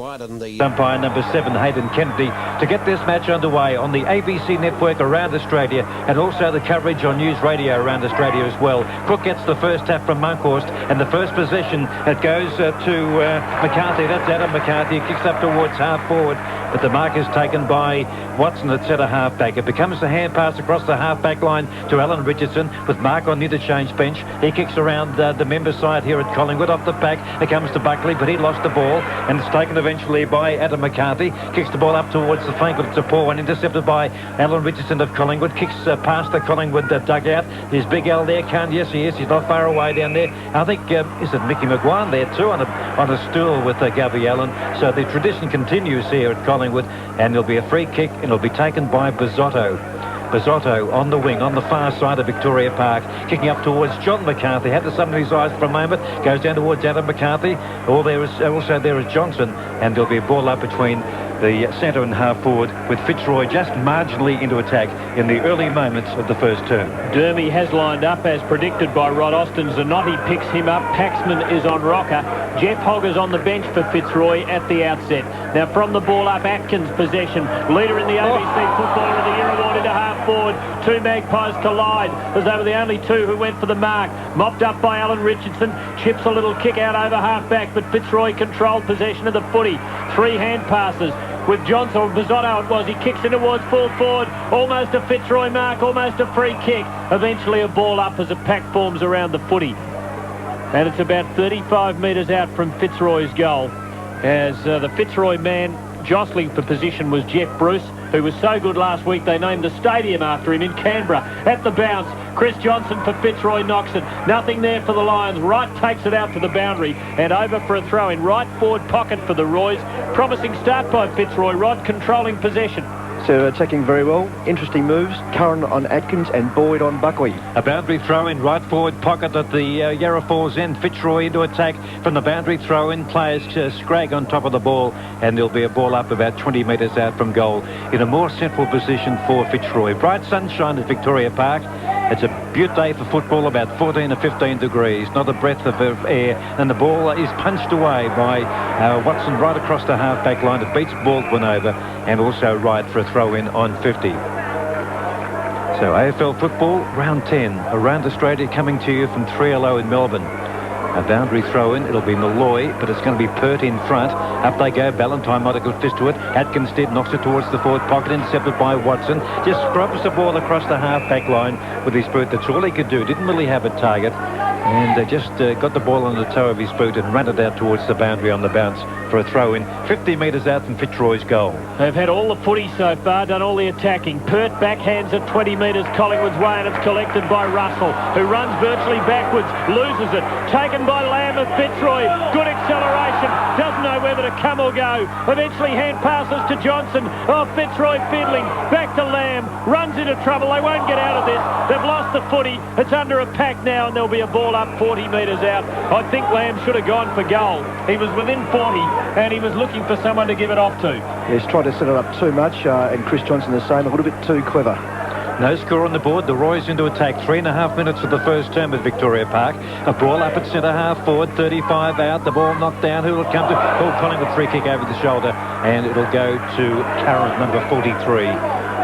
Umpire number 7, Hayden Kennedy, to get this match underway on the ABC network around Australia, and also the coverage on news radio around Australia as well. Cook gets the first tap from Monkhorst, and the first possession, it goes to McCarthy. That's Adam McCarthy. He kicks up towards half forward, but the mark is taken by Watson at centre half-back. It becomes the hand pass across the half-back line to Alan Richardson with Mark on the interchange bench. He kicks around the member side here at Collingwood. Off the back, it comes to Buckley, but he lost the ball, and it's taken eventually by Adam McCarthy. Kicks the ball up towards the flank, but it's a poor one, intercepted by Alan Richardson of Collingwood. Kicks past the Collingwood dugout. There's Big Al there. Yes, he is. He's not far away down there. I think, is it Mickey McGuire there too on a stool with Gabby Allen. So the tradition continues here at Collingwood, and there'll be a free kick, and it'll be taken by Bizzotto. Bizzotto on the wing, on the far side of Victoria Park, kicking up towards John McCarthy. Had to summon his eyes for a moment. Goes down towards Adam McCarthy. Also there is Johnson, and there'll be a ball up between the centre and half forward, with Fitzroy just marginally into attack in the early moments of the first term. Dermy has lined up as predicted by Rod Austin. Zanotti picks him up. Paxman is on rocker. Jeff Hogger's on the bench for Fitzroy at the outset. Now from the ball up, Atkins possession. Leader in the ABC Footballer of the Year award into half forward. Two Magpies collide, as they were the only two who went for the mark. Mopped up by Alan Richardson. Chips a little kick out over half back, but Fitzroy controlled possession of the footy. Three hand passes with Johnson, or Bizzotto it was. He kicks in towards full forward. Almost a Fitzroy mark, almost a free kick. Eventually a ball up as a pack forms around the footy. And it's about 35 metres out from Fitzroy's goal, as the Fitzroy man jostling for position was Jeff Bruce, who was so good last week they named a stadium after him in Canberra. At the bounce, Chris Johnson for Fitzroy knocks it. Nothing there for the Lions. Wright takes it out to the boundary and over for a throw in. Right forward pocket for the Roys. Promising start by Fitzroy. Rod controlling possession. So attacking very well. Interesting moves. Curran on Atkins and Boyd on Buckley. A boundary throw in, right forward pocket at the Yarra Falls end. Fitzroy into attack from the boundary throw in. Players scrag on top of the ball, and there'll be a ball up about 20 metres out from goal in a more central position for Fitzroy. Bright sunshine at Victoria Park. It's a beaut day for football, about 14 or 15 degrees, not a breath of air, and the ball is punched away by Watson right across the half-back line. It beats Baldwin over, and also Wright for a throw-in on 50. So AFL football, round 10, around Australia, coming to you from 3LO in Melbourne. A boundary throw-in, it'll be Malloy, but it's going to be Pert in front. Up they go, Ballantyne might have got fist to it. Atkins did, knocks it towards the forward pocket, intercepted by Watson. Just scrubs the ball across the half-back line with his boot. That's all he could do. Didn't really have a target. And just got the ball on the toe of his boot and ran it out towards the boundary on the bounce for a throw-in 50 metres out from Fitzroy's goal. They've had all the footy so far, done all the attacking. Pert backhands at 20 metres Collingwood's way, and it's collected by Russell, who runs virtually backwards, loses it. Taken by Lamb of Fitzroy. Good acceleration. Doesn't know whether to come or go. Eventually hand passes to Johnson. Oh, Fitzroy fiddling. Back to Lamb. Runs into trouble. They won't get out of this. They've lost the footy. It's under a pack now, and there'll be a ball up 40 metres out. I think Lamb should have gone for goal. He was within 40, and he was looking for someone to give it off to. He's tried to set it up too much, and Chris Johnson the same, a little bit too clever. No score on the board. The Roys into attack. 3.5 minutes of the first term at Victoria Park. A ball up at centre half forward. 35 out. The ball knocked down. Who will it come to? Oh, Collingwood free kick over the shoulder, and it'll go to Curran, number 43,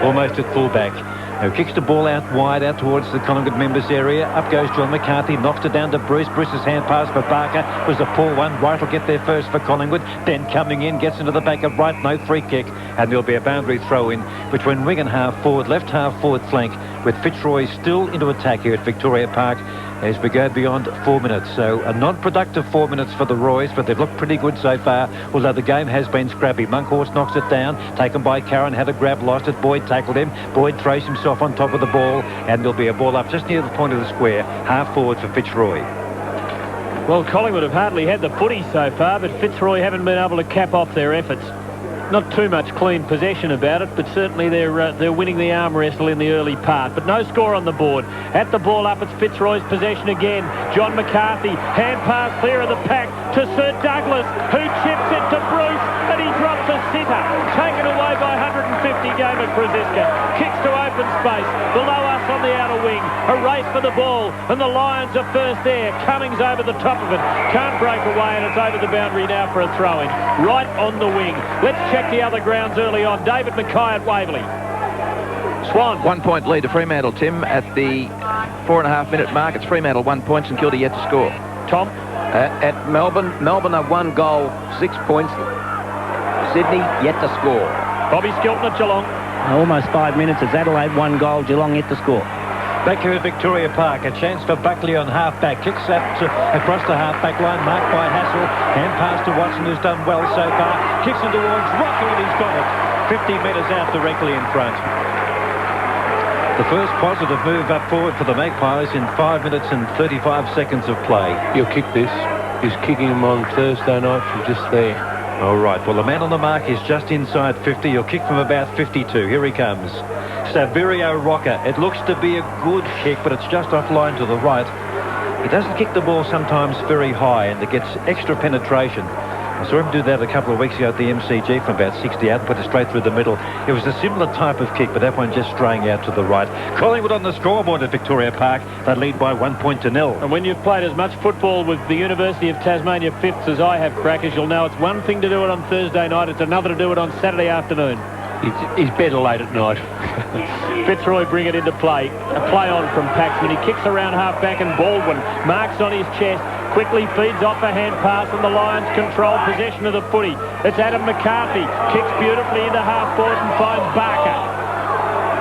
almost at fullback. Who kicks the ball out wide, out towards the Collingwood members area. Up goes John McCarthy, knocks it down to Bruce. Bruce's hand pass for Barker was a poor one. Wright will get there first for Collingwood. Then coming in, gets into the back of Wright. No free kick, and there'll be a boundary throw in between wing and half forward, left half forward flank, with Fitzroy still into attack here at Victoria Park as we go beyond 4 minutes. So a non-productive 4 minutes for the Roys, but they've looked pretty good so far, although the game has been scrappy. Monkhorst knocks it down, taken by Curran, had a grab, lost it. Boyd tackled him. Boyd throws himself on top of the ball, and there'll be a ball up just near the point of the square, half forward for Fitzroy. Well, Collingwood have hardly had the footy so far, but Fitzroy haven't been able to cap off their efforts. Not too much clean possession about it, but certainly they're winning the arm wrestle in the early part. But no score on the board. At the ball up, it's Fitzroy's possession again. John McCarthy, hand pass clear of the pack to Sir Douglas, who chips it to Bruce, and he drops a sitter. Taken away by 150 game at Krzyzewska. Kicks to open space. Below us on the outer wing. A race for the ball. And the Lions are first there. Cummings over the top of it. Can't break away, and it's over the boundary now for a throw-in. Right on the wing. Let's check the other grounds early on. David Mackay at Waverley. Swan. 1 point lead to Fremantle, Tim, at the 4.5 minute mark. It's Fremantle 1 point, St Kilda yet to score. Tom? At Melbourne are 1 goal, 6 points. Sydney yet to score. Bobby Skilton at Geelong. Almost 5 minutes. It's Adelaide 1 goal, Geelong yet to score. Back here at Victoria Park, a chance for Buckley on half-back. Kicks that across the half-back line, marked by Hassel. Hand pass to Watson, who's done well so far. Kicks it towards Rocker, and he's got it. 50 metres out directly in front. The first positive move up forward for the Magpies in 5 minutes and 35 seconds of play. You'll kick this. He's kicking him on Thursday night from just there. All right, well, the man on the mark is just inside 50. He'll kick from about 52. Here he comes. Saverio Rocker. It looks to be a good kick, but it's just offline to the right. He doesn't kick the ball sometimes very high, and it gets extra penetration. I saw him do that a couple of weeks ago at the MCG from about 60 out and put it straight through the middle. It was a similar type of kick, but that one just straying out to the right. Collingwood on the scoreboard at Victoria Park. They lead by 1-0. And when you've played as much football with the University of Tasmania Fifths as I have, Crackers, you'll know it's one thing to do it on Thursday night, it's another to do it on Saturday afternoon. He's better late at night. Fitzroy bring it into play. A play on from Paxman. He kicks around half-back, and Baldwin marks on his chest. Quickly feeds off a hand pass, and the Lions control possession of the footy. It's Adam McCarthy. Kicks beautifully into half-forward and finds Barker.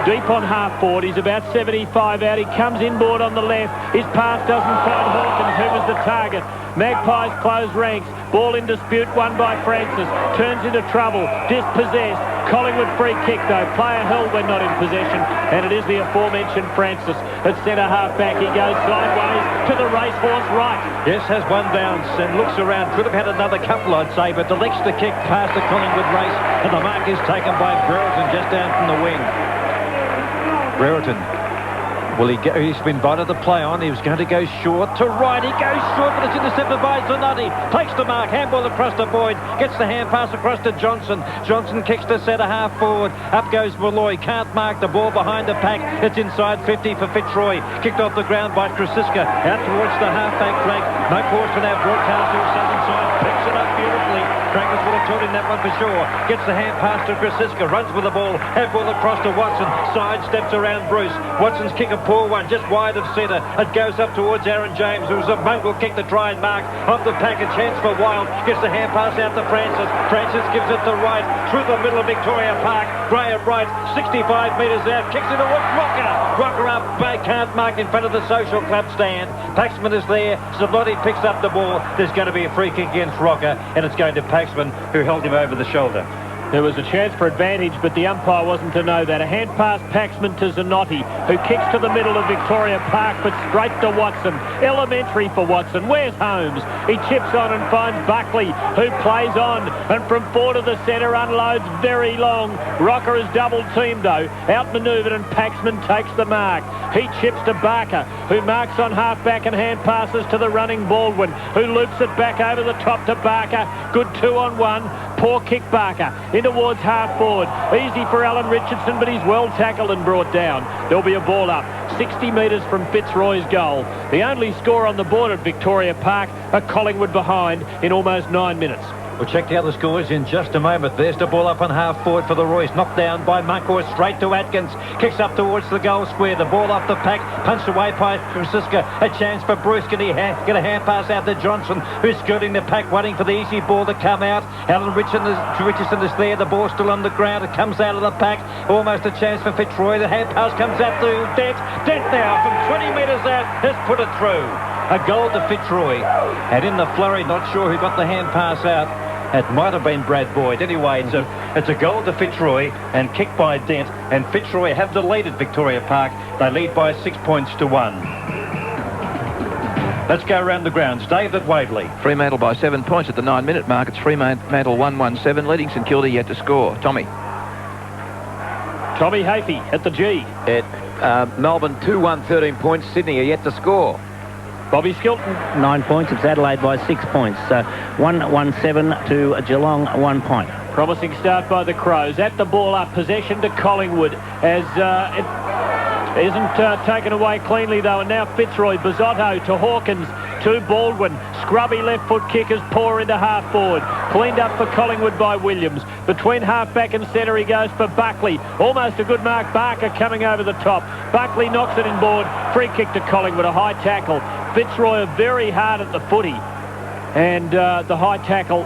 Deep on half-forward. He's about 75 out. He comes inboard on the left. His pass doesn't find Hawkins, who was the target. Magpies close ranks. Ball in dispute, won by Francis. Turns into trouble. Dispossessed. Collingwood free kick, though. Player held when not in possession. And it is the aforementioned Francis at centre half-back. He goes sideways to the racehorse right. Yes, has one bounce and looks around. Could have had another couple, I'd say, but elects to kick past the Collingwood race. And the mark is taken by Brereton just down from the wing. Brereton. Will he go? He's been invited to play on. He was going to go short to right. He goes short, but it's intercepted by Zanotti. Takes the mark. Handball across to Boyd. Gets the hand pass across to Johnson. Johnson kicks to centre half forward. Up goes Malloy. Can't mark the ball behind the pack. It's inside 50 for Fitzroy. Kicked off the ground by Krzyzewska. Out towards the half-back flank. Mike Horton, our broadcaster, who's sat inside. Picks it up beautifully. Crackers would have taught him that one for sure. Gets the hand pass to Krzyzewska. Runs with the ball. Handball across to Watson. Side steps around Bruce. Watson's kick a poor one, just wide of centre. It goes up towards Aaron James, who's a mongrel kick to try and mark off the pack. A chance for Wild. Gets the hand pass out to Francis. Francis gives it to right through the middle of Victoria Park. Graham Wright, 65 metres out, kicks it towards Rocker. Rocker up, can't mark in front of the Social Club stand. Paxman is there. Zanotti picks up the ball. There's going to be a free kick against Rocker, and it's going to Paxman, who held him over the shoulder. There was a chance for advantage, but the umpire wasn't to know that. A hand pass Paxman to Zanotti, who kicks to the middle of Victoria Park, but straight to Watson. Elementary for Watson. Where's Holmes? He chips on and finds Buckley, who plays on, and from 4 to the centre unloads very long. Rocker is double-teamed, though. Outmanoeuvred, and Paxman takes the mark. He chips to Barker, who marks on half-back and hand passes to the running Baldwin, who loops it back over the top to Barker. Good 2-on-1. Poor kick Barker. In towards half-forward. Easy for Alan Richardson, but he's well tackled and brought down. There'll be a ball up 60 metres from Fitzroy's goal. The only score on the board at Victoria Park, a Collingwood behind in almost 9 minutes. We'll check the other scores in just a moment. There's the ball up on half-forward for the Royce. Knocked down by Monkhorst, straight to Atkins. Kicks up towards the goal square. The ball off the pack. Punched away by Krzyzewska. A chance for Bruce. Can he get a hand pass out to Johnson, who's skirting the pack, waiting for the easy ball to come out. Alan Richardson is there. The ball still on the ground. It comes out of the pack. Almost a chance for Fitzroy. The hand pass comes out to Dent. Dent now from 20 metres out has put it through. A goal to Fitzroy. And in the flurry, not sure who got the hand pass out. It might have been Brad Boyd. Anyway, it's a goal to Fitzroy and kicked by Dent. And Fitzroy have the lead at Victoria Park. They lead by 6 points to 1. Let's go around the grounds. Dave at Waverley. Fremantle by 7 points at the 9 minute mark. It's Fremantle 1-1-7, leading St Kilda yet to score. Tommy Hafey at the G. At Melbourne 2-1, 13 points. Sydney are yet to score. Bobby Skilton. 9 points. It's Adelaide by 6 points. 1-1-7 to Geelong, 1 point. Promising start by the Crows. At the ball up, possession to Collingwood as it isn't taken away cleanly though. And now Fitzroy, Bizzotto to Hawkins to Baldwin. Scrubby left foot kickers pour into half forward. Cleaned up for Collingwood by Williams. Between half back and centre he goes for Buckley. Almost a good mark. Barker coming over the top. Buckley knocks it inboard. Free kick to Collingwood. A high tackle. Fitzroy are very hard at the footy. And the high tackle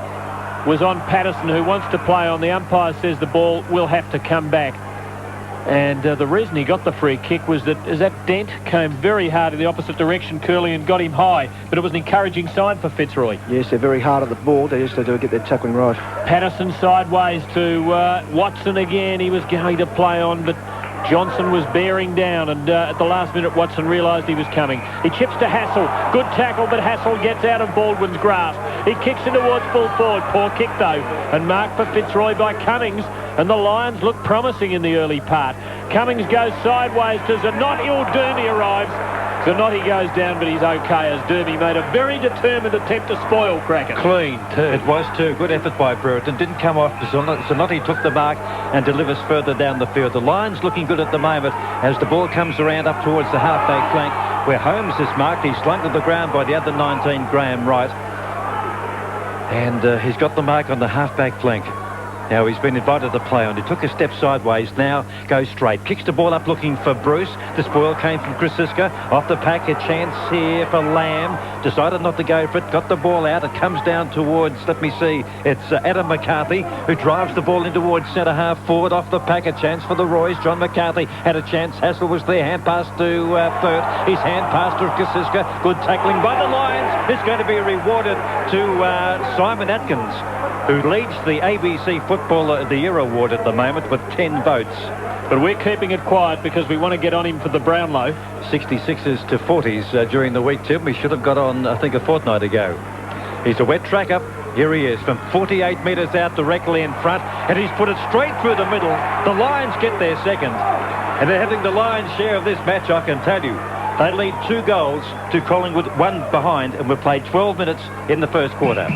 was on Patterson, who wants to play on. The umpire says the ball will have to come back. And the reason he got the free kick was that as that dent came very hard in the opposite direction, Curly, and got him high. But it was an encouraging sign for Fitzroy. Yes, they're very hard at the ball. They just do get their tackling right. Patterson sideways to Watson again. He was going to play on, but Johnson was bearing down, and at the last minute Watson realised he was coming. He chips to Hassel. Good tackle, but Hassel gets out of Baldwin's grasp. He kicks it towards full forward. Poor kick though, and marked for Fitzroy by Cummings. And the Lions look promising in the early part. Cummings goes sideways to Zanotti. Oh, Derby arrives. Zanotti goes down, but he's okay as Derby made a very determined attempt to spoil Cracker. Clean, too. It was too. Good effort by Brereton. Didn't come off. Zanotti took the mark and delivers further down the field. The Lions looking good at the moment as the ball comes around up towards the half-back flank where Holmes is marked. He's slung to the ground by the other 19, Graham Wright. And he's got the mark on the half-back flank. Now he's been invited to play on. He took a step sideways, now goes straight. Kicks the ball up looking for Bruce. The spoil came from Krasiska. Off the pack, a chance here for Lamb. Decided not to go for it. Got the ball out. It comes down towards, let me see, it's Adam McCarthy who drives the ball in towards centre half forward. Off the pack, a chance for the Roys. John McCarthy had a chance. Hassel was there. Hand pass to Firth. His hand pass to Krasiska. Good tackling by the Lions. It's going to be rewarded to Simon Atkins, who leads the ABC Footballer of the Year award at the moment with 10 votes. But we're keeping it quiet because we want to get on him for the Brownlow. 66s to 40s during the week, Tim. We should have got on, I think, a fortnight ago. He's a wet track up. Here he is from 48 metres out directly in front, and he's put it straight through the middle. The Lions get their second, and they're having the Lions' share of this match, I can tell you. They lead 2 goals to Collingwood, 1 behind, and we've played 12 minutes in the first quarter.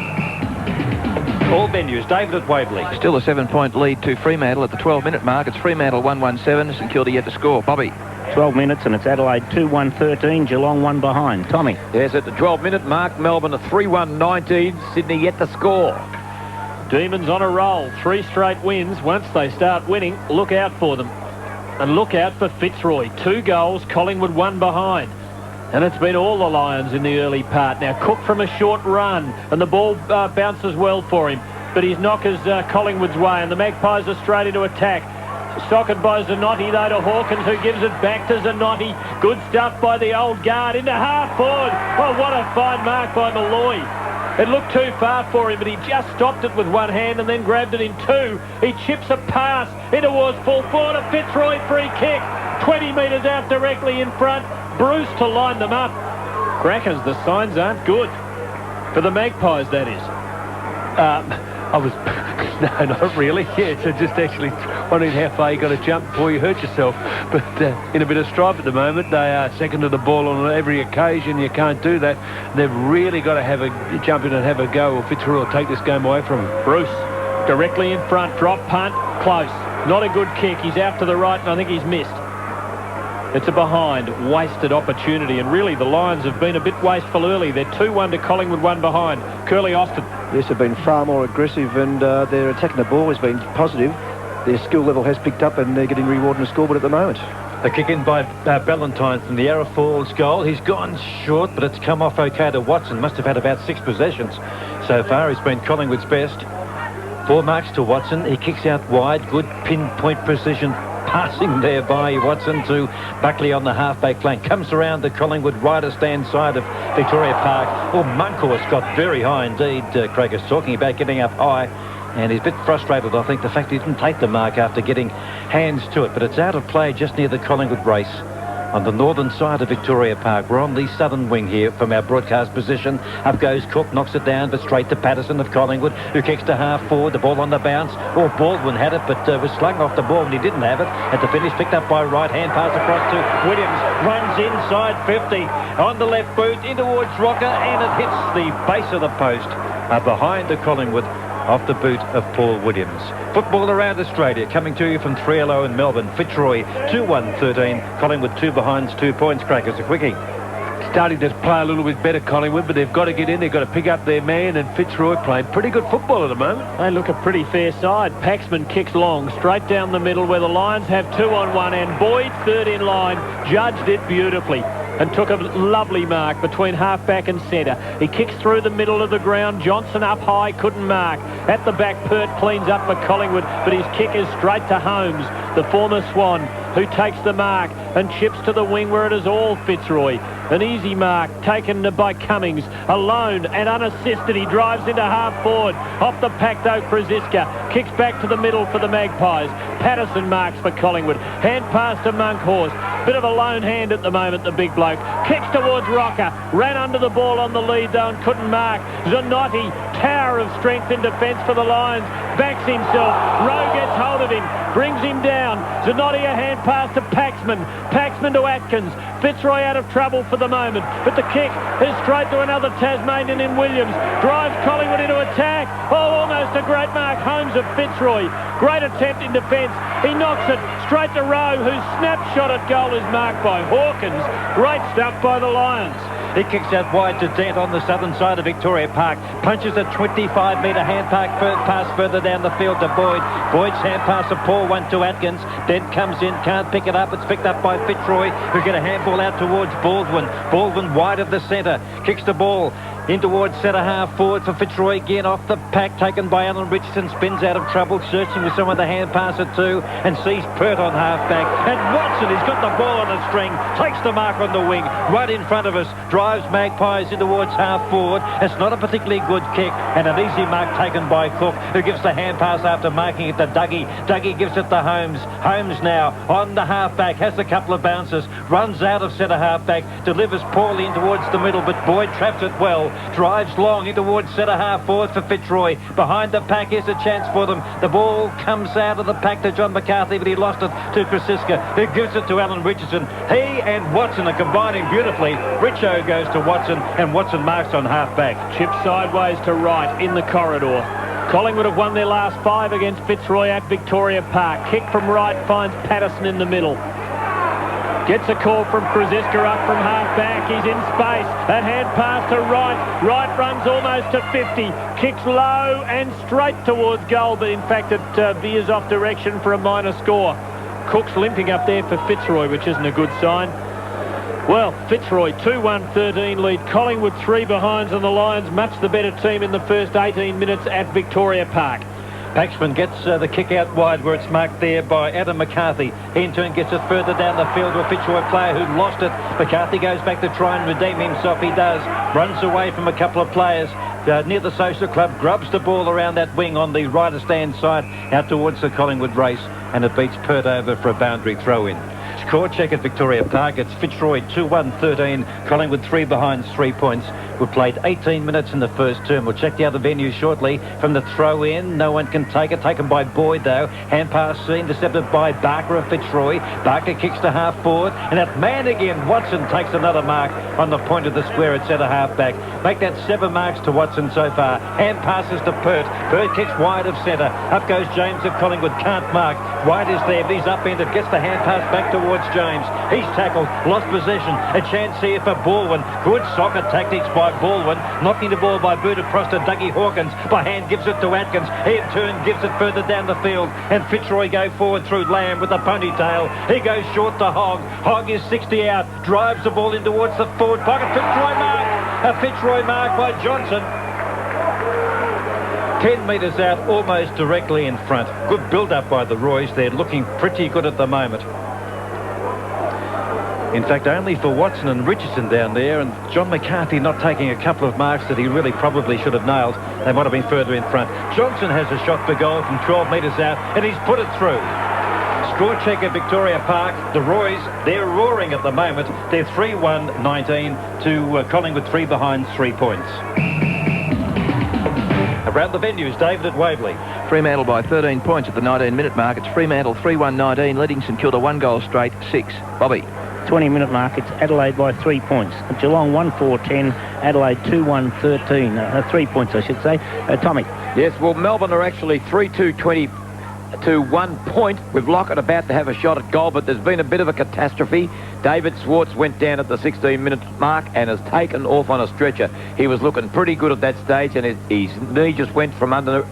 All venues, David at Waverley. Still a 7-point lead to Fremantle at the 12-minute mark. It's Fremantle 1-1-7. St Kilda yet to score. Bobby. 12 minutes and it's Adelaide 2-1-13. Geelong 1 behind. Tommy. Yes, at the 12-minute mark, Melbourne a 3-1-19. Sydney yet to score. Demons on a roll. 3 straight wins. Once they start winning, look out for them. And look out for Fitzroy. 2 goals, Collingwood 1 behind. And it's been all the Lions in the early part. Now Cook from a short run, and the ball bounces well for him. But his knock is Collingwood's way, and the Magpies are straight into attack. Socket by Zanotti, though, to Hawkins, who gives it back to Zanotti. Good stuff by the old guard into half forward. Oh, what a fine mark by Malloy. It looked too far for him, but he just stopped it with one hand and then grabbed it in 2. He chips a pass in towards full forward. A Fitzroy free kick. 20 metres out directly in front. Bruce to line them up. Crackers, the signs aren't good. For the Magpies, that is. I was... No, not really. Yeah, so just actually wondering how far you got to jump before you hurt yourself. But in a bit of strife at the moment. They are second to the ball on every occasion. You can't do that. They've really got to have a jump in and have a go, or Fitzroy will take this game away from them. Bruce directly in front. Drop punt. Close. Not a good kick. He's out to the right, and I think he's missed. It's a behind, wasted opportunity, and really the Lions have been a bit wasteful early. They're 2-1 to Collingwood, 1 behind. Curly Austin. Yes, they've been far more aggressive, and their attacking the ball has been positive. Their skill level has picked up, and they're getting rewarded in the scoreboard at the moment. A kick in by Ballantyne from the Yarra Falls goal. He's gone short, but it's come off okay to Watson. Must have had about 6 possessions so far. He's been Collingwood's best. 4 marks to Watson. He kicks out wide. Good pinpoint precision passing there by Watson to Buckley on the half-back flank. Comes around the Collingwood rider stand side of Victoria Park. Oh, Munkhorst got very high indeed. Craig is talking about getting up high. And he's a bit frustrated, I think, the fact he didn't take the mark after getting hands to it. But it's out of play just near the Collingwood race on the northern side of Victoria Park. We're on the southern wing here from our broadcast position. Up goes Cook, knocks it down, but straight to Patterson of Collingwood, who kicks to half forward. The ball on the bounce. Oh, Baldwin had it, but was slung off the ball, and he didn't have it. At the finish, picked up by right hand, pass across to Williams. Runs inside 50 on the left boot in towards Rocker, and it hits the base of the post behind the Collingwood. off the boot of Paul Williams. Football around Australia coming to you from 3LO in Melbourne. Fitzroy 2-1-13. Collingwood 2 behinds, 2 points. Crackers a quickie. Starting to play a little bit better, Collingwood, but they've got to get in. They've got to pick up their man, and Fitzroy playing pretty good football at the moment. They look a pretty fair side. Paxman kicks long, straight down the middle where the Lions have 2 on 1, and Boyd third in line, judged it beautifully and took a lovely mark between half-back and centre. He kicks through the middle of the ground. Johnson up high, couldn't mark. At the back, Pert cleans up for Collingwood, but his kick is straight to Holmes, the former Swan, who takes the mark and chips to the wing where it is all Fitzroy. An easy mark taken by Cummings. Alone and unassisted, he drives into half-forward. Off the pack, though, Kraziska kicks back to the middle for the Magpies. Patterson marks for Collingwood. Hand pass to Monkhorst. Bit of a lone hand at the moment, the big bloke. Kicks towards Rocker. Ran under the ball on the lead, though, and couldn't mark. Zanotti, tower of strength in defence for the Lions. Backs himself. Rowe gets hold of him. Brings him down. Zanotti a hand pass to Paxman. Paxman to Atkins. Fitzroy out of trouble for the moment, but the kick is straight to another Tasmanian in Williams. Drives Collingwood into attack. Oh, almost a great mark. Holmes of Fitzroy. Great attempt in defence. He knocks it straight to Rowe, whose snapshot at goal is marked by Hawkins. Great stuff by the Lions. He kicks out wide to Dent on the southern side of Victoria Park. Punches a 25-metre hand pass further down the field to Boyd. Boyd's hand pass, a poor one to Atkins. Dent comes in, can't pick it up. It's picked up by Fitzroy, who get a handball out towards Baldwin. Baldwin wide of the centre. Kicks the ball in towards centre half forward for Fitzroy again. Off the pack, taken by Alan Richardson. Spins out of trouble, searching with someone the hand pass at 2, and sees Pert on half back. And Watson, he's got the ball on a string, takes the mark on the wing, right in front of us. Drives Magpies in towards half forward. It's not a particularly good kick, and an easy mark taken by Cook, who gives the hand pass after marking it to Dougie. Dougie gives it to Holmes. Holmes now on the half back, has a couple of bounces, runs out of centre half back, delivers poorly in towards the middle, but Boyd traps it well. Drives long in towards centre half forward for Fitzroy. Behind the pack, here's a chance for them. The ball comes out of the pack to John McCarthy, but he lost it to Kraziska, who gives it to Alan Richardson. He and Watson are combining beautifully. Richo goes to Watson, and Watson marks on half back. Chip sideways to right in the corridor. Collingwood have won their last 5 against Fitzroy at Victoria Park. Kick from right finds Patterson in the middle. Gets a call from Kraziska up from half-back. He's in space. A hand pass to right. Right runs almost to 50. Kicks low and straight towards goal, but in fact it veers off direction for a minor score. Cook's limping up there for Fitzroy, which isn't a good sign. Well, Fitzroy 2-1-13 lead. Collingwood 3 behinds on the Lions. Much the better team in the first 18 minutes at Victoria Park. Paxman gets the kick out wide where it's marked there by Adam McCarthy. He in turn gets it further down the field to a Fitzroy player who lost it. McCarthy goes back to try and redeem himself. He does. Runs away from a couple of players near the social club. Grubs the ball around that wing on the right stand side out towards the Collingwood race, and it beats Pert over for a boundary throw in. Score check at Victoria Park. It's Fitzroy 2-1-13. Collingwood 3 behinds, 3 points. We played 18 minutes in the first term. We'll check the other venue shortly. From the throw in, no one can take it. Taken by Boyd, though. Hand pass intercepted by Barker of Fitzroy. Barker kicks to half forward. And that man again, Watson, takes another mark on the point of the square at centre half back. Make that 7 marks to Watson so far. Hand passes to Pert. Pert kicks wide of centre. Up goes James of Collingwood. Can't mark. White is there, but he's upended. Gets the hand pass back towards James. He's tackled. Lost possession. A chance here for Baldwin. Good soccer tactics by Baldwin, knocking the ball by boot across to Dougie Hawkins. By hand gives it to Atkins. He in turn gives it further down the field, and Fitzroy go forward through Lamb with a ponytail. He goes short to Hogg. Hogg is 60 out, drives the ball in towards the forward pocket. Fitzroy mark. A Fitzroy mark by Johnson. 10 metres out, almost directly in front. Good build-up by the Roys. They're looking pretty good at the moment. In fact, only for Watson and Richardson down there, and John McCarthy not taking a couple of marks that he really probably should have nailed. They might have been further in front. Johnson has a shot for goal from 12 metres out, and he's put it through. Score check at Victoria Park. The Roys, they're roaring at the moment. They're 3-1-19 to Collingwood 3 behind, 3 points. Around the venues, David at Waverley. Fremantle by 13 points at the 19-minute mark. It's Fremantle 3-1-19, leading St Kilda 1 goal straight, 6. Bobby. 20-minute mark, it's Adelaide by 3 points. Geelong 1-4-10, Adelaide 2-1-13. 3 points, I should say. Tommy. Yes, well, Melbourne are actually 3-2-20 to 1 point, with Lockett about to have a shot at goal, but there's been a bit of a catastrophe. David Swartz went down at the 16-minute mark and has taken off on a stretcher. He was looking pretty good at that stage, and his knee just went from under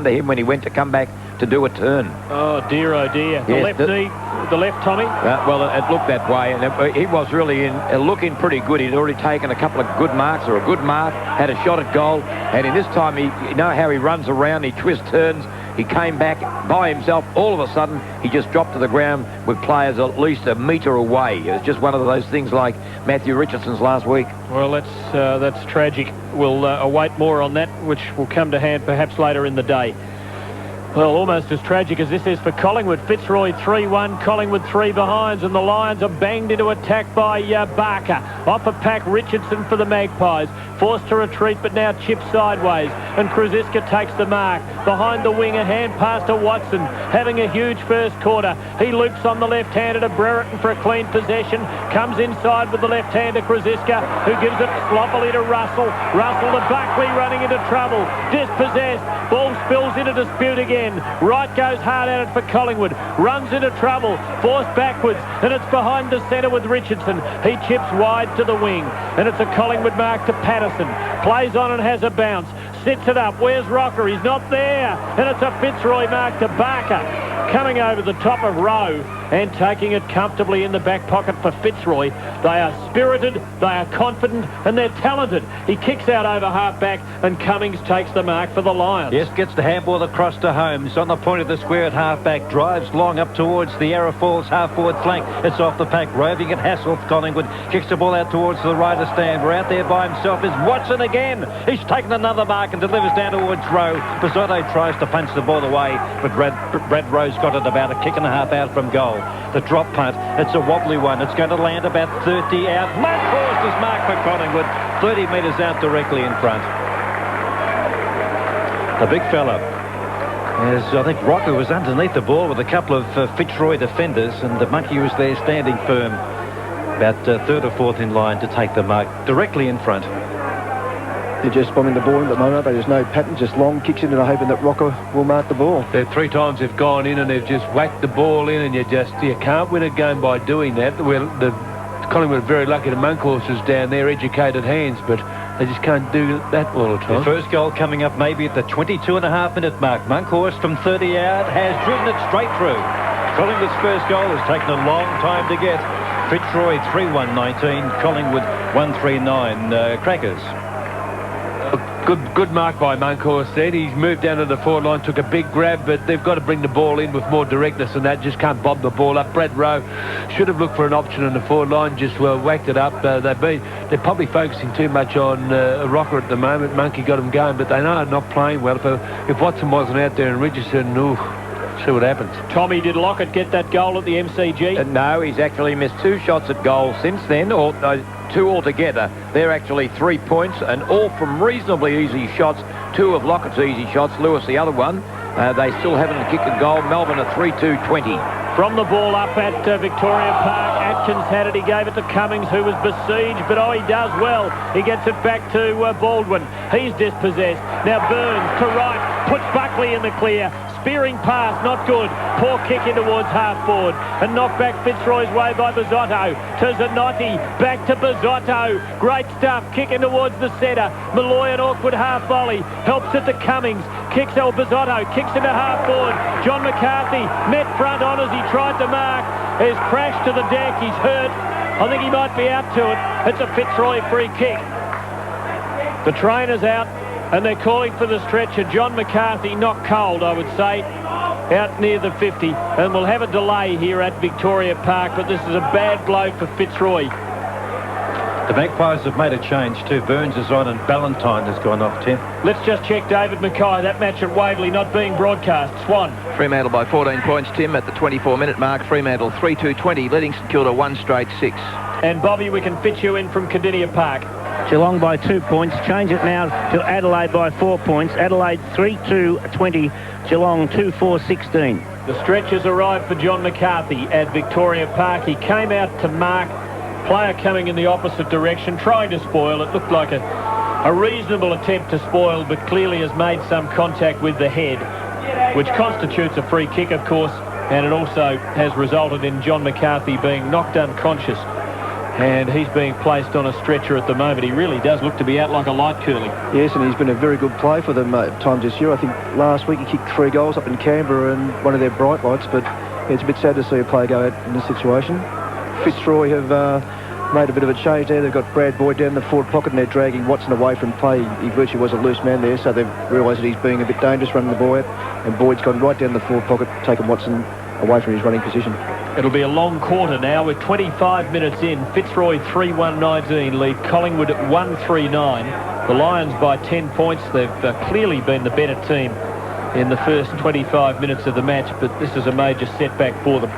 him when he went to come back to do a turn. Oh dear, oh dear. The Yes, left knee, the left, Tommy? Well, it looked that way, and he was really looking pretty good. He'd already taken a couple of good marks, or a good mark, had a shot at goal, and in this time, you know how he runs around, he twists turns. He came back by himself. All of a sudden, he just dropped to the ground with players at least a metre away. It was just one of those things like Matthew Richardson's last week. Well, that's tragic. We'll await more on that, which will come to hand perhaps later in the day. Well, almost as tragic as this is for Collingwood. Fitzroy 3-1, Collingwood 3 behinds, and the Lions are banged into attack by Barker. Off a pack, Richardson for the Magpies. Forced to retreat, but now chips sideways. And Krzyzewska takes the mark. Behind the wing, a hand pass to Watson, having a huge first quarter. He loops on the left-hander to Brereton for a clean possession. Comes inside with the left-hander, Krzyzewska, who gives it sloppily to Russell. Russell to Buckley running into trouble. Dispossessed. Ball spills into dispute again. Wright goes hard at it for Collingwood. Runs into trouble. Forced backwards. And it's behind the centre with Richardson. He chips wide to the wing. And it's a Collingwood mark to Patterson. Plays on and has a bounce. Sits it up. Where's Rocker? He's not there. And it's a Fitzroy mark to Barker. Coming over the top of Rowe and taking it comfortably in the back pocket for Fitzroy. They are spirited, they are confident, and they're talented. He kicks out over half-back, and Cummings takes the mark for the Lions. Yes, gets the handball across to Holmes on the point of the square at half-back. Drives long up towards the Yarra Falls half-forward flank. It's off the pack. Roving at Hassel for Collingwood. Kicks the ball out towards the right of stand. We're out there by himself is Watson again. He's taken another mark and delivers down towards Rowe. Pizzotto tries to punch the ball away, but Brad Rowe's got it about a kick and a half out from goal. The drop punt, it's a wobbly one. It's going to land about 30 out. Monkhorst is marked for Collingwood. 30 metres out directly in front. The big fella, as I think Rocker was underneath the ball with a couple of Fitzroy defenders, and the monkey was there standing firm, about third or fourth in line to take the mark directly in front. They're just bombing the ball in at the moment. There's no pattern, just long kicks in and hoping that Rocker will mark the ball. 3 times they've gone in and they've just whacked the ball in, and you can't win a game by doing that. Well, the Collingwood are very lucky the Monkhorst is down there, educated hands, but they just can't do that all the time. The first goal coming up maybe at the 22.5-minute mark. Monkhorst from 30 out has driven it straight through. Collingwood's first goal has taken a long time to get. Fitzroy 3-1-19, Collingwood 1-3-9. Crackers. Good mark by Monkhorst then. He's moved down to the forward line, took a big grab, but they've got to bring the ball in with more directness than that. Just can't bob the ball up. Brad Rowe should have looked for an option in the forward line, just whacked it up. They're probably focusing too much on Rocker at the moment. Monkey got him going, but they know not playing well. If Watson wasn't out there and Richardson, see what happens. Tommy, did Lockett get that goal at the MCG? No, he's actually missed 2 shots at goal since then, or 2 altogether. They're actually 3 points, and all from reasonably easy shots. 2 of Lockett's easy shots, Lewis the other one. They still haven't kicked a goal. Melbourne are 3-2-20. From the ball up at Victoria Park, Atkins had it. He gave it to Cummings, who was besieged, but he does well. He gets it back to Baldwin. He's dispossessed. Now Burns to right, puts Buckley in the clear. Spearing pass, not good. Poor kick in towards half-forward. And knocked back Fitzroy's way by Bizzotto. To Zanotti, back to Bizzotto. Great stuff, kicking towards the centre. Malloy an awkward half-volley. Helps it to Cummings. Kicks Bizzotto, kicks into half-forward. John McCarthy met front on as he tried to mark. Has crashed to the deck, he's hurt. I think he might be out to it. It's a Fitzroy free kick. The trainer's out, and they're calling for the stretcher. John McCarthy, not cold, I would say, out near the 50. And we'll have a delay here at Victoria Park, but this is a bad blow for Fitzroy. The Magpies have made a change too. Burns is on and Ballantyne has gone off, Tim. Let's just check David Mackay. That match at Waverley not being broadcast. Swan. Fremantle by 14 points, Tim, at the 24-minute mark. Fremantle 3-2-20, leading St Kilda 1 straight 6. And Bobby, we can fit you in from Cardinia Park. Geelong by 2 points. Change it now to Adelaide by 4 points. Adelaide 3-2-20. Geelong 2-4-16. The stretchers arrived for John McCarthy at Victoria Park. He came out to mark. Player coming in the opposite direction, trying to spoil. It looked like a reasonable attempt to spoil, but clearly has made some contact with the head, which constitutes a free kick, of course, and it also has resulted in John McCarthy being knocked unconscious, and he's being placed on a stretcher at the moment. He really does look to be out like a light curly. Yes, and he's been a very good play for them at times this year. I think last week he kicked 3 goals up in Canberra and one of their bright lights, but it's a bit sad to see a player go out in this situation. Fitzroy have made a bit of a change there. They've got Brad Boyd down the forward pocket and they're dragging Watson away from play. He virtually was a loose man there, so they've realised that he's being a bit dangerous running the ball out, and Boyd's gone right down the forward pocket, taking Watson away from his running position. It'll be a long quarter now. We're 25 minutes in. Fitzroy 3-1-19 lead Collingwood at 1-3-9. The Lions by 10 points. They've clearly been the better team in the first 25 minutes of the match, but this is a major setback for them.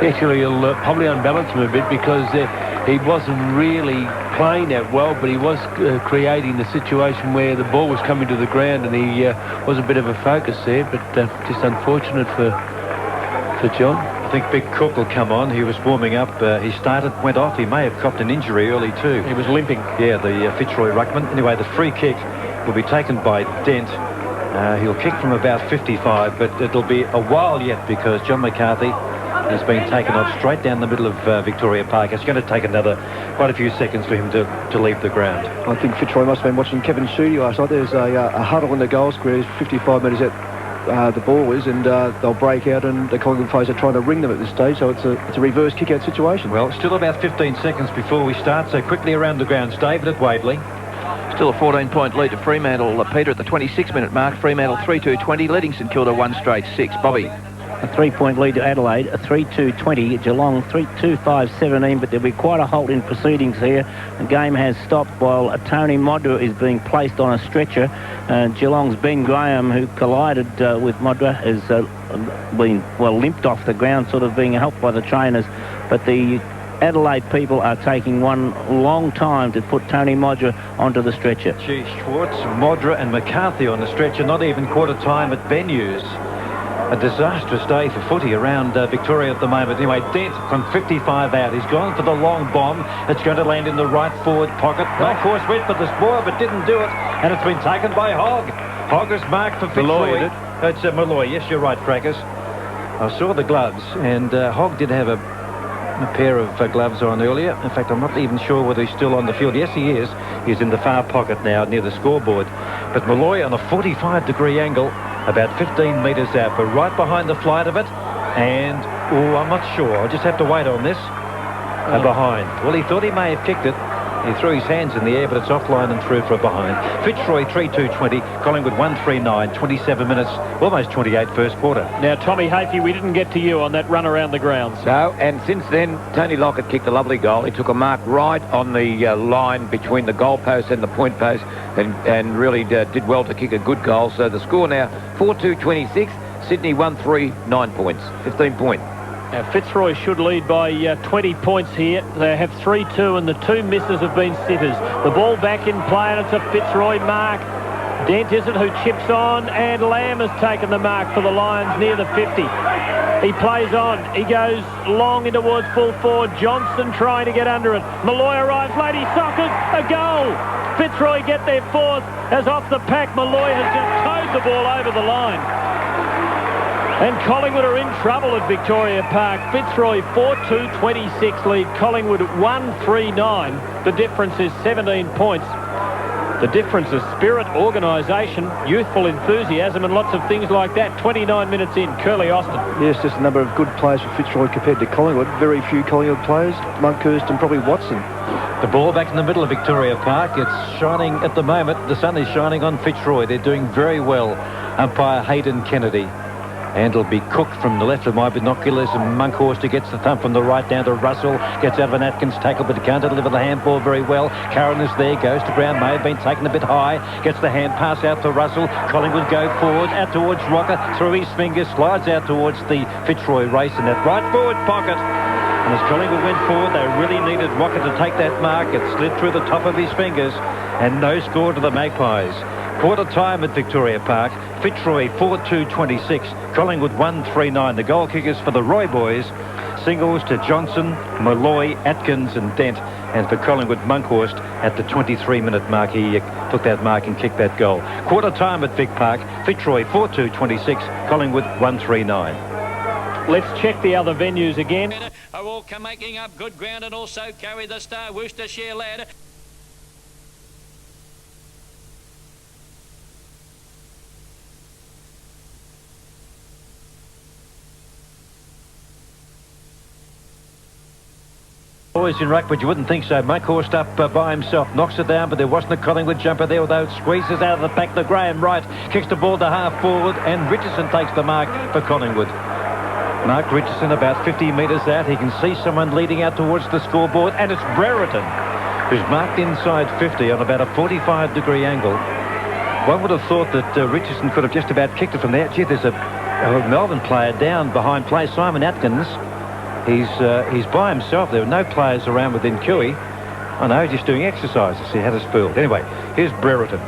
Actually, he'll probably unbalance him a bit because he wasn't really playing that well, but he was creating the situation where the ball was coming to the ground, and he was a bit of a focus there, but just unfortunate for John. I think Big Cook will come on. He was warming up. He went off. He may have copped an injury early too. He was limping. Yeah, the Fitzroy ruckman. Anyway, the free kick will be taken by Dent. He'll kick from about 55, but it'll be a while yet because John McCarthy has been taken off straight down the middle of Victoria Park. It's going to take quite a few seconds for him to leave the ground. I think Fitzroy must have been watching Kevin Sheedy last night. There's a huddle in the goal square, 55 metres out the ball is, and they'll break out, and the Collingwood players are trying to ring them at this stage, so it's a reverse kick-out situation. Well, still about 15 seconds before we start, so quickly around the grounds. David at Waverley. Still a 14-point lead to Fremantle. Peter at the 26-minute mark. Fremantle 3-2-20, leading St Kilda 1 straight 6. Bobby. A 3-point lead to Adelaide, a 3-2-20. Geelong 3-2-5-17, but there'll be quite a halt in proceedings here. The game has stopped while Tony Modra is being placed on a stretcher. Geelong's Ben Graham, who collided with Modra, has been, limped off the ground, sort of being helped by the trainers. But the Adelaide people are taking one long time to put Tony Modra onto the stretcher. Gee, Schwartz, Modra and McCarthy on the stretcher, not even quarter time at venues. A disastrous day for footy around Victoria at the moment. Anyway, Dent from 55 out. He's gone for the long bomb. It's going to land in the right forward pocket. Of course, went for the spoil, but didn't do it. And it's been taken by Hogg. Hogg is marked for Fitzroy. It's Malloy. Yes, you're right, Frackers. I saw the gloves, and Hogg did have a pair of gloves on earlier. In fact, I'm not even sure whether he's still on the field. Yes, he is. He's in the far pocket now near the scoreboard. But Malloy on a 45-degree angle, about 15 metres out, but right behind the flight of it. And, I'm not sure. I'll just have to wait on this. Behind. Well, he thought he may have kicked it. He threw his hands in the air, but it's offline and through for a behind. Fitzroy 3-2-20, Collingwood 1-3-9, 27 minutes, almost 28 first quarter. Now, Tommy Hafey, we didn't get to you on that run around the grounds. No, and since then, Tony Lockett kicked a lovely goal. He took a mark right on the line between the goal post and the point post, and really did well to kick a good goal. So the score now, 4-2-26, Sydney 1-3, 9 points, 15 points. Now, Fitzroy should lead by 20 points here. They have 3-2, and the 2 misses have been sitters. The ball back in play, and it's a Fitzroy mark. Dent is it who chips on, and Lamb has taken the mark for the Lions near the 50. He plays on. He goes long in towards full forward. Johnson trying to get under it. Malloy arrives late. He sockers a goal. Fitzroy get their fourth as off the pack. Malloy has just towed the ball over the line. And Collingwood are in trouble at Victoria Park. Fitzroy 4-2-26 lead. Collingwood 1-3-9. The difference is 17 points. The difference is spirit, organisation, youthful enthusiasm and lots of things like that. 29 minutes in, Curly Austin. Yes, just a number of good players for Fitzroy compared to Collingwood. Very few Collingwood players. Monkhurst and probably Watson. The ball back in the middle of Victoria Park. It's shining at the moment. The sun is shining on Fitzroy. They're doing very well. Umpire Hayden Kennedy. And it'll be Cook from the left of my binoculars, and Monkhorst who gets the thump from the right down to Russell, gets out of an Atkins tackle but can't deliver the handball very well. Curran is there, goes to ground, may have been taken a bit high, gets the hand pass out to Russell. Collingwood go forward, out towards Rocker, through his fingers, slides out towards the Fitzroy race in that right forward pocket. And as Collingwood went forward, they really needed Rocker to take that mark. It slid through the top of his fingers, and no score to the Magpies. Quarter time at Victoria Park. Fitzroy 4-2-26. Collingwood 1-3-9. The goal kickers for the Roy boys. Singles to Johnson, Malloy, Atkins and Dent. And for Collingwood, Monkhorst at the 23-minute mark. He took that mark and kicked that goal. Quarter time at Vic Park. Fitzroy 4-2-26. Collingwood 1-3-9. Let's check the other venues again. Are all making up good ground and also carry the star Worcestershire lad. Boys in ruck, but you wouldn't think so. Monkhorst up by himself, knocks it down, but there wasn't a Collingwood jumper there, although it squeezes out of the pack. The Graham Wright kicks the ball to half forward, and Richardson takes the mark for Collingwood. Mark Richardson about 50 metres out. He can see someone leading out towards the scoreboard, and it's Brereton, who's marked inside 50 on about a 45-degree angle. One would have thought that Richardson could have just about kicked it from there. Gee, there's a Melbourne player down behind play, Simon Atkins. He's by himself. There are no players around within Cooey. I know, just doing exercises. He had us fooled. Anyway, here's Brereton.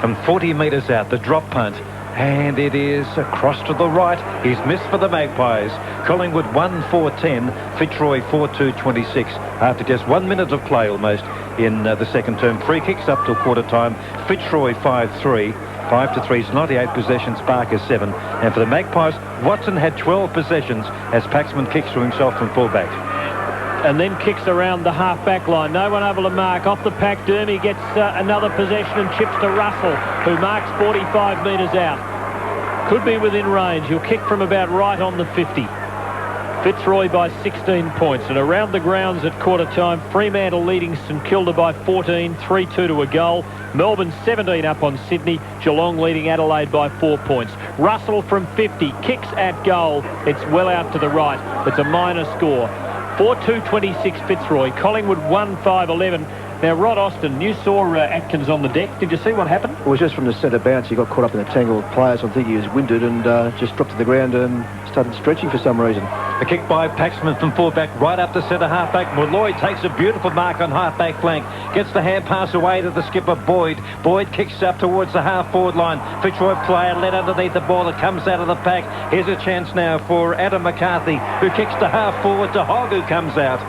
From 40 metres out, the drop punt. And it is across to the right. He's missed for the Magpies. Collingwood 1-4-10. Fitzroy 4-2-26. After just 1 minute of play almost in the second term. Free kicks up till quarter time. Fitzroy 5-3. 5-3 is 98 possessions, Barker 7. And for the Magpies, Watson had 12 possessions as Paxman kicks to himself from fullback. And then kicks around the half-back line. No one able to mark. Off the pack, Dermy gets another possession and chips to Russell, who marks 45 metres out. Could be within range. He'll kick from about right on the 50. Fitzroy by 16 points. And around the grounds at quarter time, Fremantle leading St Kilda by 14, 3-2 to a goal. Melbourne 17 up on Sydney. Geelong leading Adelaide by 4 points. Russell from 50, kicks at goal. It's well out to the right. It's a minor score. 4-2-26 Fitzroy. Collingwood 1-5-11. Now, Rod Austin, you saw Atkins on the deck. Did you see what happened? It was just from the centre bounce. He got caught up in a tangle of players. I think he was winded and just dropped to the ground and started stretching for some reason. A kick by Paxman from fullback right up to centre halfback. Malloy takes a beautiful mark on halfback flank. Gets the hand pass away to the skipper, Boyd. Boyd kicks up towards the half-forward line. Fitzroy player led underneath the ball. It comes out of the pack. Here's a chance now for Adam McCarthy, who kicks to half-forward to Hogg, who comes out.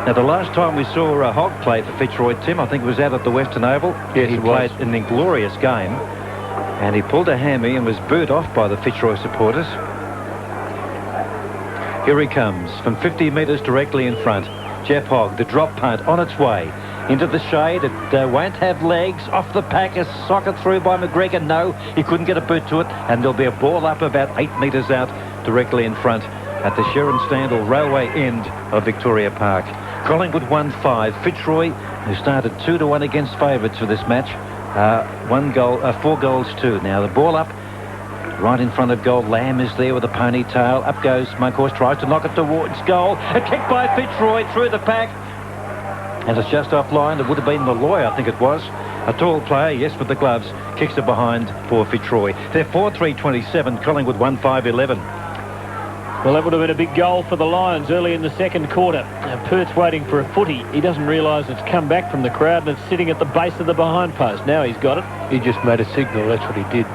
Now, the last time we saw Hogg play for Fitzroy, Tim, I think it was out at the Western Oval. Yes, he played an inglorious game, and he pulled a hammy and was booed off by the Fitzroy supporters. Here he comes from 50 metres directly in front. Jeff Hogg, the drop punt on its way into the shade. It won't have legs. Off the pack, a socket through by McGregor. No, he couldn't get a boot to it, and there'll be a ball up about 8 metres out directly in front at the Sherrin Standall Railway end of Victoria Park. Collingwood 1-5. Fitzroy, who started 2-1 against favourites for this match, 4 goals 2. Now the ball up right in front of goal. Lamb is there with a ponytail. Up goes Monkhorst, tries to knock it towards goal. A kick by Fitzroy through the pack, and it's just offline. It would have been Malloy, I think it was. A tall player, yes, with the gloves, kicks it behind for Fitzroy. They're 4-3-27. Collingwood 1-5-11. Well, that would have been a big goal for the Lions early in the second quarter. Now, Pert's waiting for a footy. He doesn't realise it's come back from the crowd and it's sitting at the base of the behind post. Now he's got it. He just made a signal. That's what he did.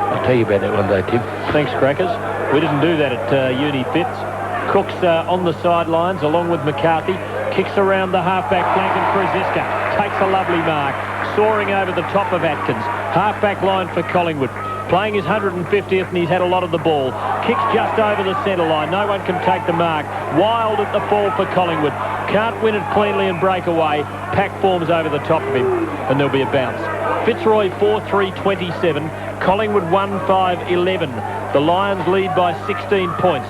I'll tell you about that one day, Tim. Thanks, Crackers. We didn't do that at Uni Fitz. Cook's on the sidelines along with McCarthy. Kicks around the half-back flank and Krzyzewska takes a lovely mark. Soaring over the top of Atkins. Half-back line for Collingwood. Playing his 150th and he's had a lot of the ball. Kicks just over the centre line. No one can take the mark. Wild at the fall for Collingwood. Can't win it cleanly and break away. Pack forms over the top of him and there'll be a bounce. Fitzroy 4-3-27. Collingwood 1-5-11. The Lions lead by 16 points.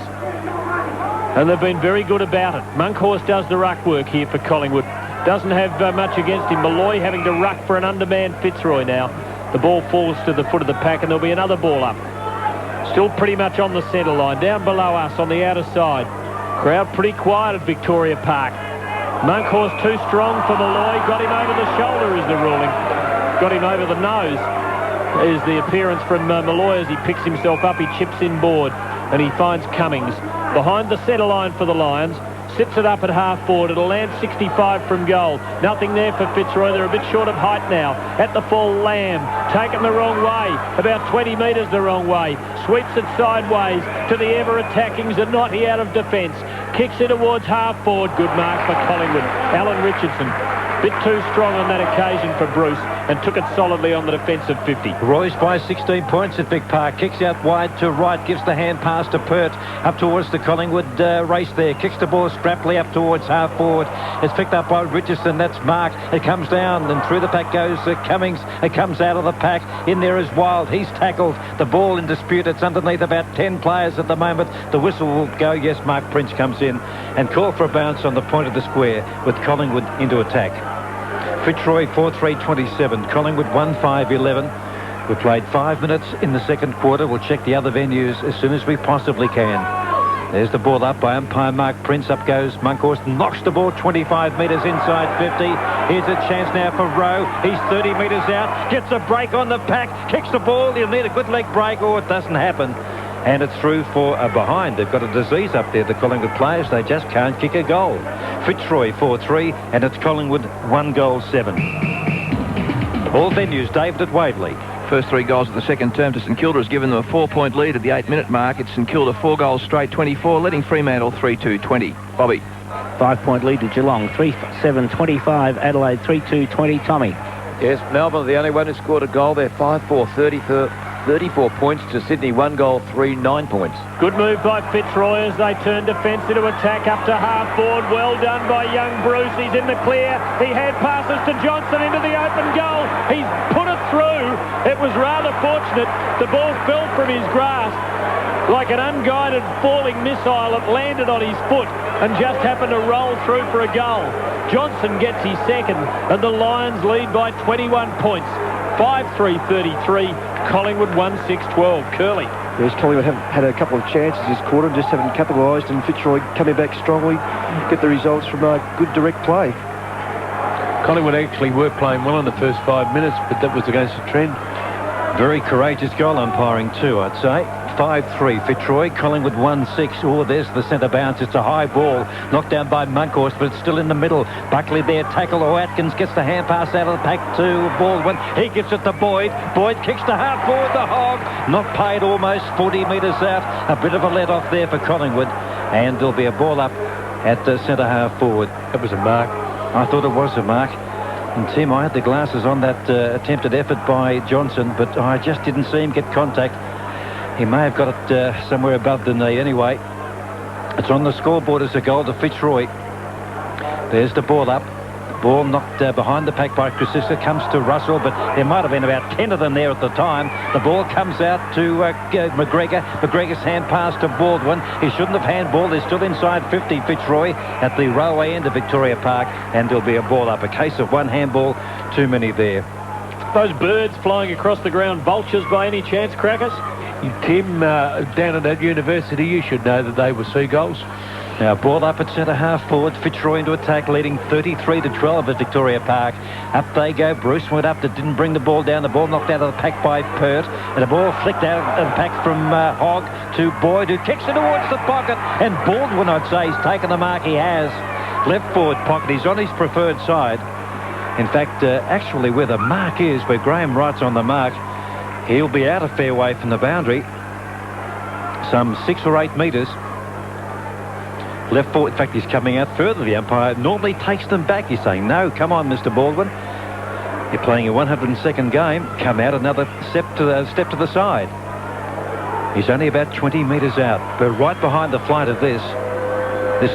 And they've been very good about it. Monkhorst does the ruck work here for Collingwood. Doesn't have much against him. Malloy having to ruck for an undermanned Fitzroy now. The ball falls to the foot of the pack and there'll be another ball up. Still pretty much on the centre line. Down below us on the outer side. Crowd pretty quiet at Victoria Park. Monkhorst too strong for Malloy. Got him over the shoulder is the ruling. Got him over the nose is the appearance from Malloy as he picks himself up. He chips in board and he finds Cummings. Behind the centre line for the Lions. sits it up at half forward. It'll land 65 from goal. Nothing there for Fitzroy. They're a bit short of height now. At the full, Lamb taken the wrong way, about 20 metres the wrong way. Sweeps it sideways to the ever-attacking Zanotti out of defence. Kicks it towards half forward. Good mark for Collingwood. Alan Richardson. Bit too strong on that occasion for Bruce and took it solidly on the defensive 50. Roy's by 16 points at Vic Park. Kicks out wide to right. Gives the hand pass to Pert up towards the Collingwood race there. Kicks the ball Sprapley up towards half forward. It's picked up by Richardson. That's Mark. It comes down and through the pack goes Cummings. It comes out of the pack. In there is Wild. He's tackled. The ball in dispute. It's underneath about 10 players at the moment. The whistle will go. Yes, Mark Prince comes in and call for a bounce on the point of the square with Collingwood into attack. Fitzroy 4-3-27. Collingwood 1-5-11. We played 5 minutes in the second quarter. We'll check the other venues as soon as we possibly can. There's the ball up by umpire Mark Prince. Up goes Monkhorst. Knocks the ball 25 metres inside 50. Here's a chance now for Rowe. He's 30 metres out. Gets a break on the pack. Kicks the ball. He'll need a good leg break or it doesn't happen. And it's through for a behind. They've got a disease up there, the Collingwood players. They just can't kick a goal. Fitzroy 4-3, and it's Collingwood 1-7. All venues, David at Waverley. First 3 goals of the second term to St Kilda has given them a 4-point lead at the 8-minute mark. It's St Kilda 4 goals straight, 24, leading Fremantle 3-2-20. Bobby. 5-point lead to Geelong, 3-7-25. Adelaide 3-2-20. Tommy. Yes, Melbourne, the only one who scored a goal. They're 5-4, 34 points to Sydney. 1 goal, 3, 9 points. Good move by Fitzroy as they turn defence into attack up to half forward. Well done by young Bruce. He's in the clear. He had passes to Johnson into the open goal. He's put it through. It was rather fortunate. The ball fell from his grasp like an unguided falling missile. It landed on his foot and just happened to roll through for a goal. Johnson gets his second and the Lions lead by 21 points. 5-3-33. Collingwood 1-6-12. Curly. Yes, Collingwood have had a couple of chances this quarter, just haven't capitalised, and Fitzroy coming back strongly, get the results from good direct play. Collingwood actually were playing well in the first 5 minutes, but that was against the trend. Very courageous goal umpiring too, I'd say. 5-3 Fitzroy, Collingwood 1-6. Oh, there's the centre bounce. It's a high ball. Knocked down by Monkhorst, but it's still in the middle. Buckley there, tackle. Oh, Atkins gets the hand pass out of the pack to Baldwin. He gives it to Boyd. Boyd kicks to half forward, the hog. Not paid almost 40 metres out. A bit of a let off there for Collingwood. And there'll be a ball up at the centre half forward. That was a mark. I thought it was a mark. And Tim, I had the glasses on that attempted effort by Johnson, but I just didn't see him get contact. He may have got it somewhere above the knee. Anyway, it's on the scoreboard as a goal to Fitzroy. There's the ball up. Ball knocked behind the pack by Chrisissa. Comes to Russell, but there might have been about 10 of them there at the time. The ball comes out to McGregor. McGregor's hand pass to Baldwin. He shouldn't have handballed. They're still inside 50, Fitzroy, at the railway end of Victoria Park. And there'll be a ball up. A case of one handball too many there. Those birds flying across the ground, vultures by any chance, Crackers? Tim, down at that university, you should know that they were seagulls. Now, ball up at centre half forward. Fitzroy into attack, leading 33-12 at Victoria Park. Up they go. Bruce went up, didn't bring the ball down. The ball knocked out of the pack by Pert. And the ball flicked out of the pack from Hogg to Boyd, who kicks it towards the pocket. And Baldwin, I'd say, he's taken the mark. He has. Left forward pocket. He's on his preferred side. In fact, actually, where the mark is, where Graham Wright's on the mark, he'll be out of fair way from the boundary. Some 6 or 8 metres. Left forward, in fact, he's coming out further. The umpire normally takes them back. He's saying, no, come on, Mr. Baldwin. You're playing a 102nd game. Come out another step to the side. He's only about 20 metres out. But right behind the flight of this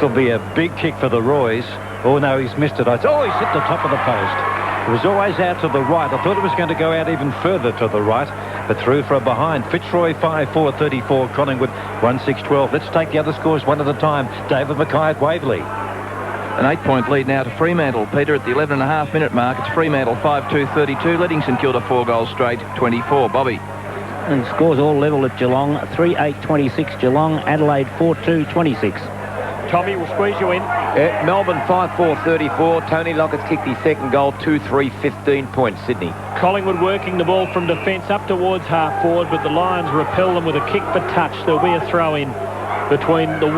will be a big kick for the Roys. Oh, no, he's missed it. Oh, he's hit the top of the post. It was always out to the right. I thought it was going to go out even further to the right, but through for a behind. Fitzroy 5-4-34, Collingwood 1-6-12. Let's take the other scores one at a time. David Mackay at Waverley. An 8-point lead now to Fremantle. Peter, at the 11.5-minute mark, it's Fremantle 5-2-32, leading St Kilda 4 goals straight, 24. Bobby. And scores all level at Geelong, 3-8-26 Geelong, Adelaide 4-2-26. Tommy will squeeze you in. Melbourne 5-4-34. Tony Lockett's kicked his second goal, 2-3, 15 points, Sydney. Collingwood working the ball from defence up towards half forward, but the Lions repel them with a kick for touch. There'll be a throw in between the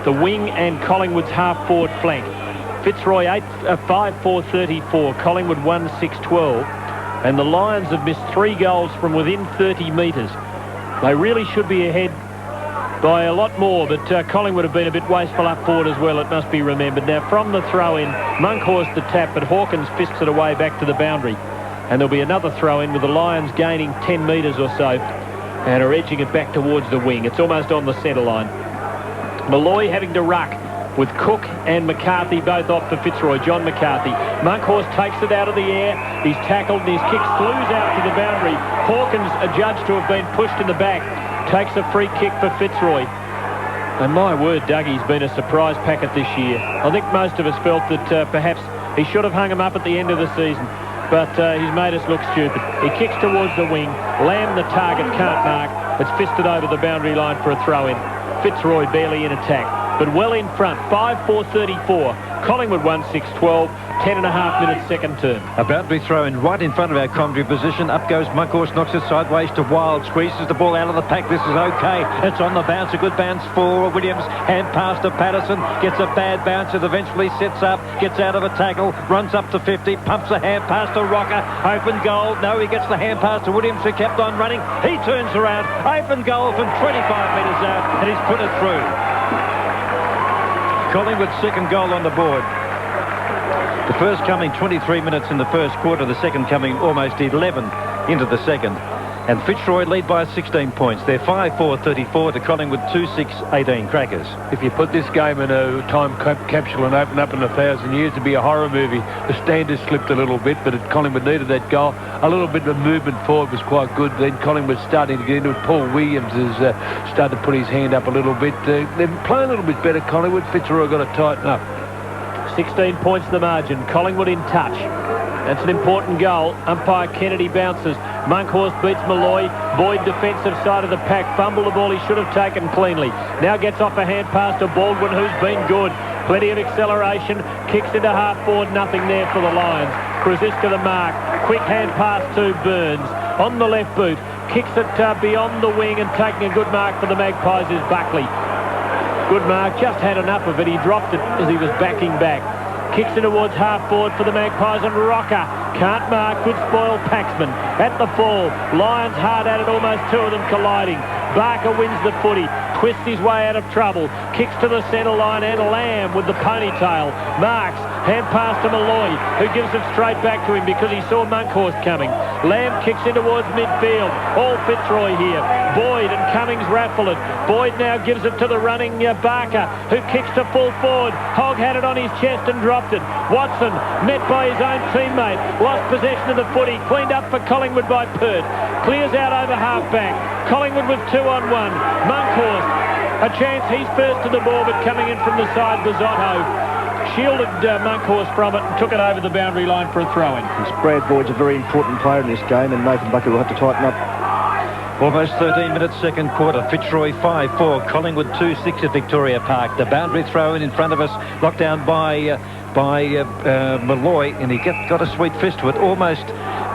the wing and Collingwood's half-forward flank. Fitzroy 5-4-34, Collingwood 1-6-12, and the Lions have missed 3 goals from within 30 metres. They really should be ahead by a lot more, but Collingwood have been a bit wasteful up forward as well, it must be remembered. Now from the throw-in, Monkhorst the tap, but Hawkins fists it away back to the boundary. And there'll be another throw-in with the Lions gaining 10 metres or so and are edging it back towards the wing. It's almost on the centre line. Malloy having to ruck with Cook and McCarthy both off for Fitzroy. John McCarthy. Monkhorst takes it out of the air. He's tackled and his kick slews out to the boundary. Hawkins, adjudged to have been pushed in the back, takes a free kick for Fitzroy. And my word, Dougie's been a surprise packet this year. I think most of us felt that perhaps he should have hung him up at the end of the season, but he's made us look stupid. He kicks towards the wing. Lamb, the target, can't mark. It's fisted over the boundary line for a throw-in. Fitzroy barely in attack, but well in front. 5-4-34. Collingwood 1-6-12. 10.5 minutes second term. A boundary throw in right in front of our commentary position. Up goes Monkhorst, knocks it sideways to Wild, squeezes the ball out of the pack. This is okay. It's on the bounce. A good bounce for Williams. Hand pass to Patterson. Gets a bad bounce. It eventually sits up. Gets out of a tackle. Runs up to 50. Pumps a hand pass to Rocker. Open goal. No, he gets the hand pass to Williams, who kept on running. He turns around. Open goal from 25 metres out, and he's put it through. Collingwood's second goal on the board. The first coming 23 minutes in the first quarter, the second coming almost 11 into the second. And Fitzroy lead by 16 points. They're 5-4-34 to Collingwood 2-6-18 Crackers. If you put this game in a time capsule and open up in 1,000 years, it'd be a horror movie. The standards slipped a little bit, but Collingwood needed that goal. A little bit of movement forward was quite good. Then Collingwood starting to get into it. Paul Williams has started to put his hand up a little bit. They're playing a little bit better, Collingwood. Fitzroy got to tighten up. 16 points the margin. Collingwood in touch. That's an important goal. Umpire Kennedy bounces. Monkhorst beats Malloy. Boyd, defensive side of the pack. Fumble the ball he should have taken cleanly. Now gets off a hand pass to Baldwin, who's been good. Plenty of acceleration. Kicks into half forward. Nothing there for the Lions. Krasinski the mark. Quick hand pass to Burns. On the left boot. Kicks it beyond the wing, and taking a good mark for the Magpies is Buckley. Good mark. Just had enough of it. He dropped it as he was backing back. Kicks it towards half forward for the Magpies, and Rocker can't mark. Good spoil Paxman at the fall. Lions hard at it, almost two of them colliding. Barker wins the footy, twists his way out of trouble, kicks to the centre line, and Lamb with the ponytail marks. Hand pass to Malloy, who gives it straight back to him because he saw Monkhorst coming. Lamb kicks in towards midfield. All Fitzroy here. Boyd and Cummings raffle it. Boyd now gives it to the running Barker, who kicks to full forward. Hogg had it on his chest and dropped it. Watson, met by his own teammate, lost possession of the footy. Cleaned up for Collingwood by Pert. Clears out over half-back. Collingwood with 2-on-1. Monkhorst, a chance. He's first to the ball, but coming in from the side, Bizzotto shielded Monkhorst from it and took it over the boundary line for a throw-in. Brad Boyd's a very important player in this game, and Nathan Buckley will have to tighten up. Almost 13 minutes second quarter. Fitzroy 5-4, Collingwood 2-6 at Victoria Park. The boundary throw-in front of us, locked down by Malloy, and he got a sweet fist to it, almost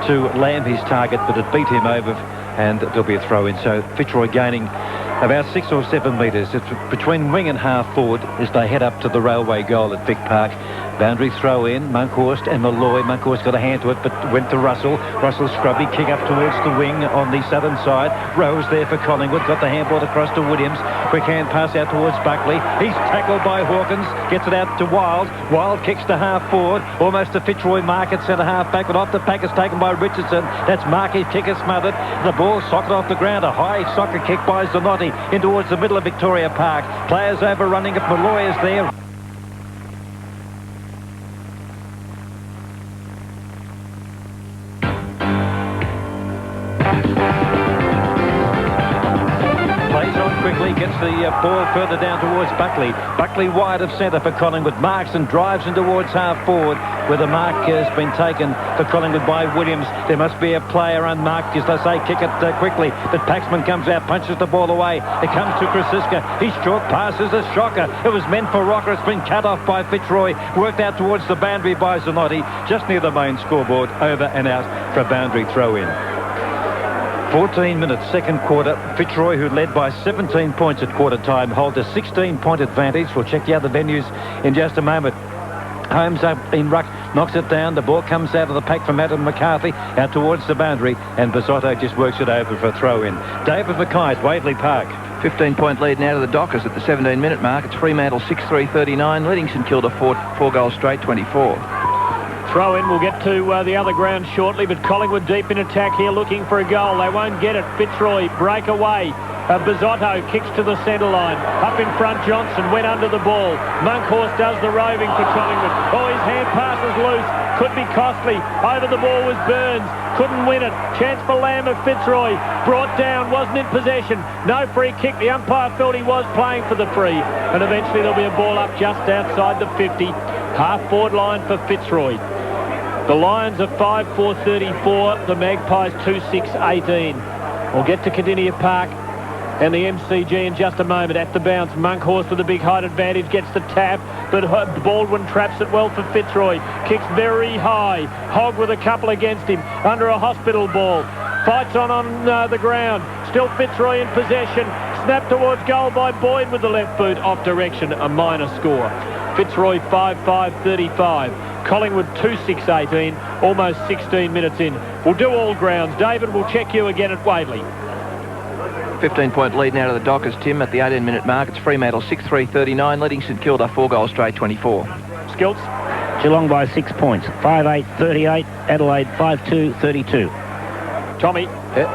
to Lamb, his target, but it beat him over, and there'll be a throw-in. So Fitzroy gaining about 6 or 7 metres. It's between wing and half forward as they head up to the railway goal at Vic Park. Boundary throw in, Monkhorst and Malloy. Monkhorst got a hand to it, but went to Russell. Russell scrubby, kick up towards the wing on the southern side. Rose there for Collingwood, got the handball across to Williams. Quick hand pass out towards Buckley. He's tackled by Hawkins, gets it out to Wild. Wild kicks to half forward, almost to Fitzroy mark at centre half back, but off the pack is taken by Richardson. That's Markey's kick is smothered. The ball socked off the ground. A high soccer kick by Zanotti in towards the middle of Victoria Park. Players overrunning if Malloy is there. Gets the ball further down towards Buckley. Buckley wide of centre for Collingwood. Marks and drives in towards half forward, where the mark has been taken for Collingwood by Williams. There must be a player unmarked, as they say. Kick it quickly, but Paxman comes out, punches the ball away. It comes to Krasinski. His short pass is a shocker. It was meant for Rocker. It's been cut off by Fitzroy. Worked out towards the boundary by Zanotti, just near the main scoreboard. Over and out for a boundary throw-in. 14 minutes, second quarter. Fitzroy, who led by 17 points at quarter time, holds a 16-point advantage. We'll check the other venues in just a moment. Holmes up in ruck, knocks it down. The ball comes out of the pack from Adam McCarthy out towards the boundary, and Bisotto just works it over for a throw-in. David Mackay at Waverley Park. 15-point lead now to the Dockers at the 17-minute mark. It's Fremantle 6-3-39, leading St Kilda 4 goals straight, 24. Throw in. We'll get to the other ground shortly, but Collingwood deep in attack here looking for a goal. They won't get it. Fitzroy break away. Bisotto kicks to the centre line. Up in front, Johnson went under the ball. Monkhorst does the roving for Collingwood. Oh, his hand passes loose. Could be costly. Over the ball was Burns. Couldn't win it. Chance for Lamb of Fitzroy. Brought down. Wasn't in possession. No free kick. The umpire felt he was playing for the free. And eventually there'll be a ball up just outside the 50. Half-forward line for Fitzroy. The Lions are 5-4-34. The Magpies 2-6-18. We'll get to Cardinia Park and the MCG in just a moment. At the bounce, Monkhorst with a big height advantage gets the tap, but Baldwin traps it well for Fitzroy. Kicks very high. Hogg with a couple against him under a hospital ball. Fights on the ground. Still Fitzroy in possession. Snap towards goal by Boyd with the left boot. Off direction, a minor score. Fitzroy 5-5-35. Collingwood 2-6-18. Almost 16 minutes in. We'll do all grounds. David, we'll check you again at Waverley. 15-point lead now to the Dockers, Tim, at the 18-minute mark. It's Fremantle 6-3-39, leading St Kilda 4 goals straight, 24. Skilts. Geelong by 6 points. 5-8-38. Adelaide 5-2-32. Tommy.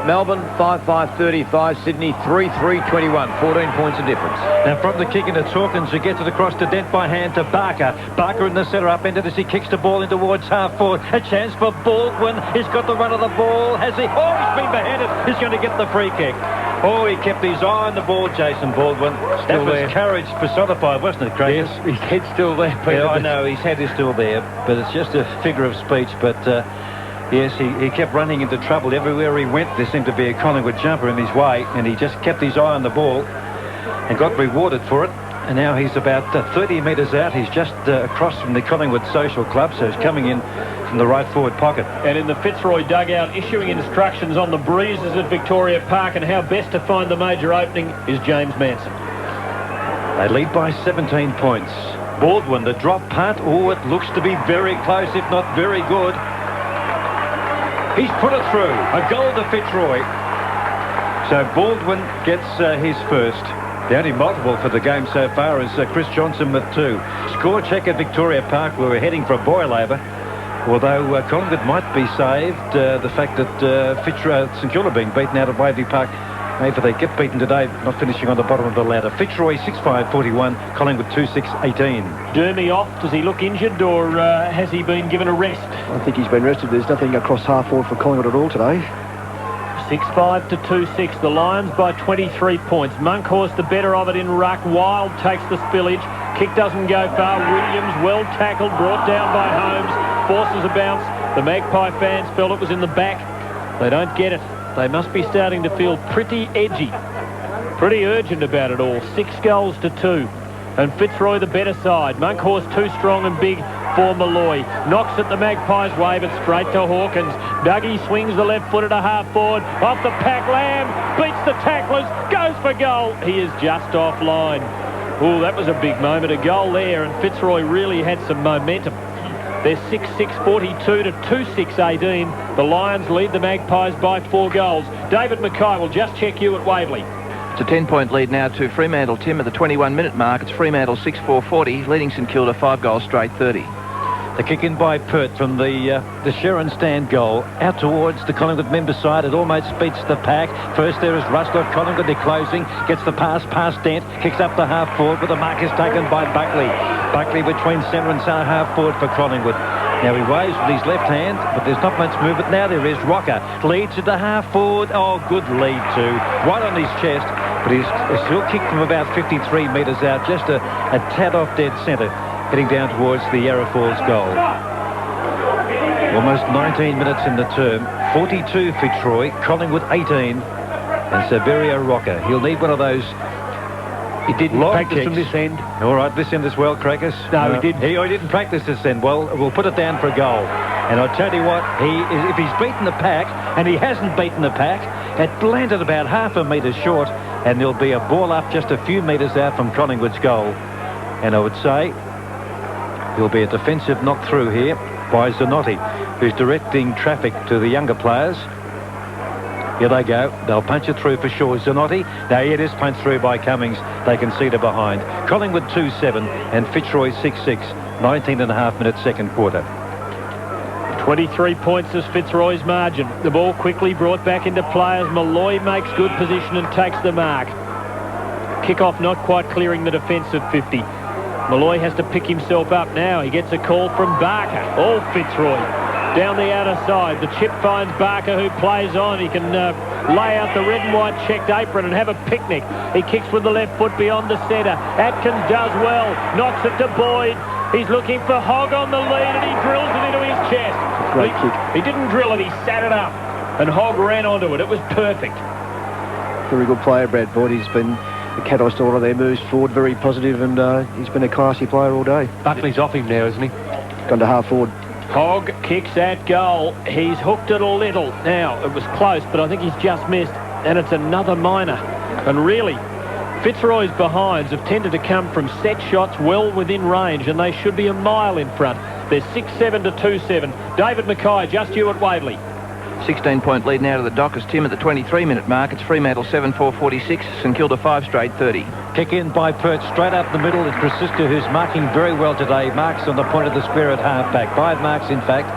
Melbourne 5-5-35. Sydney 3-3-21. 14 points of difference. Now from the kick, and it's Hawkins who gets it across to Dent by hand to Barker. Barker in the centre, up ended as he kicks the ball in towards half forward. A chance for Baldwin. He's got the run of the ball. Has he? Oh, he's been beheaded. He's going to get the free kick. Oh, he kept his eye on the ball, Jason Baldwin. That was courage personified, wasn't it, Craig? Yes, his head's still there, Peter. Yeah, I know, his head is still there, but it's just a figure of speech. But, yes, he kept running into trouble. Everywhere he went, there seemed to be a Collingwood jumper in his way, and he just kept his eye on the ball and got rewarded for it. And now he's about 30 metres out. He's just across from the Collingwood Social Club, so he's coming in from the right forward pocket. And in the Fitzroy dugout, issuing instructions on the breezes at Victoria Park and how best to find the major opening is James Manson. They lead by 17 points. Baldwin, the drop punt. Oh, it looks to be very close, if not very good. He's put it through. A goal to Fitzroy. So Baldwin gets his first. The only multiple for the game so far is Chris Johnson with 2. Score check at Victoria Park. We were heading for a boil over. Although Collingwood might be saved, the fact that St Kilda being beaten out of Waverley Park, maybe they get beaten today, not finishing on the bottom of the ladder. Fitzroy 6-5-41, Collingwood 2-6-18. Dermy off. Does he look injured, or has he been given a rest? I think he's been rested. There's nothing across half forward for Collingwood at all today. 6-5 to 2-6. The Lions by 23 points. Monkhorst the better of it in ruck. Wild takes the spillage. Kick doesn't go far. Williams well tackled, brought down by Holmes. Forces a bounce. The Magpie fans felt it was in the back. They don't get it. They must be starting to feel pretty edgy. Pretty urgent about it all. 6 goals to 2. And Fitzroy the better side. Monkhorst too strong and big for Malloy. Knocks at the Magpies, wave it straight to Hawkins. Dougie swings the left foot at a half forward. Off the pack, Lamb beats the tacklers, goes for goal. He is just offline. Oh, that was a big moment. A goal there, and Fitzroy really had some momentum. They're 6-6-42 to 2-6-18. The Lions lead the Magpies by 4 goals. David Mackay will just check you at Waverley. It's a 10-point lead now to Fremantle, Tim, at the 21-minute mark. It's Fremantle 6-4-40, leading St Kilda 5 goals straight, 30. The kick in by Pert from the Sharon stand goal out towards the Collingwood member side. It almost beats the pack. First there is Russell. Collingwood, they're closing. Gets the pass past Dent. Kicks up the half forward, but the mark is taken by Buckley. Buckley between centre and half forward for Collingwood. Now he waves with his left hand, but there's not much movement. Now there is Rocker. Leads to the half forward. Oh, good lead too. Right on his chest. But he's still kicked from about 53 metres out. Just a tad off dead centre. Heading down towards the Yarra Falls goal. Almost 19 minutes in the term. 42 Fitzroy. Collingwood 18. And Severio Rocker. He'll need one of those. He didn't practice kicks from this end. All right, this end as well, Crackers. No, he didn't. He didn't practice this end. Well, we'll put it down for a goal. And I'll tell you what, if he's beaten the pack, and he hasn't beaten the pack, It landed about half a metre short, and there'll be a ball up just a few metres out from Collingwood's goal. And I would say there'll be a defensive knock through here by Zanotti, who's directing traffic to the younger players. Here they go. They'll punch it through for sure. Zanotti. Now it is punched through by Cummings. They can see it behind. Collingwood 2-7 and Fitzroy 6-6. 19.5-minute second quarter. 23 points is Fitzroy's margin. The ball quickly brought back into players. Malloy makes good position and takes the mark. Kick-off not quite clearing the defence of 50. Malloy has to pick himself up now. He gets a call from Barker. All Fitzroy. Down the outer side. The chip finds Barker, who plays on. He can lay out the red and white checked apron and have a picnic. He kicks with the left foot beyond the centre. Atkins does well. Knocks it to Boyd. He's looking for Hogg on the lead, and he drills it into his chest. Great kick. He didn't drill it, he sat it up. And Hogg ran onto it. It was perfect. Very good player, Brad Boyd. He's been the catalyst to all of their moves forward. Very positive, and he's been a classy player all day. Buckley's off him now, isn't he? Gone to half forward. Hogg kicks at goal. He's hooked it a little. Now, it was close, but I think he's just missed. And it's another minor. And really, Fitzroy's behinds have tended to come from set shots well within range, and they should be a mile in front. They're 6-7 to 2-7. David Mackay, just you at Waverley. 16-point lead now to the Dockers. Tim at the 23-minute mark. It's Fremantle 7-4-46. St Kilda 5 straight 30. Kick in by Pert, straight up the middle. It's Krasiska, who's marking very well today. Marks on the point of the square at half-back. 5 marks, in fact.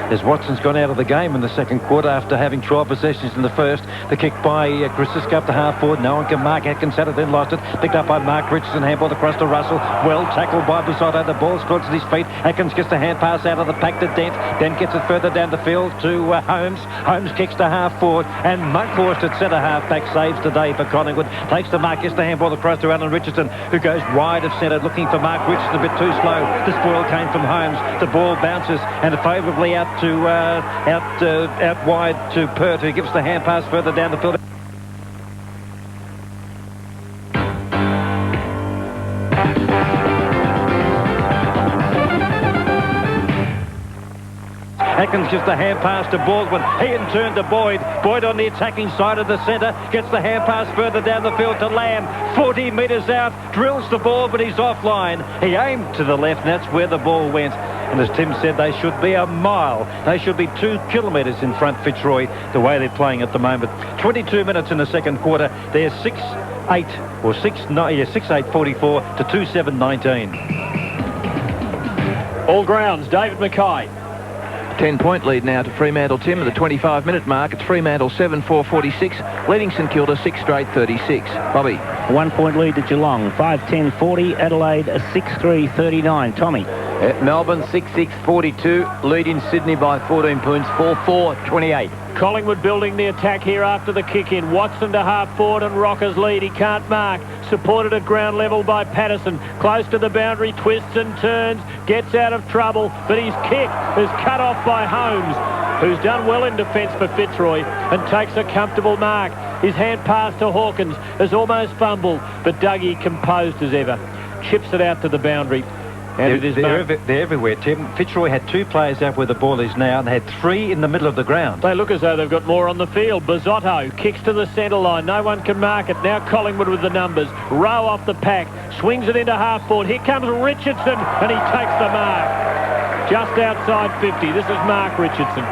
As Watson's gone out of the game in the second quarter after having 12 possessions in the first. The kick by Krasiska up to half forward. No one can mark. Atkins had it, then lost it. Picked up by Mark Richardson. Handball across to Russell. Well tackled by Busotto. The ball's caught at his feet. Atkins gets the hand pass out of the pack to Dent. Dent gets it further down the field to Holmes. Holmes kicks to half forward. And Monkhorst at centre half back saves today for Collingwood. Takes the mark. Gets the handball across to Alan Richardson, who goes wide of centre looking for Mark Richardson. A bit too slow. The spoil came from Holmes. The ball bounces and favourably out to out wide to Pert, who gives the hand pass further down the field. Atkins gives the hand pass to Baldwin. He in turn to Boyd. Boyd on the attacking side of the centre. Gets the hand pass further down the field to Lamb. 40 metres out. Drills the ball, but he's offline. He aimed to the left, and that's where the ball went. And as Tim said, they should be a mile. They should be 2 kilometres in front, Fitzroy, the way they're playing at the moment. 22 minutes in the second quarter. They're 6-8 or 6-8-44 to 2-7-19. All grounds, David Mackay. 10-point lead now to Fremantle. Tim at the 25-minute mark. It's Fremantle 7-4-46, leading St Kilda 6 straight 36. Bobby. 1-point lead to Geelong. 5-10-40. Adelaide 6-3-39. Tommy. Melbourne 6-6-42, leading Sydney by 14 points, 4-4-28. Collingwood building the attack here after the kick-in. Watson to half forward and Rocker's lead. He can't mark. Supported at ground level by Patterson. Close to the boundary, twists and turns. Gets out of trouble, but his kick is cut off by Holmes, who's done well in defence for Fitzroy and takes a comfortable mark. His hand pass to Hawkins is almost fumbled, but Dougie composed as ever. Chips it out to the boundary. And they're everywhere, Tim. Fitzroy had 2 players out where the ball is now, and they had 3 in the middle of the ground. They look as though they've got more on the field. Busotto kicks to the centre line. No one can mark it. Now Collingwood with the numbers. Rowe off the pack. Swings it into half forward. Here comes Richardson, and he takes the mark. Just outside 50. This is Mark Richardson.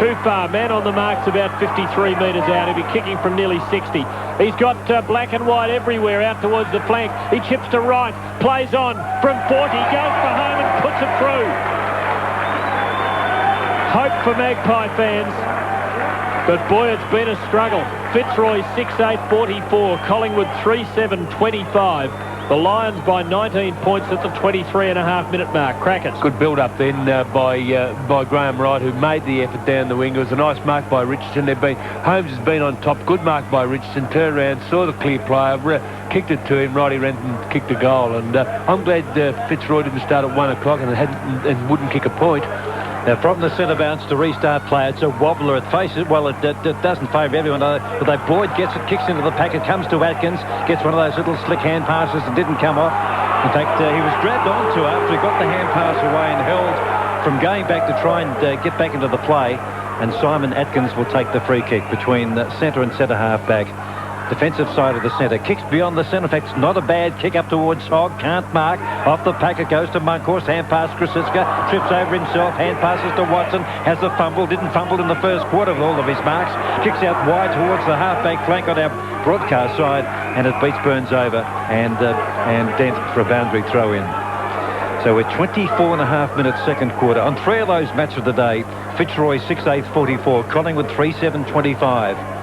Too far. Man on the mark's about 53 metres out. He'll be kicking from nearly 60. He's got black and white everywhere out towards the flank. He chips to right. Plays on from 40. Goes for home and puts it through. Hope for Magpie fans. But boy, it's been a struggle. Fitzroy 6-8-44. Collingwood 3-7-25. The Lions by 19 points at the 23.5-minute mark. Crackers. Good build-up then by Graham Wright, who made the effort down the wing. It was a nice mark by Richardson. Holmes has been on top. Good mark by Richardson. Turned around, saw the clear player, kicked it to him. Righty ran and kicked a goal. And I'm glad Fitzroy didn't start at 1 o'clock and wouldn't kick a point. Now, from the centre bounce to restart play, it's a wobbler. It faces, well, it doesn't favour everyone. But Boyd gets it, kicks into the pack. It comes to Atkins, gets one of those little slick hand passes that didn't come off. In fact, he was grabbed onto after he got the hand pass away and held from going back to try and get back into the play. and Simon Atkins will take the free kick between the centre and centre half-back. Defensive side of the centre. Kicks beyond the centre. In fact, it's not a bad kick up towards Hogg. Can't mark. Off the pack it goes to Monkhorst. Hand pass Krasiska. Trips over himself. Hand passes to Watson. Has a fumble. Didn't fumble in the first quarter with all of his marks. Kicks out wide towards the half-back flank on our broadcast side. And it beats Burns over. And Dent for a boundary throw in. So we're 24.5 minutes second quarter. On 3 of those matches of the day, Fitzroy 6-8-44. Collingwood 3-7-25.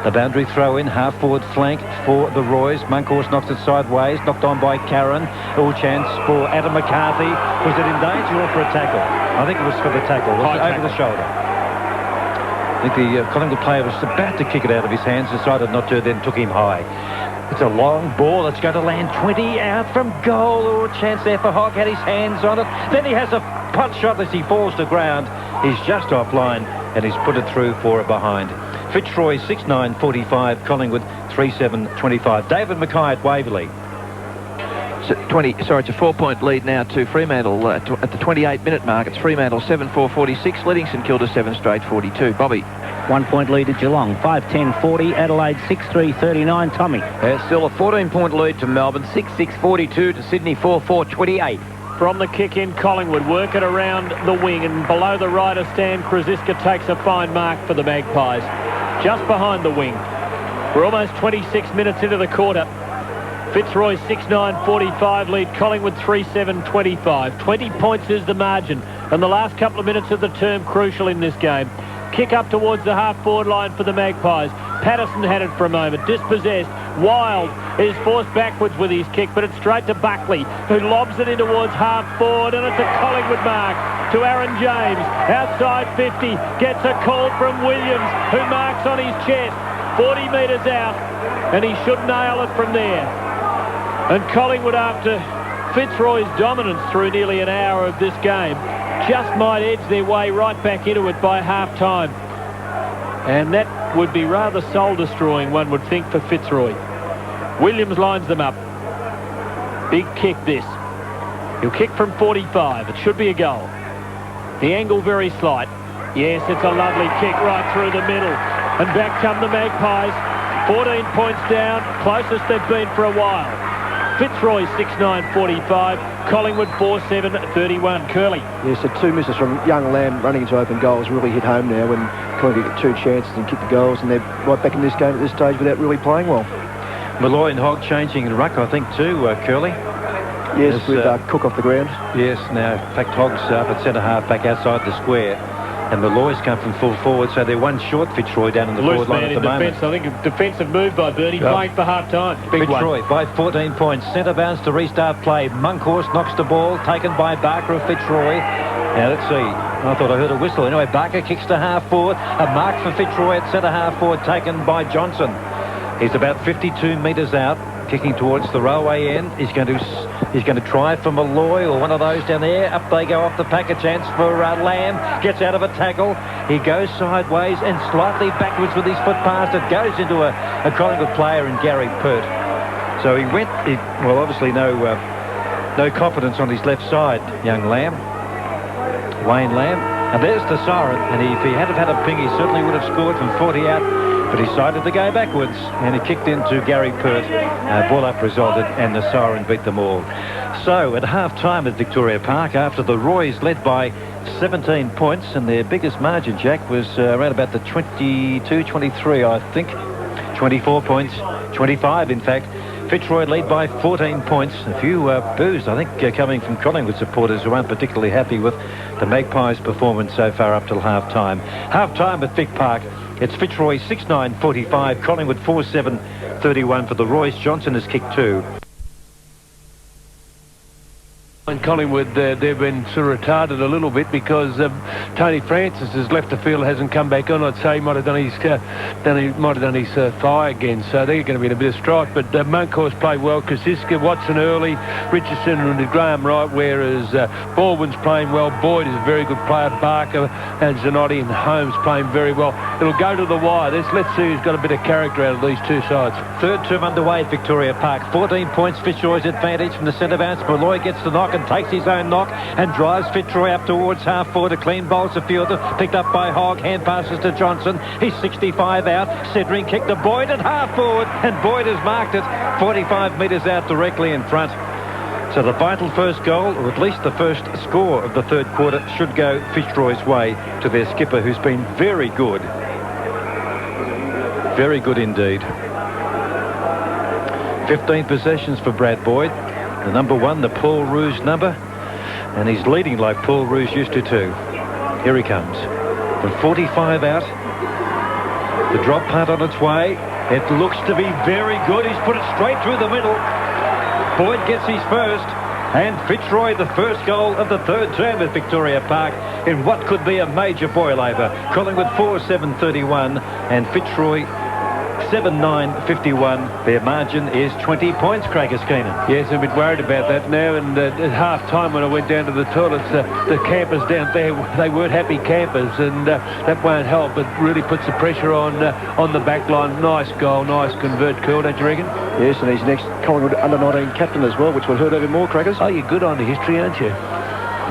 The boundary throw in, half-forward flank for the Roys. Monkhorst knocks it sideways, knocked on by Karen. All chance for Adam McCarthy. Was it in danger or for a tackle? I think it was for the tackle. Was it over the shoulder? I think the Collingwood player was about to kick it out of his hands, decided not to, then took him high. It's a long ball. It's going to land 20 out from goal. Oh, a chance there for Hogg. Had his hands on it. Then he has a punt shot as he falls to ground. He's just offline and he's put it through for a behind. Fitzroy 6-9-45, Collingwood 3-7-25. David Mackay at Waverley. It's a 4-point lead now to Fremantle at the 28-minute mark. It's Fremantle 7-4-46, leading St Kilda 7 straight 42. Bobby. 1 point lead to Geelong, 5-10-40. Adelaide 6-3-39. Tommy. Still a 14-point lead to Melbourne, 6-6-42 to Sydney 4-4-28. From the kick in, Collingwood work it around the wing, and below the rider stand, Krasiska takes a fine mark for the Magpies. Just behind the wing. We're almost 26 minutes into the quarter. Fitzroy 6-9-45 lead Collingwood 3-7-25. 20 points is the margin, and the last couple of minutes of the term crucial in this game. Kick up towards the half-forward line for the Magpies. Patterson had it for a moment, dispossessed. Wild is forced backwards with his kick, but it's straight to Buckley, who lobs it in towards half-forward, and it's a Collingwood mark to Aaron James. Outside 50, gets a call from Williams, who marks on his chest. 40 metres out, and he should nail it from there. And Collingwood, after Fitzroy's dominance through nearly an hour of this game, just might edge their way right back into it by half-time. And that would be rather soul-destroying, one would think, for Fitzroy. Williams lines them up. Big kick this. He'll kick from 45. It should be a goal. The angle very slight. Yes, it's a lovely kick right through the middle. And back come the Magpies. 14 points down, closest they've been for a while. Fitzroy 6-9-45. Collingwood 4-7-31. Curly. Yes, the 2 misses from young Lamb running into open goals really hit home now when Collingwood get 2 chances and kick the goals, and they're right back in this game at this stage without really playing well. Malloy and Hogg changing in ruck, I think, too, Curly. Yes, with Cook off the ground. Yes, now, in fact, Hogg's up at centre half back outside the square. And Malloy's come from full forward, so they're one short Fitzroy down in the forward line at the moment. I think a defensive move by Bernie, playing for half-time. Fitzroy by 14 points. Centre bounce to restart play. Monkhorst knocks the ball, taken by Barker of Fitzroy. Now, let's see. I thought I heard a whistle. Anyway, Barker kicks to half-forward. A mark for Fitzroy at centre half-forward, taken by Johnson. He's about 52 metres out, kicking towards the railway end. He's going to try for Malloy or one of those down there. Up they go off the pack. A chance for Lamb. Gets out of a tackle. He goes sideways and slightly backwards with his foot past. It goes into a Collingwood player in Gary Pert. So he went, well, obviously no confidence on his left side, young Lamb. Wayne Lamb. And there's the siren. And if he had had a ping, he certainly would have scored from 40 out. But he decided to go backwards, and he kicked into Gary Pert. Ball up resulted, and the siren beat them all. So at half-time at Victoria Park, after the Roys led by 17 points, and their biggest margin, Jack, was around about the 22-23, I think. 24 points, 25 in fact. Fitzroy lead by 14 points. A few boos, I think, coming from Collingwood supporters who aren't particularly happy with the Magpies' performance so far up till half-time. Half-time at Vic Park. It's Fitzroy 6-9-45, Collingwood 4-7-31 for the Roys. Johnson has kicked 2. In Collingwood, they've been sort of retarded a little bit because Tony Francis has left the field, hasn't come back on. I'd say he might have done his thigh again, so they're going to be in a bit of strife. But Monkhorst played well. Krasiska, Watson early, Richardson and Graham right, whereas Baldwin's playing well. Boyd is a very good player. Barker and Zanotti and Holmes playing very well. It'll go to the wire. Let's see who's got a bit of character out of these two sides. Third term underway at Victoria Park. 14 points, Fitzroy's advantage from the centre bounce. Malloy gets the knock. and takes his own knock and drives Fitzroy up towards half forward. A clean bowls the fielder, picked up by Hogg. Hand passes to Johnson. He's 65 out. Centering kick to Boyd at half forward, and Boyd has marked it 45 metres out directly in front. So the vital first goal, or at least the first score of the third quarter, should go Fitzroy's way to their skipper, who's been very good. Very good indeed. 15 possessions for Brad Boyd. The number one, the Paul Roos number. And he's leading like Paul Roos used to too. Here he comes. From 45 out. The drop punt on its way. It looks to be very good. He's put it straight through the middle. Boyd gets his first, and Fitzroy the first goal of the third term at Victoria Park in what could be a major boil over. Collingwood 4-7-31 and Fitzroy 7-9-51. Their margin is 20 points, Craig Keenan. Yes, I'm a bit worried about that now, and at half-time when I went down to the toilets, the campers down there, they weren't happy campers, and that won't help. It really puts the pressure on the back line. Nice goal, nice convert curl, don't you reckon? Yes, and he's next Collingwood under-19 captain as well, which we'll heard even more, Crackers. Oh, you're good on the history, aren't you?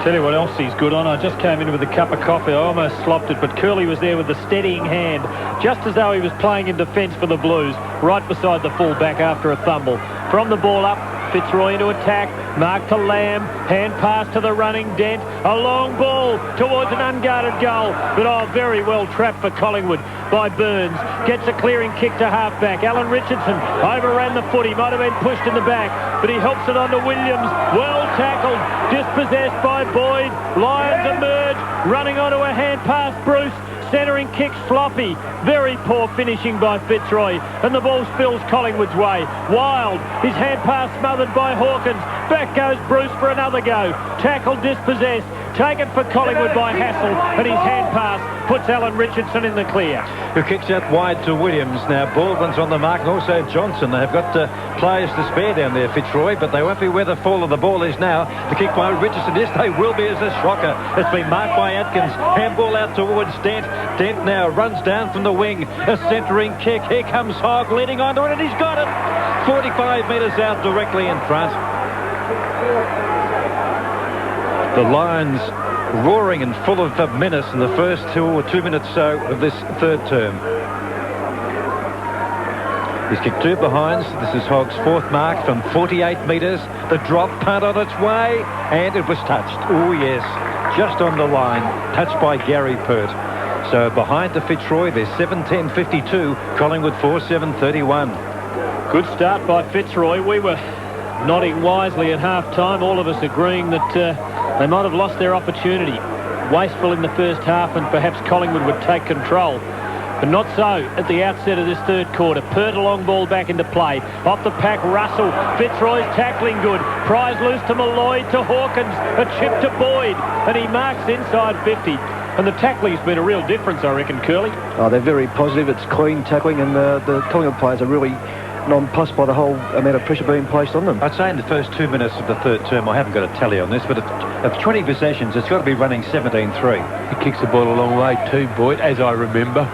Tell you what else he's good on. I just came in with a cup of coffee. I almost slopped it, but Curley was there with the steadying hand, just as though he was playing in defence for the Blues, right beside the full-back after a fumble. From the ball up, Fitzroy into attack, mark to Lamb, hand pass to the running Dent, a long ball towards an unguarded goal, but very well trapped for Collingwood by Burns. Gets a clearing kick to halfback. Alan Richardson overran the foot. He might have been pushed in the back, but he helps it on to Williams. Well tackled, dispossessed by Boyd. Lions emerge, running onto a hand pass, Bruce. Centering kick sloppy. Very poor finishing by Fitzroy. And the ball spills Collingwood's way. Wild. His hand pass smothered by Hawkins. Back goes Bruce for another go. Tackled, dispossessed. Taken for Collingwood by Hassel. And his hand pass puts Alan Richardson in the clear. Who kicks out wide to Williams. Now Baldwin's on the mark and also Johnson. They've got players to spare down there, Fitzroy, but they won't be where the fall of the ball is now. The kick by Richardson. Yes, they will be as a shocker. It's been marked by Atkins. Handball out towards Dent. Dent now runs down from the wing. A centering kick. Here comes Hogg leading onto it, and he's got it. 45 metres out directly in front. The Lions roaring and full of menace in the first 2 minutes so of this third term. He's kicked two behinds. This is Hogg's fourth mark from 48 metres. The drop punt on its way, and it was touched. Oh yes, just on the line, touched by Gary Pert. So behind the Fitzroy, there's 7-10-52. Collingwood 4-7-31. Good start by Fitzroy. We were nodding wisely at half-time, all of us agreeing that they might have lost their opportunity. Wasteful in the first half, and perhaps Collingwood would take control. But not so at the outset of this third quarter. Pert a long ball back into play. Off the pack, Russell. Fitzroy's tackling good. Prize loose to Malloy, to Hawkins. A chip to Boyd. And he marks inside 50. And the tackling's been a real difference, I reckon, Curly. Oh, they're very positive. It's clean tackling, and the Collingwood players are really nonplussed by the whole amount of pressure being placed on them. I'd say in the first 2 minutes of the third term, I haven't got a tally on this, but of 20 possessions, it's got to be running 17-3. He kicks the ball a long way too, Boyd, as I remember.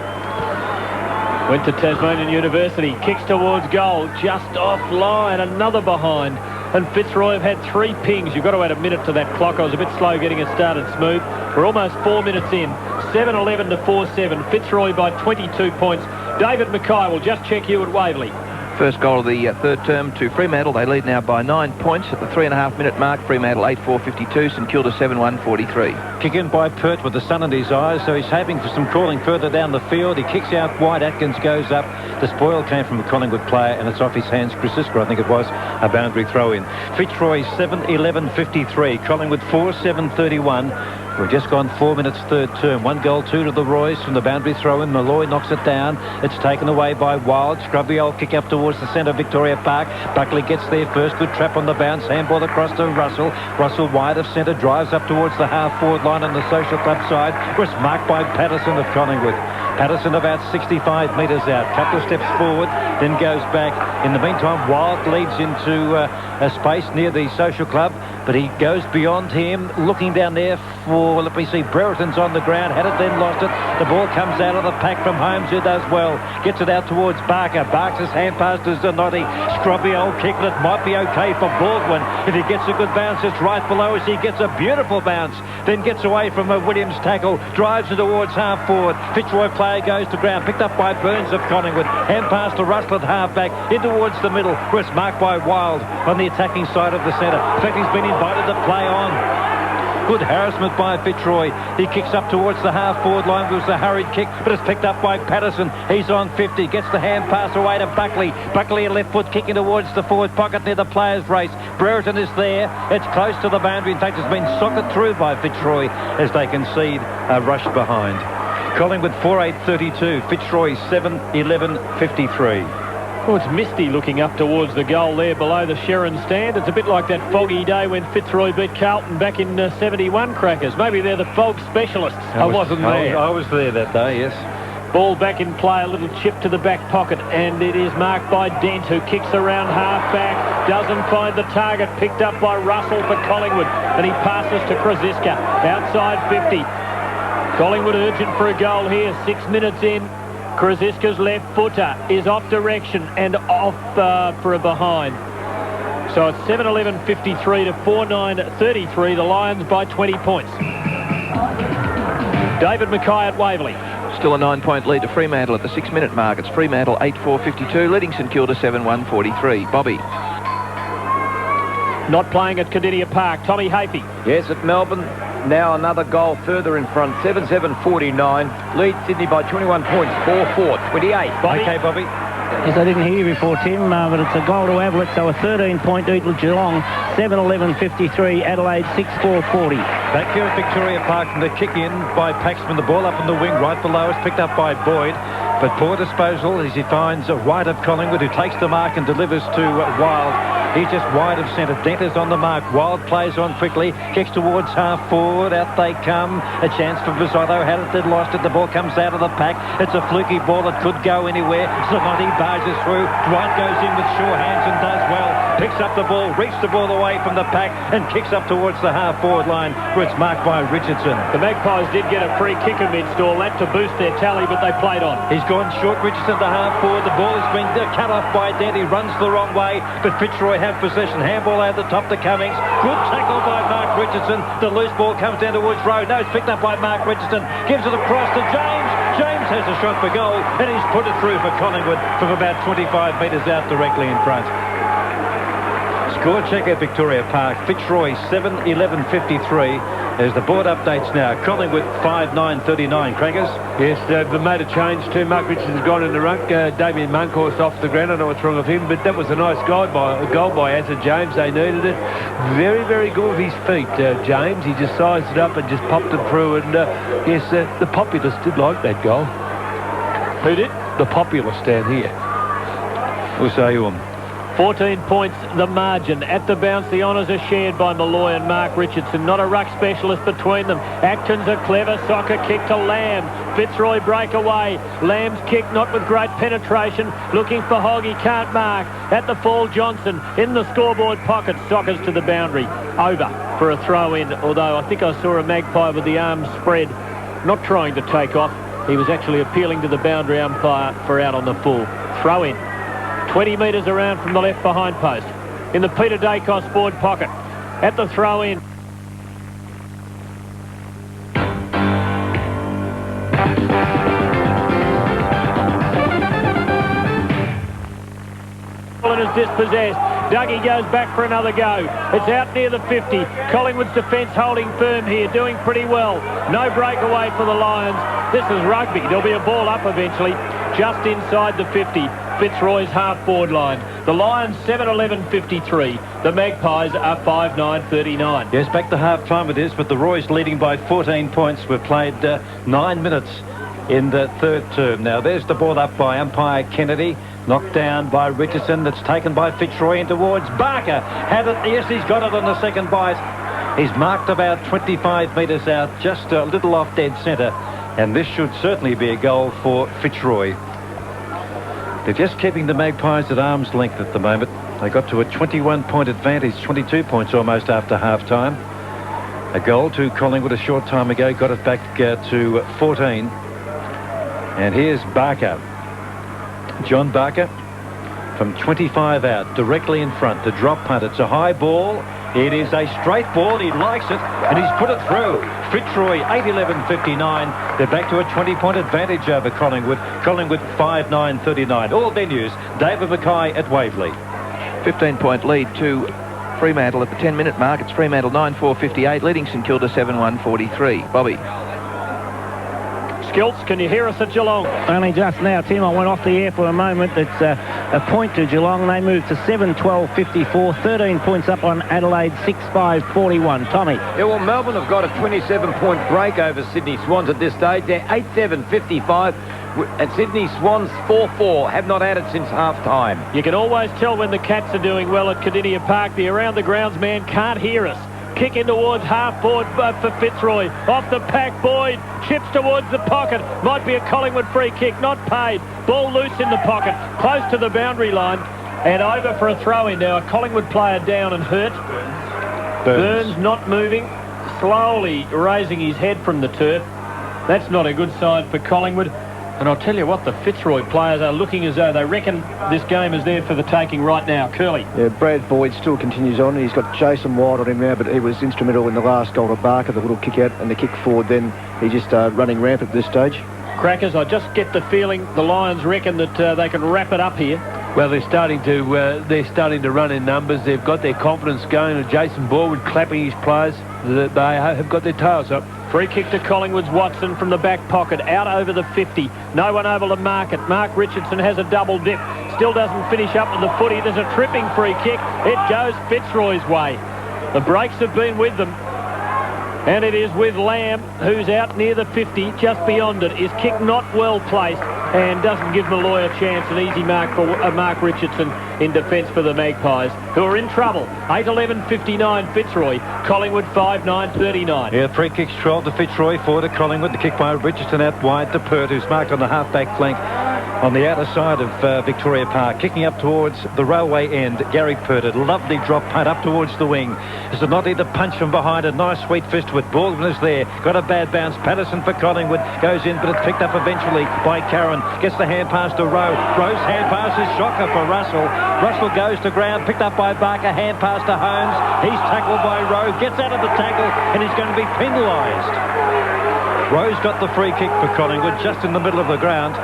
Went to Tasmanian University, kicks towards goal, just offline, another behind. And Fitzroy have had 3 pings. You've got to add a minute to that clock. I was a bit slow getting it started smooth. We're almost 4 minutes in. 7-11 to 4-7. Fitzroy by 22 points. David Mackay will just check you at Waverley. First goal of the third term to Fremantle. They lead now by 9 points at the 3.5-minute mark. Fremantle 8-4-52, St Kilda 7-1-43. Kick in by Pert with the sun in his eyes, so he's hoping for some calling further down the field. He kicks out wide. Atkins goes up. The spoil came from a Collingwood player, and it's off his hands. Chris Isker, I think it was, a boundary throw in. Fitzroy 7-11-53. Collingwood 4-7-31. We've just gone 4 minutes third term. 1 goal, 2 to the Royce from the boundary throw in. Malloy knocks it down. It's taken away by Wild. Scrubby old kick up towards the centre of Victoria Park. Buckley gets there first. Good trap on the bounce. Handball across to Russell. Russell wide of centre. Drives up towards the half-forward line on the Social Club side. Was marked by Patterson of Collingwood. Patterson about 65 metres out. Couple of steps forward, then goes back. In the meantime, Wild leads into into a space near the social club, but he goes beyond him, looking down there for, let me see, Brereton's on the ground, had it then lost it. The ball comes out of the pack from Holmes, who does well. Gets it out towards Barker. Barker's hand pass to Zanotti. Scrubby old kick, and it might be okay for Baldwin. If he gets a good bounce, it's right below us. He gets a beautiful bounce, then gets away from a Williams tackle, drives it towards half forward. Fitzroy player goes to ground, picked up by Burns of Collingwood. Hand pass to Russell at half back, in towards the middle, where it's marked by Wild on the attacking side of the centre. In fact, he's been invited to play on. Good harassment by Fitzroy. He kicks up towards the half-forward line. It was a hurried kick, but it's picked up by Patterson. He's on 50. Gets the hand pass away to Buckley. Buckley, a left foot kicking towards the forward pocket near the players' race. Brereton is there. It's close to the boundary. In fact, it's been socked through by Fitzroy as they concede a rush behind. Collingwood 4-8-32. Fitzroy 7-11-53. Well, it's misty looking up towards the goal there below the Sherrin stand. It's a bit like that foggy day when Fitzroy beat Carlton back in 71, Crackers. Maybe they're the fog specialists. I wasn't there. I was there that day, yes. Ball back in play, a little chip to the back pocket, and it is marked by Dent, who kicks around half-back, doesn't find the target, picked up by Russell for Collingwood, and he passes to Kraziska, outside 50. Collingwood urgent for a goal here, 6 minutes in. Kraziska's left footer is off direction and off for a behind. So it's 7-11-53 to 4-9-33. The Lions by 20 points. David Mackay at Waverley. Still a 9-point lead to Fremantle at the 6-minute mark. It's Fremantle 8-4-52, leading St Kilda 7-1-43. Bobby. Not playing at Cardinia Park. Tommy Hafey. Yes, at Melbourne. Now another goal further in front. 7-7-49. Lead Sydney by 21 points. 4-4-28. Bobby. Okay, Bobby. Yes, I didn't hear you before, Tim, but it's a goal to Ablett, so a 13-point lead to Geelong, 7-11-53, Adelaide 6-4-40. Back here at Victoria Park from the kick in by Paxman. The ball up on the wing right below us, picked up by Boyd. But poor disposal as he finds White of Collingwood, who takes the mark and delivers to Wild. He's just wide of centre. Dent is on the mark. Wild plays on quickly. Kicks towards half forward. Out they come. A chance for Bizzotto. Had it, then lost it. The ball comes out of the pack. It's a fluky ball that could go anywhere. Zanotti barges through. Dwight goes in with sure hands and does well. Picks up the ball, reaches the ball away from the pack and kicks up towards the half forward line where it's marked by Richardson. The Magpies did get a free kick amid-stall, that to boost their tally, but they played on. He's gone short. Richardson to half forward. The ball has been cut off by Dent. He runs the wrong way, but Fitzroy have possession. Handball out the top to Cummings. Good tackle by Mark Richardson. The loose ball comes down towards Rowe. No, it's picked up by Mark Richardson. Gives it across to James. James has a shot for goal, and he's put it through for Collingwood from about 25 metres out directly in front. Score check at Victoria Park. Fitzroy 7-11-53 as the board updates now. Collingwood 5-9-39. Crackers? Yes, they've made a change too. Mark Richardson's gone in the ruck. Damien Munkhorst off the ground. I don't know what's wrong with him, but that was a nice goal by Azza James. They needed it. Very, very good with his feet, James. He just sized it up and just popped it through. And yes, the populace did like that goal. Who did? The populace down here. We'll say you 14 points the margin. At the bounce, the honours are shared by Malloy and Mark Richardson. Not a ruck specialist between them. Atkins a clever soccer kick to Lamb. Fitzroy breakaway. Lamb's kick not with great penetration. Looking for Hogg. He can't mark. At the fall, Johnson in the scoreboard pocket. Sockers to the boundary. Over for a throw in. Although I think I saw a Magpie with the arms spread, not trying to take off. He was actually appealing to the boundary umpire for out on the full. Throw in. 20 metres around from the left behind post. In the Peter Dacos board pocket. At the throw in. Is dispossessed. Dougie goes back for another go. It's out near the 50. Collingwood's defence holding firm here, doing pretty well. No breakaway for the Lions. This is rugby. There'll be a ball up eventually, just inside the 50. Fitzroy's half-forward line. The Lions 7-11-53. The Magpies are 5-9-39. Yes, back to half-time it is, but the Roy's leading by 14 points. We've played 9 minutes in the third term. Now, there's the ball up by umpire Kennedy. Knocked down by Richardson. That's taken by Fitzroy in towards Barker. Had it. Yes, he's got it on the second bite. He's marked about 25 metres out, just a little off dead centre. And this should certainly be a goal for Fitzroy. They're just keeping the Magpies at arm's length at the moment. They got to a 21-point advantage, 22 points almost after half-time. A goal to Collingwood a short time ago got it back to 14. And here's Barker. John Barker from 25 out, directly in front. The drop punt. It's a high ball. It is a straight ball. He likes it, and he's put it through. Fitzroy, 8-11-59. They're back to a 20-point advantage over Collingwood. Collingwood, 5-9-39. All venues, David Mackay at Waverley. 15-point lead to Fremantle at the 10-minute mark. It's Fremantle 9-4-58, leading St Kilda 7-1-43. Bobby. Skilts, can you hear us at Geelong? Only just now, Tim. I went off the air for a moment. It's a point to Geelong. They moved to 7-12-54, 13 points up on Adelaide, 6-5-41. Tommy. Yeah, well, Melbourne have got a 27-point break over Sydney Swans at this stage. They're 8-7-55. And Sydney Swans 4-4 have not had it since half-time. You can always tell when the Cats are doing well at Cardinia Park. The around-the-grounds man can't hear us. Kick in towards half-board for Fitzroy. Off the pack, Boyd. Chips towards the pocket. Might be a Collingwood free kick. Not paid. Ball loose in the pocket. Close to the boundary line. And over for a throw-in now. A Collingwood player down and hurt. Burns not moving. Slowly raising his head from the turf. That's not a good sign for Collingwood. And I'll tell you what, the Fitzroy players are looking as though they reckon this game is there for the taking right now. Curly. Yeah, Brad Boyd still continues on. He's got Jason White on him now, but he was instrumental in the last goal to Barker, the little kick out and the kick forward. Then he's just running rampant at this stage. Crackers, I just get the feeling the Lions reckon that they can wrap it up here. Well, they're starting to run in numbers. They've got their confidence going. And Jason Borwood clapping his players. They have got their tails up. Free kick to Collingwood's Watson from the back pocket, out over the 50. No one able to mark it. Mark Richardson has a double dip. Still doesn't finish up with the footy. There's a tripping free kick. It goes Fitzroy's way. The breaks have been with them. And it is with Lamb, who's out near the 50, just beyond it. His kick not well placed and doesn't give Malloy a chance. An easy mark for Mark Richardson in defence for the Magpies, who are in trouble. 8-11-59 Fitzroy. Collingwood 5-9-39. Yeah, free kicks 12 to Fitzroy, 4 to Collingwood. The kick by Richardson out wide to Pert, who's marked on the half-back flank on the outer side of Victoria Park. Kicking up towards the railway end, Gary Pert. A lovely drop punt up towards the wing. Does not need to punch from behind. A nice sweet fist with Baldwin is there. Got a bad bounce. Patterson for Collingwood goes in, but it's picked up eventually by Karen. Gets the hand pass to Rowe. Rowe's hand pass is shocker for Russell. Russell goes to ground, picked up by Barker. Hand pass to Holmes. He's tackled by Rowe. Gets out of the tackle, and he's going to be penalised. Rowe's got the free kick for Collingwood just in the middle of the ground.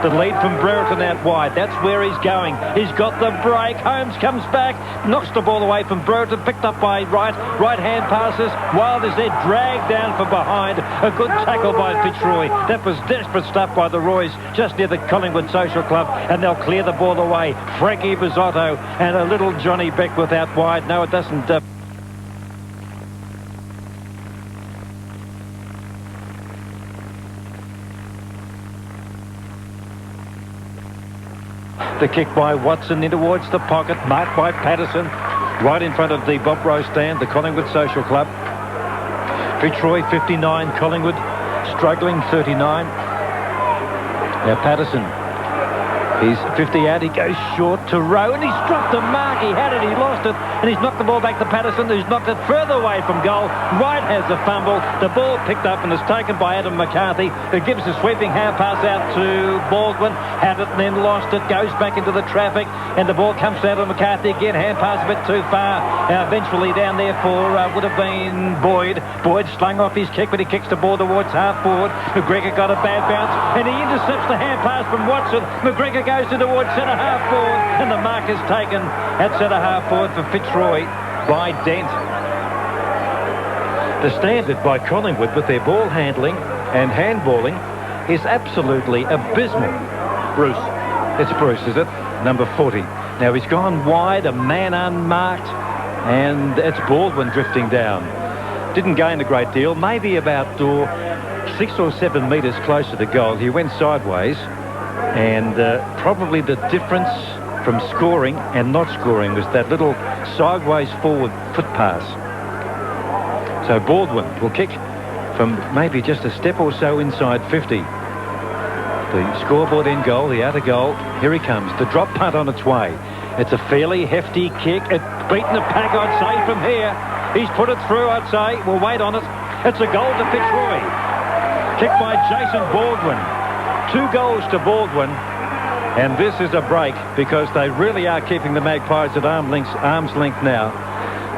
The lead from Brereton out wide. That's where he's going. He's got the break. Holmes comes back, knocks the ball away from Brereton, picked up by Wright. Right hand passes. Wild is there, dragged down from behind. A good tackle by Fitzroy. That was desperate stuff by the Roys just near the Collingwood Social Club, and they'll clear the ball away. Frankie Bizzotto and a little Johnny Beckwith out wide. No, it doesn't... The kick by Watson in towards the pocket, marked by Patterson, right in front of the Bob Rowe stand, the Collingwood Social Club. Fitzroy 59, Collingwood struggling 39. Now Patterson, he's 50 out, he goes short to Rowe, and he's dropped the mark. He had it, he lost it, and he's knocked the ball back to Patterson, who's knocked it further away from goal. Wright has the fumble. The ball picked up and is taken by Adam McCarthy, who gives a sweeping hand pass out to Baldwin. Had it and then lost it, goes back into the traffic, and the ball comes out of McCarthy again. Hand pass a bit too far. Now eventually down there for would have been Boyd. Boyd slung off his kick, but he kicks the ball towards half forward. McGregor got a bad bounce, and he intercepts the hand pass from Watson. McGregor goes towards centre half forward, and the mark is taken at centre half forward for Fitzroy by Dent. The standard by Collingwood with their ball handling and handballing is absolutely abysmal. Bruce. It's Bruce, is it? Number 40. Now he's gone wide, a man unmarked, and it's Baldwin drifting down. Didn't gain a great deal, maybe about 6 or 7 metres closer to goal. He went sideways, and probably the difference from scoring and not scoring was that little sideways forward foot pass. So Baldwin will kick from maybe just a step or so inside 50. The scoreboard in goal, the outer goal. Here he comes. The drop punt on its way. It's a fairly hefty kick. It's beaten the pack, I'd say, from here. He's put it through, I'd say. We'll wait on it. It's a goal to Fitzroy. Kicked by Jason Baldwin. 2 goals to Baldwin. And this is a break because they really are keeping the Magpies at arm's length now.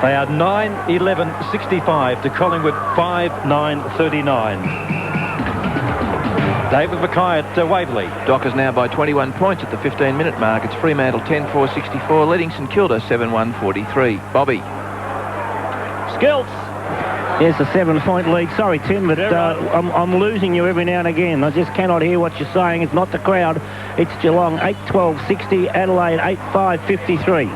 They are 9-11-65 to Collingwood 5-9-39. David Mackay at Waverley. Dockers now by 21 points at the 15-minute mark. It's Fremantle 10-4-64, leading St Kilda 7-1-43. Bobby. Skills. Yes, a 7-point lead. Sorry, Tim, but I'm losing you every now and again. I just cannot hear what you're saying. It's not the crowd. It's Geelong 8-12-60, Adelaide 8-5-53.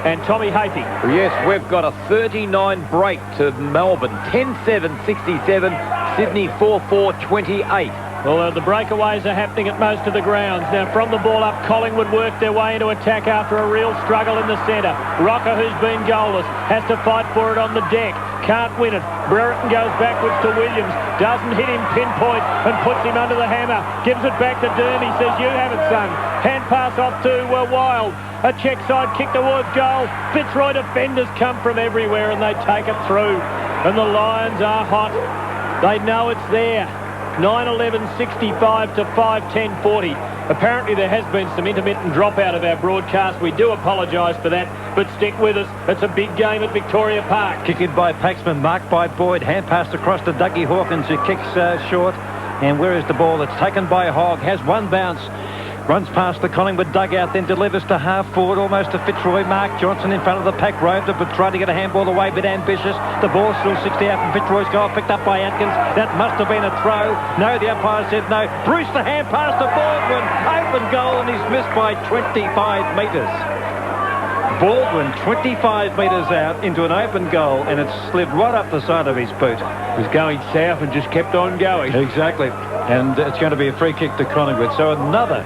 And Tommy Hafey. Yes, we've got a 39 break to Melbourne. 10-7-67, Sydney 4-4-28. Well, the breakaways are happening at most of the grounds. Now, from the ball up, Collingwood work their way into attack after a real struggle in the centre. Rocker, who's been goalless, has to fight for it on the deck. Can't win it. Brereton goes backwards to Williams. Doesn't hit him pinpoint and puts him under the hammer. Gives it back to Dermy. Says, you have it, son. Hand pass off to Wild. A check side kick towards goal. Fitzroy defenders come from everywhere and they take it through. And the Lions are hot. They know it's there. 9-11-65 to 5-10-40. Apparently there has been some intermittent drop out of our broadcast. We do apologise for that, but stick with us. It's a big game at Victoria Park. Kick in by Paxman, marked by Boyd. Hand passed across to Dougie Hawkins, who kicks short. And where is the ball? It's taken by Hogg. Has one bounce. Runs past the Collingwood dugout, then delivers to half forward, almost to Fitzroy. Mark Johnson in front of the pack, roved it, but tried to get a handball away, but ambitious. The ball still 60 out from Fitzroy's goal, picked up by Atkins. That must have been a throw. No, the umpire said no. Bruce, the hand pass to Baldwin. Open goal, and he's missed by 25 metres. Baldwin 25 metres out into an open goal, and it slid right up the side of his boot. It was going south and just kept on going. Exactly. And it's going to be a free kick to Collingwood. So another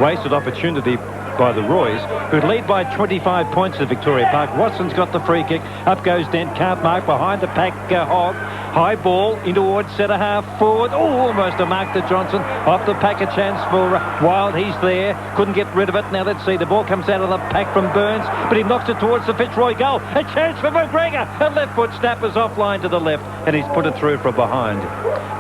wasted opportunity by the Roys, who lead by 25 points at Victoria Park. Watson's got the free kick. Up goes Dent. Can't mark. Behind the pack, Hogg. High ball in towards centre half forward. Oh, almost a mark to Johnson. Off the pack, a chance for Wild. He's there. Couldn't get rid of it. Now let's see. The ball comes out of the pack from Burns, but he knocks it towards the Fitzroy goal. A chance for McGregor. A left foot snap is offline to the left, and he's put it through from behind.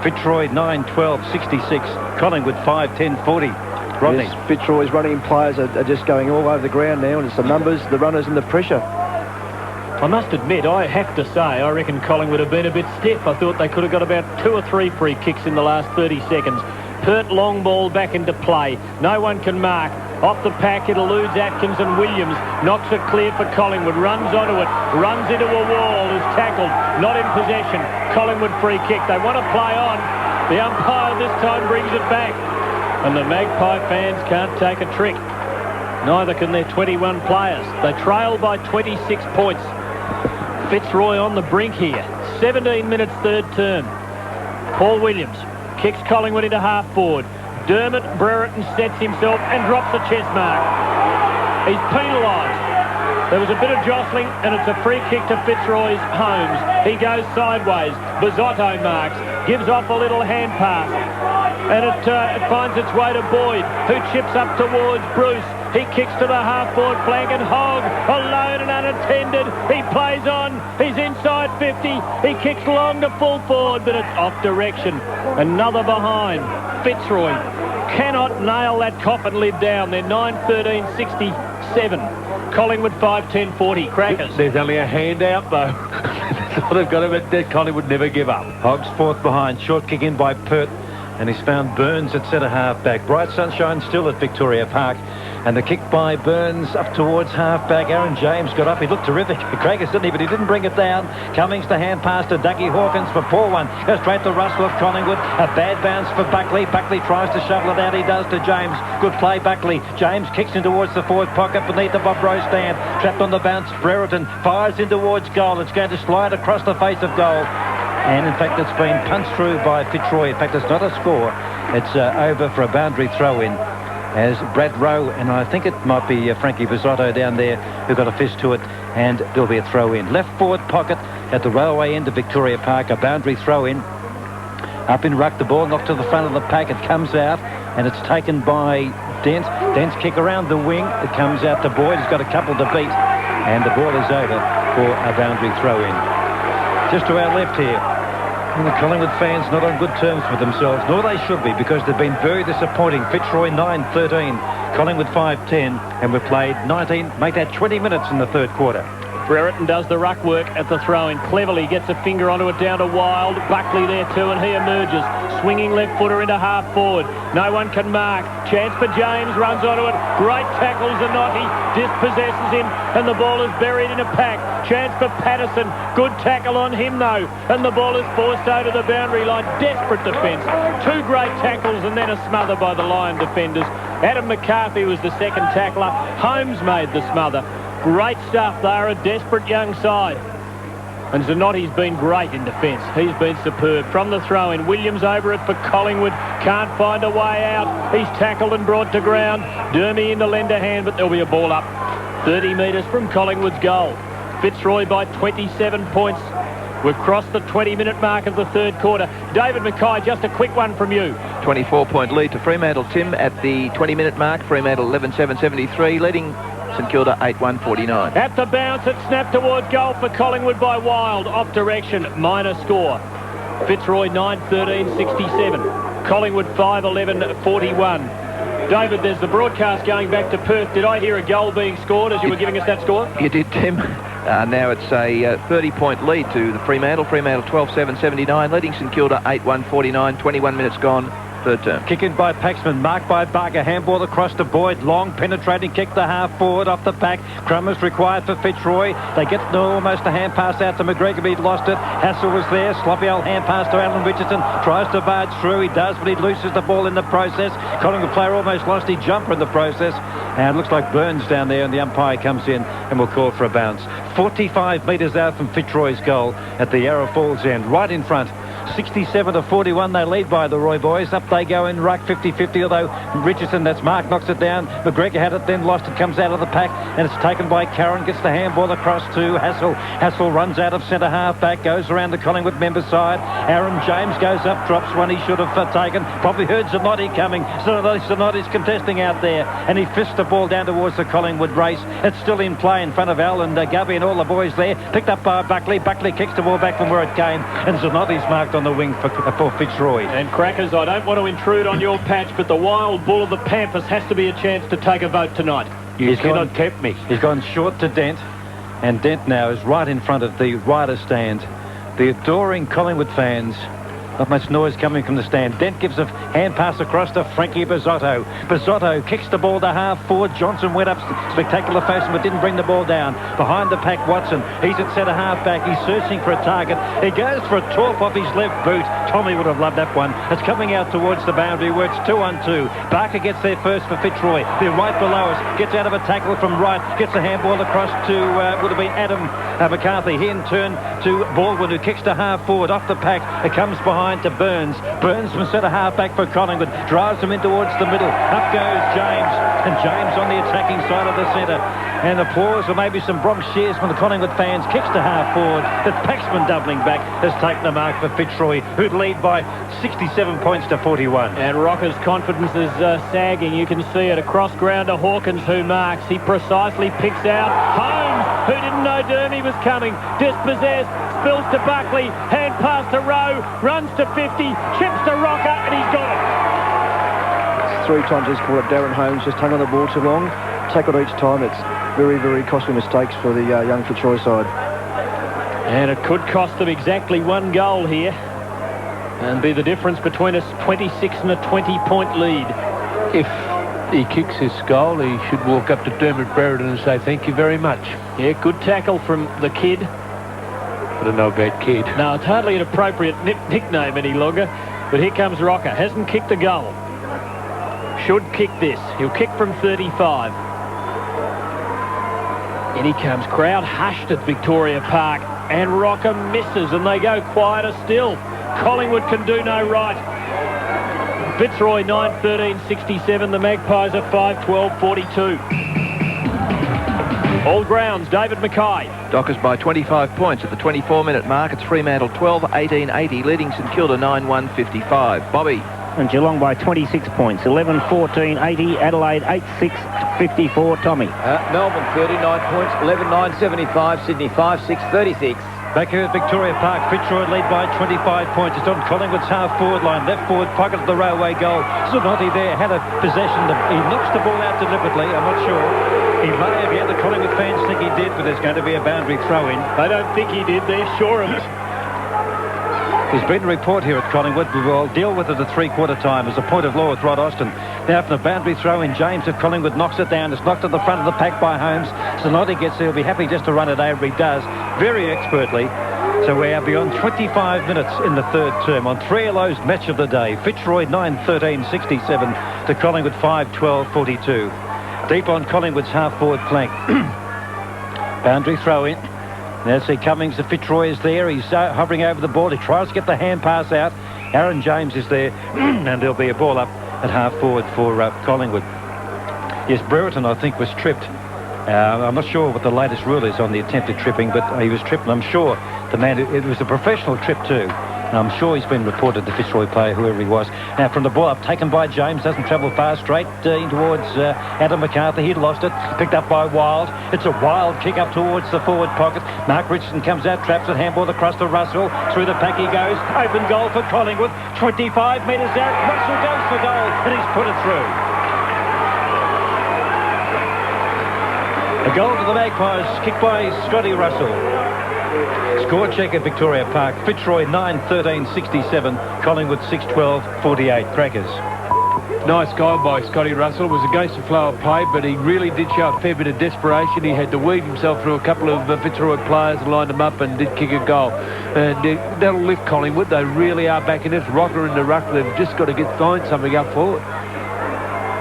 Fitzroy 9-12-66. Collingwood 5-10-40. Rodney. Yes, Fitzroy's running players are just going all over the ground now, and it's the numbers, the runners and the pressure. I must admit, I have to say, I reckon Collingwood have been a bit stiff. I thought they could have got about 2 or 3 free kicks in the last 30 seconds. Pert long ball back into play. No one can mark. Off the pack, it eludes Atkins and Williams. Knocks it clear for Collingwood. Runs onto it. Runs into a wall. Is tackled. Not in possession. Collingwood free kick. They want to play on. The umpire this time brings it back. And the Magpie fans can't take a trick. Neither can their 21 players. They trail by 26 points. Fitzroy on the brink here. 17 minutes third term. Paul Williams kicks Collingwood into half forward. Dermot Brereton sets himself and drops a chest mark. He's penalised. There was a bit of jostling, and it's a free kick to Fitzroy's Holmes. He goes sideways. Bizzotto marks. Gives off a little hand pass. And it finds its way to Boyd, who chips up towards Bruce. He kicks to the half-forward flank, and Hogg, alone and unattended. He plays on. He's inside 50. He kicks long to full forward, but it's off direction. Another behind. Fitzroy cannot nail that coffin lid down. They're 9-13-67. Collingwood 5-10-40. Crackers. There's only a hand out, though. That's all they've got to do. Collingwood never give up. Hogg's fourth behind. Short kick in by Pert. And he's found Burns at centre half back. Bright sunshine still at Victoria Park. And the kick by Burns up towards half back. Aaron James got up. He looked terrific. Crackers, didn't he? But he didn't bring it down. Cummings to hand pass to Dougie Hawkins for poor one. Goes straight to Russell of Collingwood. A bad bounce for Buckley. Buckley tries to shovel it out. He does to James. Good play, Buckley. James kicks in towards the forward pocket beneath the Bob Rowe stand. Trapped on the bounce. Brereton fires in towards goal. It's going to slide across the face of goal. And in fact, it's been punched through by Fitzroy. In fact, it's not a score. It's over for a boundary throw-in as Brad Rowe, and I think it might be Frankie Bizzotto down there, who got a fist to it, and there'll be a throw-in. Left forward pocket at the railway end of Victoria Park, a boundary throw-in. Up in ruck, the ball knocked to the front of the pack. It comes out, and it's taken by Dent. Dent's kick around the wing. It comes out to Boyd. He's got a couple to beat. And the ball is over for a boundary throw-in. Just to our left here. And the Collingwood fans not on good terms with themselves, nor they should be, because they've been very disappointing. Fitzroy 9-13, Collingwood 5-10, and we've played 19, make that 20 minutes in the third quarter. Brereton does the ruck work at the throw-in. Cleverly gets a finger onto it down to Wild. Buckley there too, and he emerges. Swinging left footer into half forward. No one can mark. Chance for James, runs onto it. Great tackle, Zanotti dispossesses him, and the ball is buried in a pack. Chance for Patterson. Good tackle on him though, and the ball is forced over the boundary line. Desperate defence. Two great tackles and then a smother by the Lion defenders. Adam McCarthy was the second tackler. Holmes made the smother. Great stuff. They're a desperate young side. And Zanotti's been great in defence. He's been superb. From the throw-in, Williams over it for Collingwood. Can't find a way out. He's tackled and brought to ground. Dermy in the lender hand, but there'll be a ball up. 30 metres from Collingwood's goal. Fitzroy by 27 points. We've crossed the 20-minute mark of the third quarter. David Mackay, just a quick one from you. 24-point lead to Fremantle, Tim, at the 20-minute mark. Fremantle 11-7-73, leading St Kilda 8-1-49. At the bounce, it snapped towards goal for Collingwood by Wild. Off direction, minor score. Fitzroy 9-13-67. Collingwood 5-11-41. David, there's the broadcast going back to Perth. Did I hear a goal being scored as you were giving us that score? You did, Tim. Now it's a 30-point lead to the Fremantle. Fremantle 12-7-79, leading St Kilda 8-1-49. 21 minutes gone. Third term. Kick in by Paxman, marked by Barker, handball across to Boyd, long penetrating kick to half forward off the back. Crummers required for Fitzroy. They get almost a hand pass out to McGregor, but he'd lost it. Hassel was there, sloppy old hand pass to Alan Richardson, tries to barge through, he does, but he loses the ball in the process. Collingwood player almost lost his jumper in the process, and it looks like Burns down there, and the umpire comes in and will call for a bounce. 45 metres out from Fitzroy's goal at the Yarra Falls end, right in front. 67-41 they lead by the Roy boys. Up they go in ruck 50-50, although Richardson, that's Mark, knocks it down. McGregor had it, then lost it, comes out of the pack, and it's taken by Curran, gets the handball across to Hassel. Hassel runs out of centre half back, goes around the Collingwood member side. Aaron James goes up, drops one he should have taken. Probably heard Zanotti coming. Zanotti's contesting out there, and he fists the ball down towards the Collingwood race. It's still in play in front of Al and Gubby and all the boys there. Picked up by Buckley. Buckley kicks the ball back from where it came, and Zanotti's marked on the wing for Fitzroy. And Crackers, I don't want to intrude on your patch, but the Wild Bull of the Pampas has to be a chance to take a vote tonight. You cannot tempt me. He's gone short to Dent, and Dent now is right in front of the rider stand. The adoring Collingwood fans. Not much noise coming from the stand. Dent gives a hand pass across to Frankie Bizzotto. Bizzotto kicks the ball to half forward. Johnson went up spectacular fashion but didn't bring the ball down. Behind the pack, Watson. He's at centre half back. He's searching for a target. He goes for a torp off his left boot. Tommy would have loved that one. It's coming out towards the boundary where it's 2-on-2. Barker gets there first for Fitzroy. They're right below us. Gets out of a tackle from right. Gets a handball across to, would have been Adam McCarthy. He in turn to Baldwin, who kicks to half forward off the pack. It comes behind to Burns. Burns from centre half back for Collingwood. Drives them in towards the middle. Up goes James. And James on the attacking side of the centre. And applause or maybe some Bronx cheers from the Collingwood fans. Kicks to half forward. But Paxman doubling back has taken the mark for Fitzroy, who'd lead by 67 points to 41. And Rocker's confidence is sagging. You can see it. Across ground to Hawkins, who marks. He precisely picks out Holmes, who didn't know Dermy was coming. Dispossessed. Spills to Buckley. Hand pass to Rowe. Runs to 50. Chips to Rocker, and he's got it. 3 times he's called up Darren Holmes, just hung on the ball too long. Tackled each time. It's very, very costly mistakes for the young Fitzroy side. And it could cost them exactly 1 goal here and be the difference between a 26 and a 20-point lead. If he kicks this goal, he should walk up to Dermot Brereton and say thank you very much. Yeah, good tackle from the kid. I don't know about kid. No, it's hardly an appropriate nickname any longer. But here comes Rocker. Hasn't kicked a goal. Should kick this. He'll kick from 35. In he comes. Crowd hushed at Victoria Park. And Rocker misses, and they go quieter still. Collingwood can do no right. Fitzroy 9-13-67. The Magpies are 5-12-42. All grounds, David Mackay. Dockers by 25 points at the 24-minute mark. It's Fremantle 12-18-80, leading St Kilda 9-1-55. Bobby. and Geelong by 26 points. 11-14, 80. Adelaide 8-6, 54. Tommy. Melbourne 39 points. 11-9, 75. Sydney 5-6, 36. Back here at Victoria Park, Fitzroy lead by 25 points. It's on Collingwood's half-forward line. Left forward pocket of the railway goal. Zanotti there had a possession. He knocks the ball out deliberately. I'm not sure. He may have. Yeah, the Collingwood fans think he did, but there's going to be a boundary throw-in. They don't think he did. They're sure of it. There's been a report here at Collingwood. We will deal with it at three-quarter time as a point of law with Rod Austin. Now from the boundary throw-in, James at Collingwood knocks it down. It's knocked at the front of the pack by Holmes. Zanotti gets there. He'll be happy just to run it over. He does very expertly. So we are beyond 25 minutes in the third term on 3-0's match of the day. Fitzroy 9-13-67 to Collingwood 5-12-42. Deep on Collingwood's half-forward flank. Boundary throw-in. Now see Cummings, the Fitzroy is there. He's hovering over the ball. He tries to get the hand pass out. Aaron James is there. And there'll be a ball up at half-forward for Collingwood. Yes, Brereton, I think, was tripped. I'm not sure what the latest rule is on the attempted tripping, but he was tripped, and I'm sure the man, it was a professional trip too. And I'm sure he's been reported, the Fitzroy player, whoever he was. Now from the ball up, taken by James, doesn't travel far, straight in towards Adam McArthur. He'd lost it, picked up by Wild. It's a wild kick up towards the forward pocket. Mark Richardson comes out, traps it, handball across to Russell. Through the pack he goes, open goal for Collingwood. 25 metres out, Russell goes for goal, and he's put it through. A goal to the Magpies, kicked by Scotty Russell. Score check at Victoria Park. Fitzroy 9-13-67. Collingwood 6-12-48. Crackers. Nice goal by Scotty Russell. It was against the flow of play, but he really did show a fair bit of desperation. He had to weave himself through a couple of Fitzroy players and lined them up and did kick a goal. And that'll lift Collingwood. They really are back in it. Rocker in the ruck. They've just got to find something up forward.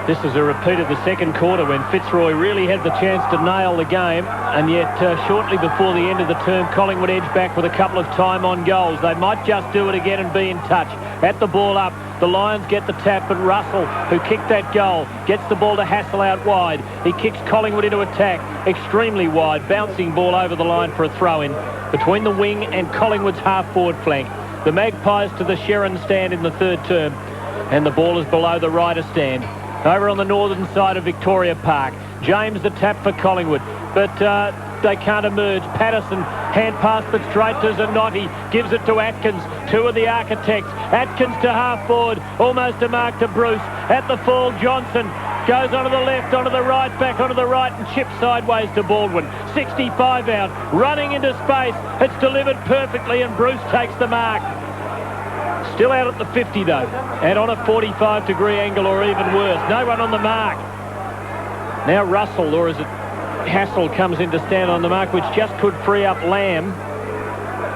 This is a repeat of the second quarter when Fitzroy really had the chance to nail the game, and yet shortly before the end of the term, Collingwood edged back with a couple of time-on goals. They might just do it again and be in touch. At the ball up, the Lions get the tap, but Russell, who kicked that goal, gets the ball to Hassel out wide. He kicks Collingwood into attack, extremely wide, bouncing ball over the line for a throw-in between the wing and Collingwood's half-forward flank. The Magpies to the Sherrin stand in the third term, and the ball is below the Ryder stand. Over on the northern side of Victoria Park, James the tap for Collingwood, but they can't emerge. Patterson, hand pass but straight to Zanotti, gives it to Atkins, two of the architects. Atkins to half forward, almost a mark to Bruce. At the fall, Johnson goes onto the left, onto the right, back onto the right, and chips sideways to Baldwin. 65 out, running into space. It's delivered perfectly, and Bruce takes the mark. Still out at the 50 though, and on a 45-degree angle or even worse. No one on the mark. Now Russell, or is it Hassel, comes in to stand on the mark, which just could free up Lamb,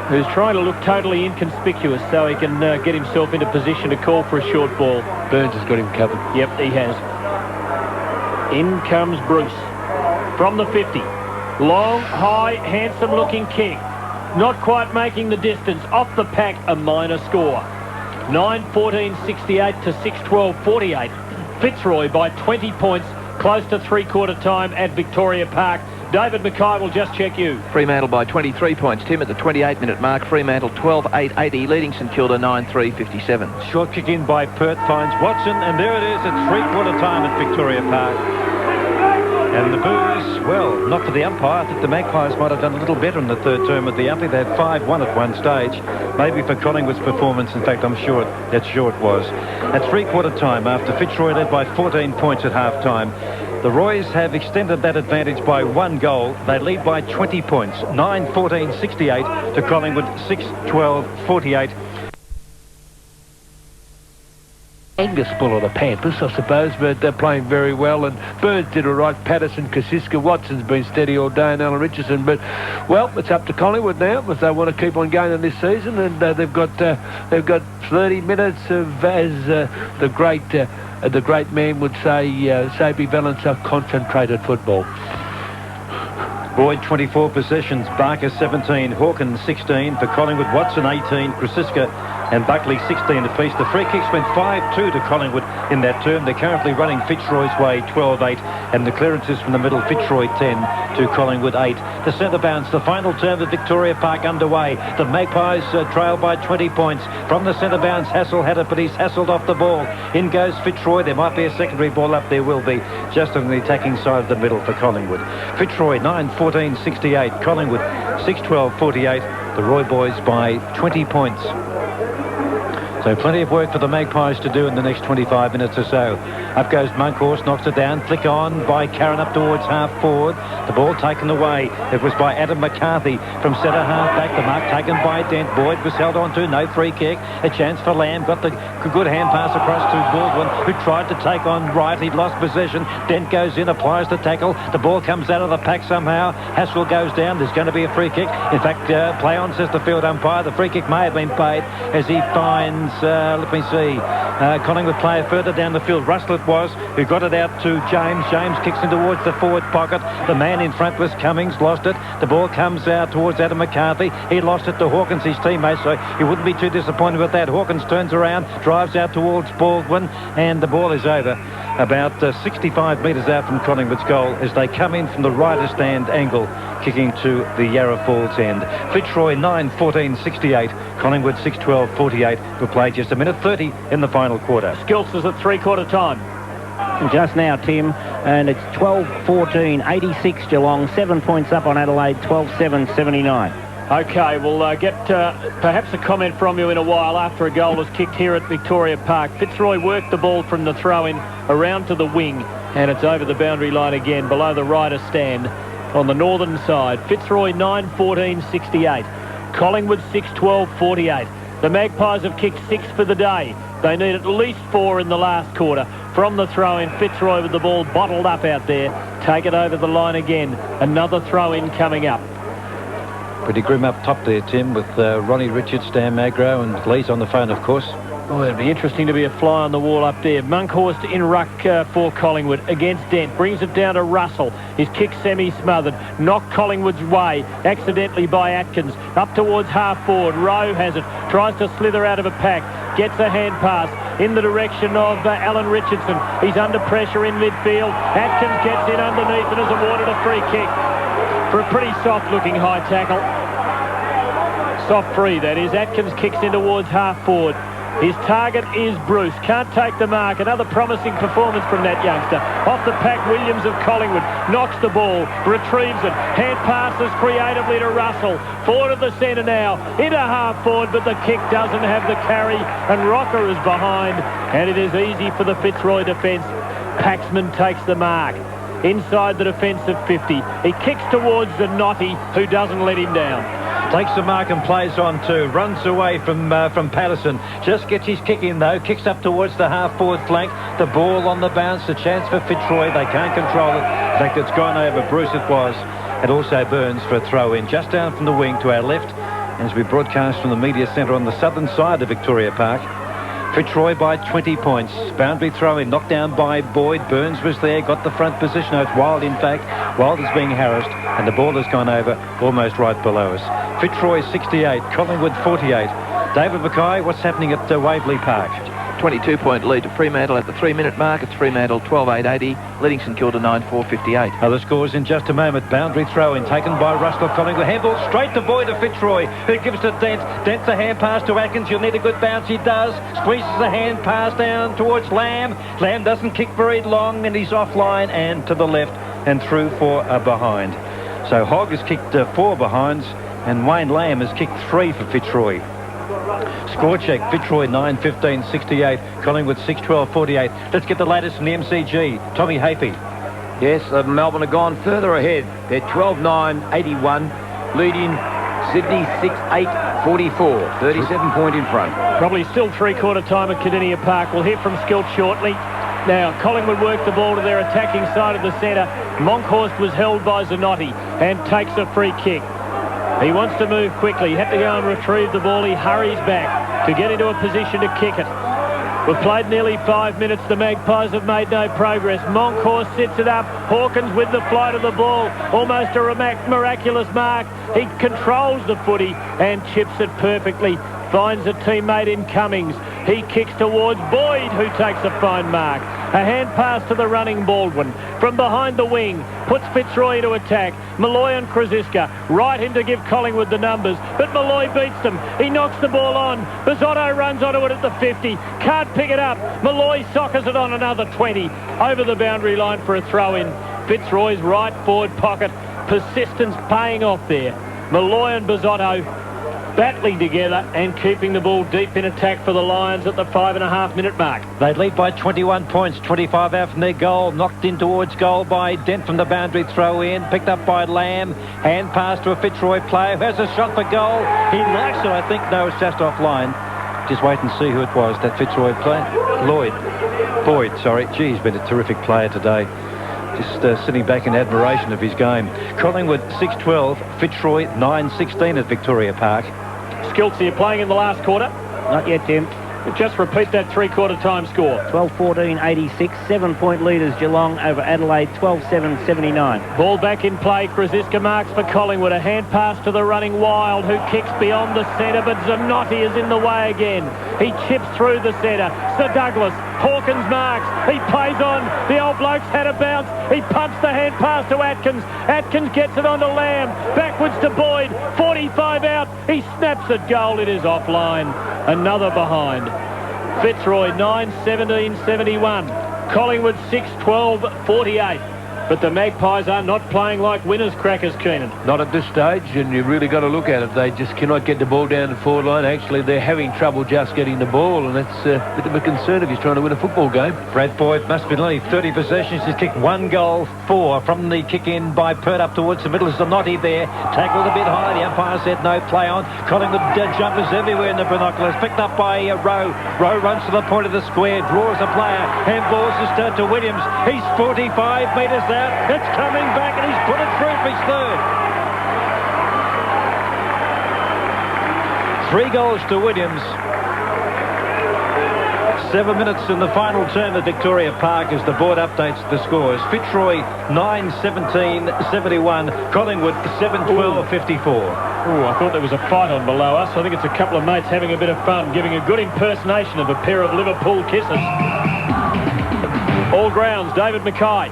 who's trying to look totally inconspicuous so he can get himself into position to call for a short ball. Burns has got him covered. Yep, he has. In comes Bruce from the 50. Long, high, handsome-looking kick. Not quite making the distance. Off the pack, a minor score. 9-14-68 to 6-12-48. Fitzroy by 20 points, close to three-quarter time at Victoria Park. David Mackay will just check you. Fremantle by 23 points. Tim at the 28-minute mark. Fremantle 12-8-80, leading St Kilda 9-3-57. Short kick in by Perth, finds Watson, and there it is at three-quarter time at Victoria Park. And the boos, well, not for the umpire. I think the Magpies might have done a little better in the third term with the umpire. They had 5-1 at one stage. Maybe for Collingwood's performance, in fact, I'm sure that's sure it was. At three-quarter time, after Fitzroy led by 14 points at half-time, the Roys have extended that advantage by one goal. They lead by 20 points, 9-14-68 to Collingwood, 6-12-48. Angus Bull of the Panthers, I suppose, but they're playing very well, and Burns did all right. Patterson, Kasiska, Watson's been steady all day, and Alan Richardson. But well, it's up to Collingwood now if they want to keep on going in this season, and they've got 30 minutes of, as the great man would say, Sabey Valenza, concentrated football. Boyd 24 possessions, Barker 17, Hawkins 16 for Collingwood, Watson 18, Kasiska and Buckley 16 apiece. The free kicks went 5-2 to Collingwood in that term. They're currently running Fitzroy's way 12-8, and the clearances from the middle, Fitzroy 10 to Collingwood 8. The centre bounce, the final term of Victoria Park underway. The Magpies trail by 20 points. From the centre bounce, Hassel had it, but he's hassled off the ball. In goes Fitzroy. There might be a secondary ball up. There will be, just on the attacking side of the middle for Collingwood. Fitzroy 9-14-68. Collingwood 6-12-48. The Roy boys by 20 points. So plenty of work for the Magpies to do in the next 25 minutes or so. Up goes Monkhorst, knocks it down. Flick on by Karen up towards half forward. The ball taken away. It was by Adam McCarthy from centre half back. The mark taken by Dent. Boyd was held on to. No free kick. A chance for Lamb. Got the good hand pass across to Baldwin, who tried to take on Wright. He'd lost possession. Dent goes in, applies the tackle. The ball comes out of the pack somehow. Hassel goes down. There's going to be a free kick. In fact, play on, says the field umpire. The free kick may have been paid as he finds, let me see, Collingwood player further down the field. Russell it was, who got it out to James. James kicks in towards the forward pocket. The man in front was Cummings, lost it. The ball comes out towards Adam McCarthy. He lost it to Hawkins, his teammate, so he wouldn't be too disappointed with that. Hawkins turns around, drives out towards Baldwin, and the ball is over. About 65 metres out from Collingwood's goal as they come in from the righter stand angle, kicking to the Yarra Falls end. Fitzroy 9-14-68. Collingwood 6-12-48. We'll play just a minute 30 in the final quarter. Skills is at three-quarter time. Just now, Tim, and it's 12-14, 86 Geelong, 7 points up on Adelaide, 12-7, 79. OK, we'll get perhaps a comment from you in a while after a goal was kicked here at Victoria Park. Fitzroy worked the ball from the throw-in around to the wing, and it's over the boundary line again, below the rider stand on the northern side. Fitzroy 9-14-68. Collingwood 6-12-48. The Magpies have kicked 6 for the day. They need at least 4 in the last quarter. From the throw-in, Fitzroy with the ball bottled up out there. Take it over the line again. Another throw-in coming up. Pretty grim up top there, Tim, with Ronnie Richards, Dan Magro, and Lee's on the phone, of course. Oh, it'd be interesting to be a fly on the wall up there. Monkhorst in ruck for Collingwood against Dent. Brings it down to Russell. His kick semi-smothered. Knocked Collingwood's way accidentally by Atkins. Up towards half forward. Rowe has it. Tries to slither out of a pack. Gets a hand pass in the direction of Alan Richardson. He's under pressure in midfield. Atkins gets in underneath and is awarded a free kick for a pretty soft-looking high tackle. Soft free, that is. Atkins kicks in towards half forward. His target is Bruce. Can't take the mark. Another promising performance from that youngster. Off the pack, Williams of Collingwood knocks the ball, retrieves it. Hand passes creatively to Russell. Forward of the centre now. Into half forward, but the kick doesn't have the carry, and Rocker is behind. And it is easy for the Fitzroy defence. Paxman takes the mark. Inside the defensive 50. He kicks towards the Knotty, who doesn't let him down. Takes the mark and plays on too. Runs away from Patterson. Just gets his kick in though. Kicks up towards the half-forward flank. The ball on the bounce. A chance for Fitzroy. They can't control it. In fact, it's gone over. Bruce it was. And also Burns for a throw-in. Just down from the wing to our left. As we broadcast from the media centre on the southern side of Victoria Park. Fitzroy by 20 points. Boundary throw-in, knocked down by Boyd. Burns was there, got the front position. Oh, it's Wild, in fact. Wild is being harassed, and the ball has gone over almost right below us. Fitzroy 68, Collingwood 48. David Mackay, what's happening at Waverley Park? 22-point lead to Fremantle at the 3-minute mark. It's Fremantle 12-8-80, leading St Kilda 9-4-58. Other scores in just a moment. Boundary throw-in taken by Russell Collingwood. Handball straight to Boyd of Fitzroy, who gives to Dent. Dent's a hand pass to Atkins. You'll need a good bounce. He does. Squeezes a hand pass down towards Lamb. Lamb doesn't kick very long, and he's offline and to the left and through for a behind. So Hogg has kicked 4 behinds, and Wayne Lamb has kicked 3 for Fitzroy. Score check, Fitzroy 9-15-68, Collingwood 6-12-48. Let's get the latest from the MCG. Tommy Hafey. Yes, Melbourne have gone further ahead. They're 12-9-81, leading Sydney 6-8-44, 37-point in front. Probably still three-quarter time at Cardinia Park. We'll hear from Skilt shortly. Now, Collingwood work the ball to their attacking side of the centre. Monkhorst was held by Zanotti and takes a free kick. He wants to move quickly. He had to go and retrieve the ball. He hurries back to get into a position to kick it. We've played nearly 5 minutes. The Magpies have made no progress. Monkhorst sits it up. Hawkins with the flight of the ball. Almost a miraculous mark. He controls the footy and chips it perfectly finds a teammate in Cummings. He kicks towards Boyd, who takes a fine mark. A hand pass to the running Baldwin. From behind the wing, puts Fitzroy to attack. Malloy and Kraziska right in to give Collingwood the numbers, but Malloy beats them. He knocks the ball on. Bizzotto runs onto it at the 50. Can't pick it up. Malloy soccers it on another 20. Over the boundary line for a throw-in. Fitzroy's right forward pocket. Persistence paying off there. Malloy and Bizzotto battling together and keeping the ball deep in attack for the Lions at the 5.5-minute mark. They lead by 21 points, 25 out from their goal. Knocked in towards goal by Dent from the boundary throw in. Picked up by Lamb. Hand pass to a Fitzroy player who has a shot for goal. He likes it, I think. No, it's just offline. Just wait and see who it was, that Fitzroy player. Boyd, sorry. Gee, he's been a terrific player today. Just sitting back in admiration of his game. Collingwood 6-12, Fitzroy 9-16 at Victoria Park. Skilts, are you playing in the last quarter? Not yet, Tim. Just repeat that three-quarter time score. 12-14, 86. 7-point leaders Geelong over Adelaide, 12-7, 79. Ball back in play. Kraziska marks for Collingwood. A hand pass to the running Wild, who kicks beyond the centre, but Zanotti is in the way again. He chips through the centre. Sir Douglas. Hawkins marks. He plays on. The old bloke's had a bounce. He pumps the hand pass to Atkins. Atkins gets it onto Lamb. Backwards to Boyd. 45 out. He snaps at goal. It is offline. Another behind. Fitzroy 9-17, 71. Collingwood 6-12, 48. But the Magpies are not playing like winners, Crackers, Keenan. Not at this stage, and you've really got to look at it. They just cannot get the ball down the forward line. Actually, they're having trouble just getting the ball, and that's a bit of a concern if he's trying to win a football game. Brad Boyd must be only 30 possessions. He's kicked 1 goal, 4 from the kick-in by Pert up towards the middle. Zanotti there. Tackled a bit high. The umpire said no play on. Collingwood jumpers everywhere in the binoculars. Picked up by Rowe. Rowe runs to the point of the square, draws a player. Handballs to Williams. He's 45 metres out. It's coming back and he's put it through for his third. 3 goals to Williams. 7 minutes in the final term at Victoria Park as the board updates the scores. Fitzroy 9-17, 71. Collingwood 7-12, 54. Oh, I thought there was a fight on below us. I think it's a couple of mates having a bit of fun, giving a good impersonation of a pair of Liverpool kisses. All grounds, David Mackay.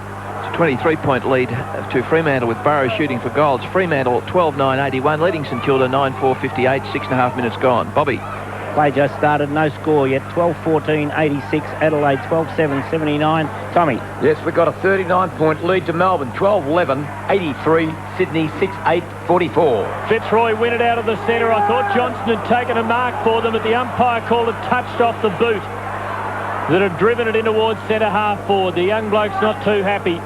23-point lead to Fremantle with Burrow shooting for goals. Fremantle 12-9, 81, leading St Kilda 9-4, 58, 6.5 minutes gone. Bobby. Play just started, no score yet. 12-14, 86. Adelaide 12-7, 79. Tommy. Yes, we've got a 39-point lead to Melbourne. 12-11, 83. Sydney 6-8, 44. Fitzroy win it out of the centre. I thought Johnson had taken a mark for them, but the umpire called it touched off the boot that had driven it in towards centre half forward. The young bloke's not too happy.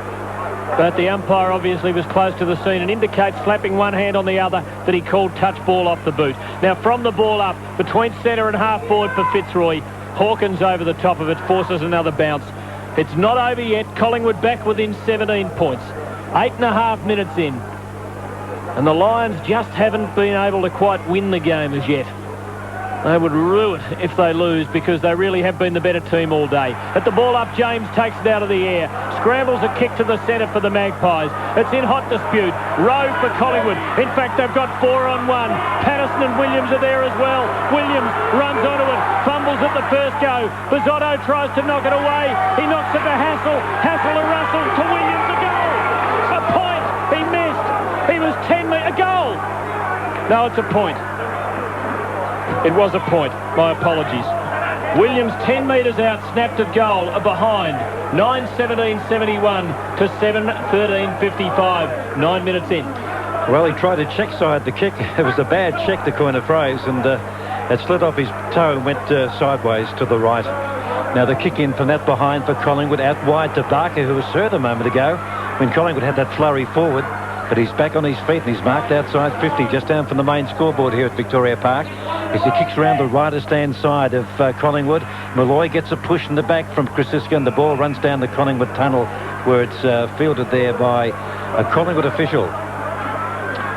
But the umpire obviously was close to the scene and indicates, slapping one hand on the other, that he called touch ball off the boot. Now from the ball up, between centre and half forward for Fitzroy, Hawkins over the top of it, forces another bounce. It's not over yet. Collingwood back within 17 points. 8.5 minutes in. And the Lions just haven't been able to quite win the game as yet. They would rue it if they lose because they really have been the better team all day. At the ball up, James takes it out of the air. Scrambles a kick to the centre for the Magpies. It's in hot dispute. Rowe for Collingwood. In fact, they've got 4-on-1. Patterson and Williams are there as well. Williams runs onto it. Fumbles at the first go. Bizzotto tries to knock it away. He knocks it to Hassel. Hassel to Russell to Williams. A goal. A point. He missed. He was 10 metres. A goal. No, it's a point. It was a point. My apologies. Williams 10 metres out, snapped at goal, a behind. 9-17-71 to 7-13-55. 9 minutes in. Well, he tried to check side the kick. It was a bad check, to coin a phrase, and it slid off his toe and went sideways to the right. Now the kick in from that behind for Collingwood, out wide to Barker, who was served a moment ago when Collingwood had that flurry forward. But he's back on his feet and he's marked outside 50, just down from the main scoreboard here at Victoria Park. As he kicks around the right-hand side of Collingwood, Malloy gets a push in the back from Kraziska, and the ball runs down the Collingwood tunnel where it's fielded there by a Collingwood official.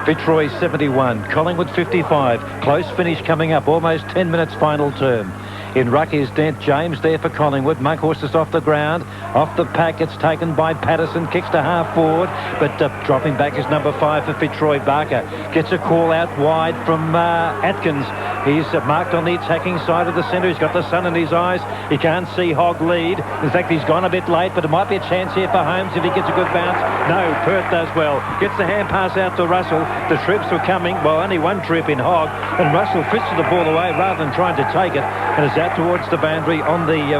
Fitzroy 71, Collingwood 55. Close finish coming up, almost 10 minutes final term. In ruck is Dent. James there for Collingwood. Monkhorst is off the ground. Off the pack. It's taken by Patterson. Kicks to half forward. But dropping back is number 5 for Fitzroy. Barker gets a call out wide from Atkins. He's marked on the attacking side of the centre. He's got the sun in his eyes. He can't see Hogg lead. In fact, he's gone a bit late, but it might be a chance here for Holmes if he gets a good bounce. No, Perth does well. Gets the hand pass out to Russell. The troops were coming. Well, only one troop in Hogg, and Russell fisted the ball away rather than trying to take it, and is out towards the boundary on the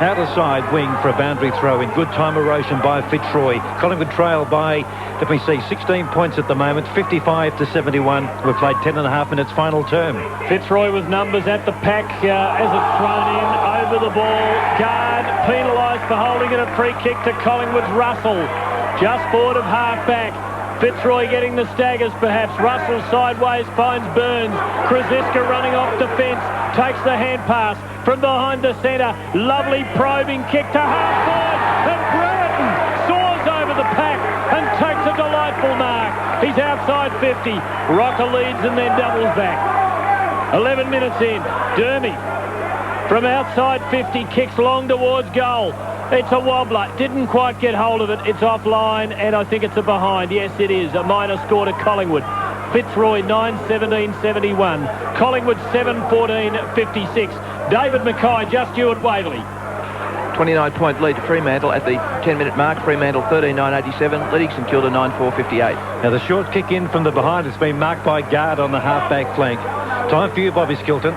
outer side wing for a boundary throw in. Good time erosion by Fitzroy. Collingwood trail by, let me see, 16 points at the moment, 55-71. We've played 10.5 minutes final term. Fitzroy with numbers at the pack as it's thrown in over the ball. Guard penalised for holding it. A free kick to Collingwood's Russell. Just forward of half-back. Fitzroy getting the staggers perhaps. Russell sideways finds Burns. Krasinska running off defence. Takes the hand pass from behind the centre. Lovely probing kick to half-forward. And Brereton soars over the pack and takes a delightful mark. He's outside 50. Rocker leads and then doubles back. 11 minutes in. Dermy from outside 50 kicks long towards goal. It's a wobbler. Didn't quite get hold of it. It's offline, and I think it's a behind. Yes, it is. A minor score to Collingwood. Fitzroy 9-17-71. Collingwood 7-14-56. David Mackay just due at Waverley. 29-point lead to Fremantle at the 10-minute mark. Fremantle 13-9-87, leading St Kilda 9-4-58. Now the short kick in from the behind has been marked by Guard on the half-back flank. Time for you, Bobby Skilton.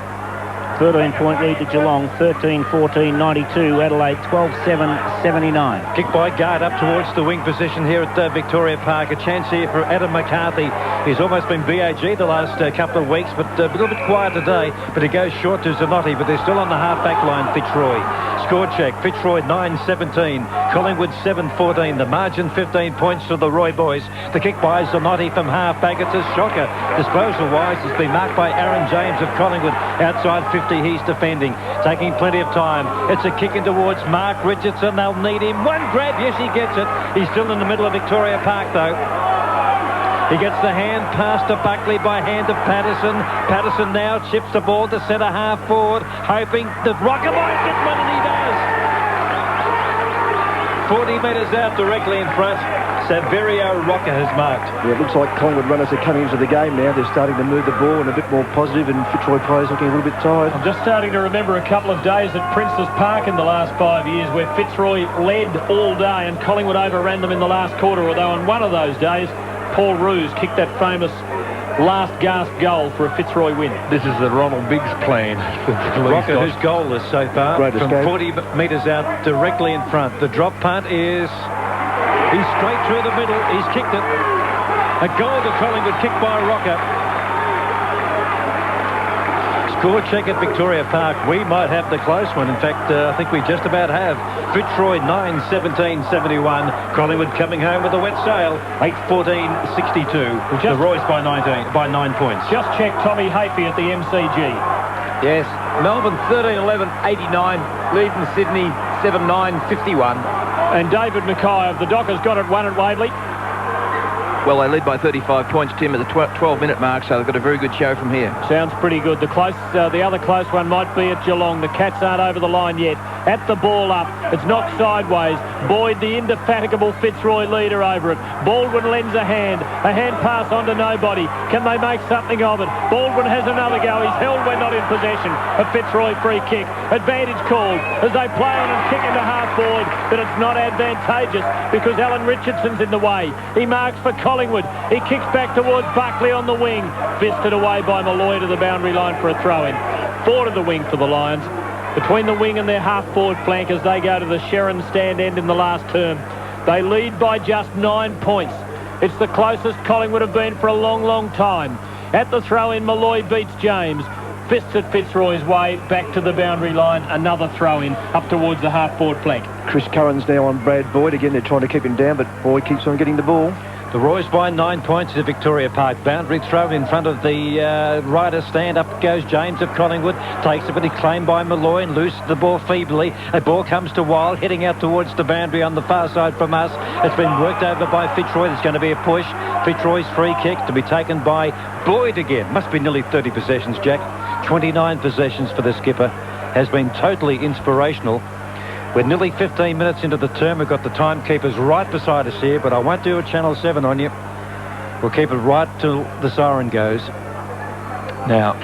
13-point lead to Geelong, 13-14-92. Adelaide 12-7-79. Kick by Guard up towards the wing position here at Victoria Park. A chance here for Adam McCarthy. He's almost been BAG the last couple of weeks, but a little bit quiet today. But he goes short to Zanotti, but they're still on the half-back line, Fitzroy. Score check, Fitzroy 9-17, Collingwood 7-14. The margin 15 points to the Roy boys. The kick by Zanotti from half-back. It's a shocker. Disposal-wise, it's been marked by Aaron James of Collingwood. Outside 50, he's defending, taking plenty of time. It's a kick in towards Mark Richardson. They'll need him. One grab, yes, he gets it. He's still in the middle of Victoria Park, though. He gets the hand pass to Buckley by hand to Patterson. Patterson now chips the ball to centre half forward, hoping that Rocker might get one, and he does. 40 metres out directly in front. Saverio Rocker has marked. Yeah, it looks like Collingwood runners are coming into the game now. They're starting to move the ball and a bit more positive, and Fitzroy players looking a little bit tired. I'm just starting to remember a couple of days at Princes Park in the last 5 years where Fitzroy led all day and Collingwood overran them in the last quarter, although on one of those days Paul Roos kicked that famous last gasp goal for a Fitzroy win. This is the Ronald Biggs plan. Rocker, whose goal is so far Great from escape. 40 metres out directly in front. The drop punt is... He's straight through the middle. He's kicked it. A goal to Collingwood, kicked by Rocker. Score check at Victoria Park. We might have the close one. In fact, I think we just about have. Fitzroy 9-17-71. Collingwood coming home with a wet sail. 8-14-62. The Roy's by 9 points. Just check Tommy Hafey at the MCG. Yes, Melbourne 13-11-89, leading Sydney 7-9-51. And David Mackay of the Dockers got it one at Waverley. Well, they lead by 35 points, Tim, at the 12-minute mark, so they've got a very good show from here. Sounds pretty good. The other close one might be at Geelong. The Cats aren't over the line yet. At the ball up, it's knocked sideways. Boyd, the indefatigable Fitzroy leader over it. Baldwin lends a hand pass on to nobody. Can they make something of it? Baldwin has another go. He's held when not in possession. A Fitzroy free kick. Advantage called as they play on and kick into half forward, but it's not advantageous because Alan Richardson's in the way. He marks for Collingwood. He kicks back towards Buckley on the wing. Fisted away by Malloy to the boundary line for a throw-in. Forward of the wing for the Lions. Between the wing and their half-forward flank as they go to the Sherrin stand end in the last term. They lead by just 9 points. It's the closest Collingwood have been for a long, long time. At the throw-in, Malloy beats James. Fists at Fitzroy's way, back to the boundary line. Another throw-in up towards the half-forward flank. Chris Curran's now on Brad Boyd. Again, they're trying to keep him down, but Boyd keeps on getting the ball. The Roy's by 9 points to Victoria Park. Boundary throw in front of the rider stand. Up goes James of Collingwood. Takes it, but he's claimed by Malloy and looses the ball feebly. A ball comes to Wild, heading out towards the boundary on the far side from us. It's been worked over by Fitzroy. There's going to be a push. Fitzroy's free kick to be taken by Boyd again. Must be nearly 30 possessions, Jack. 29 possessions for the skipper. Has been totally inspirational. We're nearly 15 minutes into the term. We've got the timekeepers right beside us here, but I won't do a Channel 7 on you. We'll keep it right till the siren goes. Now,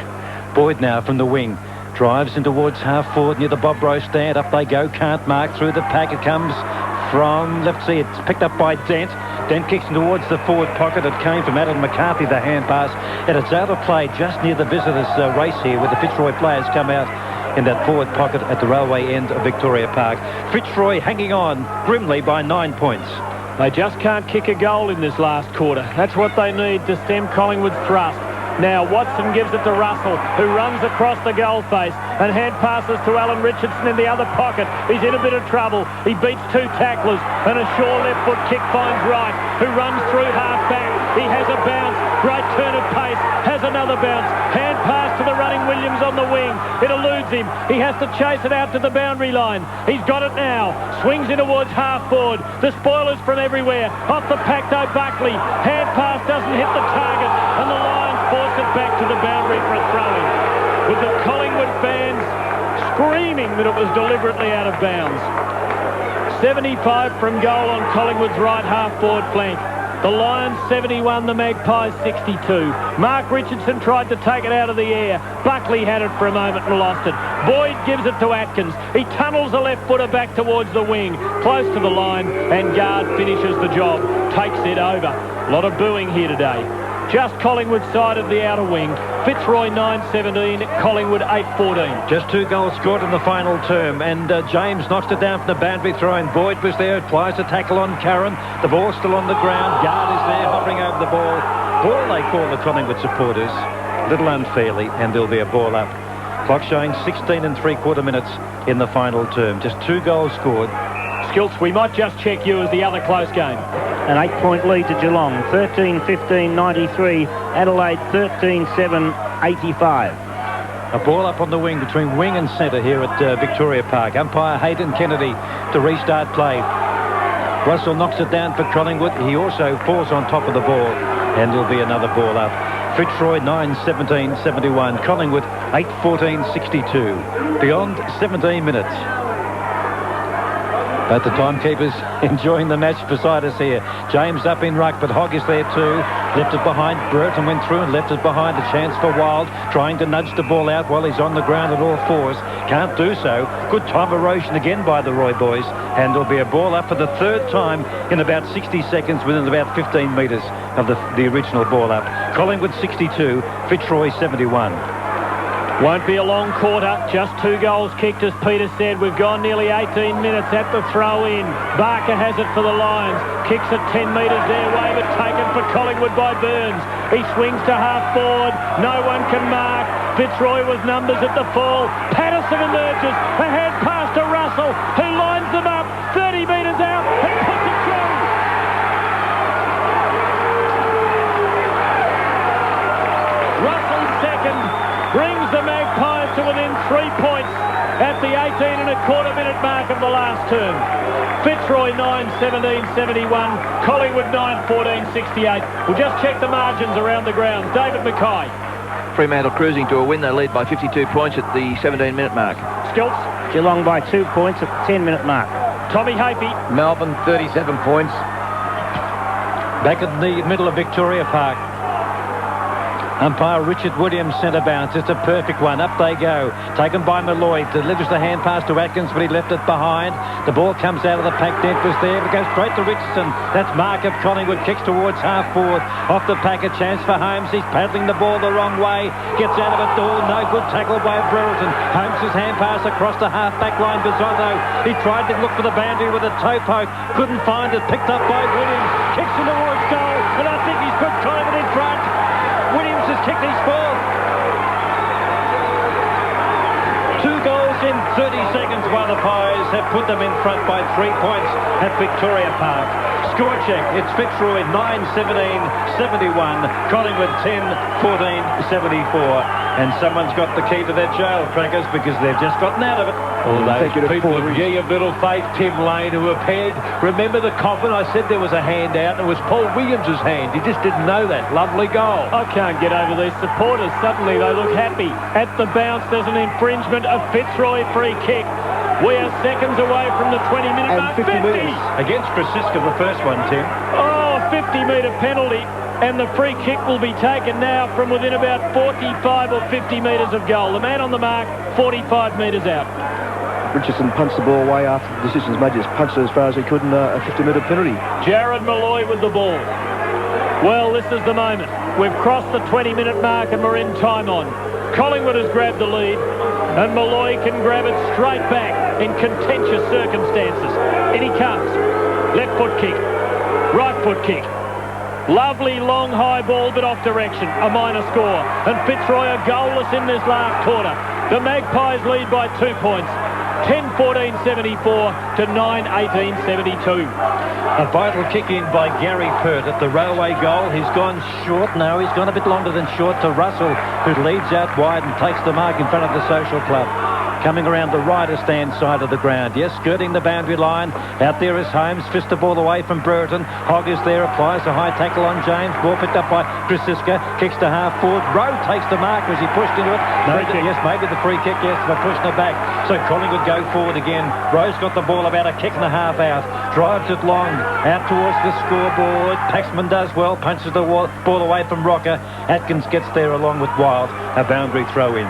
Boyd now from the wing. Drives in towards half forward near the Bob Rowe stand. Up they go. Can't mark through the pack. It comes from left see. It's picked up by Dent. Dent kicks towards the forward pocket. It came from Adam McCarthy, the hand pass. And it's out of play just near the visitors' race here, where the Fitzroy players come out in that forward pocket at the railway end of Victoria Park. Fitzroy hanging on grimly by 9 points. They just can't kick a goal in this last quarter. That's what they need to stem Collingwood's thrust. Now Watson gives it to Russell, who runs across the goal face and hand passes to Alan Richardson in the other pocket. He's in a bit of trouble. He beats 2 tacklers and a sure left foot kick finds Wright, who runs through half back. He has a bounce. Great turn of pace. Has another bounce. Hand pass to the running Williams on the wing. It eludes him. He has to chase it out to the boundary line. He's got it now. Swings in towards half forward. The spoilers from everywhere. Off the pack though Buckley. Hand pass doesn't hit the target. And the Lions force it back to the boundary for a throw-in, with the Collingwood fans screaming that it was deliberately out of bounds. 75 from goal on Collingwood's right half-forward flank. The Lions 71, the Magpies 62. Mark Richardson tried to take it out of the air. Buckley had it for a moment and lost it. Boyd gives it to Atkins. He tunnels the left footer back towards the wing, close to the line, and Guard finishes the job, takes it over. A lot of booing here today. Just Collingwood side of the outer wing. Fitzroy 9-17, Collingwood 8-14. Just 2 goals scored in the final term, and James knocks it down from the boundary throw, and Boyd was there, applies a tackle on Curran. The ball's still on the ground. Guard is there, hovering over the ball. Ball they call the Collingwood supporters. Little unfairly, and there'll be a ball up. Clock showing 16 3/4 minutes in the final term. Just 2 goals scored. Skilts, we might just check you as the other close game. An 8-point lead to Geelong, 13-15, 93. Adelaide 13-7, 85. A ball up on the wing between wing and centre here at Victoria Park. Umpire Hayden Kennedy to restart play. Russell knocks it down for Collingwood. He also falls on top of the ball, and there'll be another ball up. Fitzroy 9-17, 71. Collingwood 8-14, 62. Beyond 17 minutes. But the timekeepers enjoying the match beside us here. James up in ruck, but Hogg is there too. Left it behind. Burton went through and left it behind. A chance for Wild, trying to nudge the ball out while he's on the ground at all fours. Can't do so. Good time erosion again by the Roy boys. And there'll be a ball up for the 3rd time in about 60 seconds within about 15 metres of the original ball up. Collingwood 62, Fitzroy 71. Won't be a long quarter, just 2 goals kicked, as Peter said. We've gone nearly 18 minutes at the throw-in. Barker has it for the Lions. Kicks it 10 metres their way, but taken for Collingwood by Burns. He swings to half forward. No one can mark. Fitzroy was numbers at the fall. Patterson emerges. A hand pass to Russell, who lines them up 30 metres out and puts it through. Russell's second brings the Magpies to within 3 points at the 18 1/4 minute mark of the last term. Fitzroy 9-17, 71. Collingwood 9-14, 68. We'll just check the margins around the ground. David Mackay. Fremantle cruising to a win. They lead by 52 points at the 17-minute mark. Skilts. Geelong by 2 points at the 10-minute mark. Tommy Hapey. Melbourne 37 points. Back in the middle of Victoria Park. Umpire Richard Williams centre bounce. It's a perfect one. Up they go. Taken by Malloy. Delivers the hand pass to Atkins, but he left it behind. The ball comes out of the pack. Dent was there. It goes straight to Richardson. That's Mark of Collingwood. Kicks towards half forward. Off the pack, a chance for Holmes. He's paddling the ball the wrong way. Gets out of it. Oh, no good tackle by Brereton. Holmes' hand pass across the half-back line. Bisotto. He tried to look for the boundary with a toe poke. Couldn't find it. Picked up by Williams. Kicks in towards goal. And I think he's put Collingwood in front. Williams has kicked his fourth. 2 goals in 30 seconds while the Pies have put them in front by 3 points at Victoria Park. Score check. It's Fitzroy 9-17, 71. Collingwood 10-14, 74. And someone's got the key to their jail, Crackers, because they've just gotten out of it. All those people of Ye of Little Faith, Tim Lane, who appeared. Remember the coffin? I said there was a hand out, and it was Paul Williams' hand. He just didn't know that. Lovely goal. I can't get over these supporters. Suddenly they look happy. At the bounce, there's an infringement, a Fitzroy free kick. We are seconds away from the 20-minute mark. 50 metres. Against Francisca, the first one, Tim. Oh, 50-metre penalty. And the free kick will be taken now from within about 45 or 50 metres of goal. The man on the mark, 45 metres out. Richardson punched the ball away after the decisions made. Just punched it as far as he could in a 50-metre penalty. Jared Malloy with the ball. Well, this is the moment. We've crossed the 20-minute mark and we're in time on. Collingwood has grabbed the lead and Malloy can grab it straight back in contentious circumstances. In he comes. Left foot kick. Right foot kick. Lovely long high ball but off direction. A minor score. And Fitzroy are goalless in this last quarter. The Magpies lead by 2 points. 10-14-74 to 9-18-72. A vital kick in by Gary Pert at the railway goal. He's gone short. No, he's gone a bit longer than short to Russell, who leads out wide and takes the mark in front of the Social Club. Coming around the righter stand side of the ground. Yes, skirting the boundary line. Out there is Holmes. Fist the ball away from Brereton. Hogg is there. Applies a high tackle on James. Ball picked up by Krasiska. Kicks to half forward. Rowe takes the mark as he pushed into it. No, yes, maybe the free kick. Yes, they're pushing it back. So Collingwood go forward again. Rowe's got the ball about a kick and a half out. Drives it long. Out towards the scoreboard. Paxman does well. Punches the ball away from Rocker. Atkins gets there along with Wild. A boundary throw in.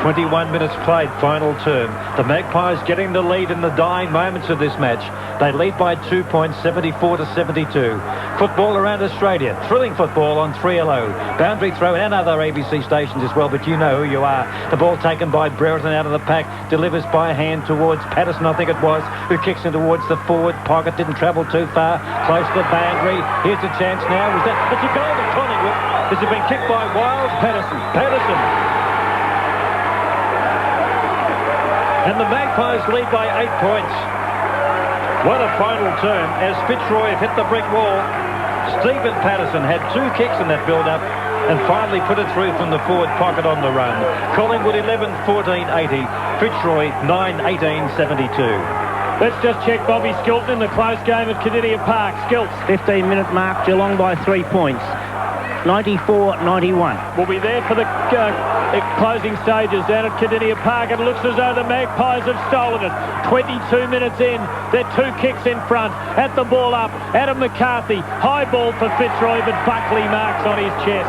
21 minutes played, final term. The Magpies getting the lead in the dying moments of this match. They lead by 2 points, 74-72. Football around Australia. Thrilling football on 3LO. Boundary throw and other ABC stations as well, but you know who you are. The ball taken by Brereton out of the pack. Delivers by hand towards Patterson, I think it was, who kicks in towards the forward pocket. Didn't travel too far. Close to the boundary. Here's a chance now. It's a goal to Collingwood. Has it been kicked by Wild? Patterson. And the Magpies lead by 8 points. What a final term as Fitzroy hit the brick wall. Stephen Patterson had 2 kicks in that build-up and finally put it through from the forward pocket on the run. Collingwood 11-14-80. Fitzroy 9-18-72. Let's just check Bobby Skilton in the close game at Kardinia Park. Skilts. 15-minute mark, Geelong by 3 points. 94-91. We'll be there for the closing stages down at Kardinia Park. It looks as though the Magpies have stolen it. 22 minutes in, they're 2 kicks in front. At the ball up, Adam McCarthy. High ball for Fitzroy, but Buckley marks on his chest.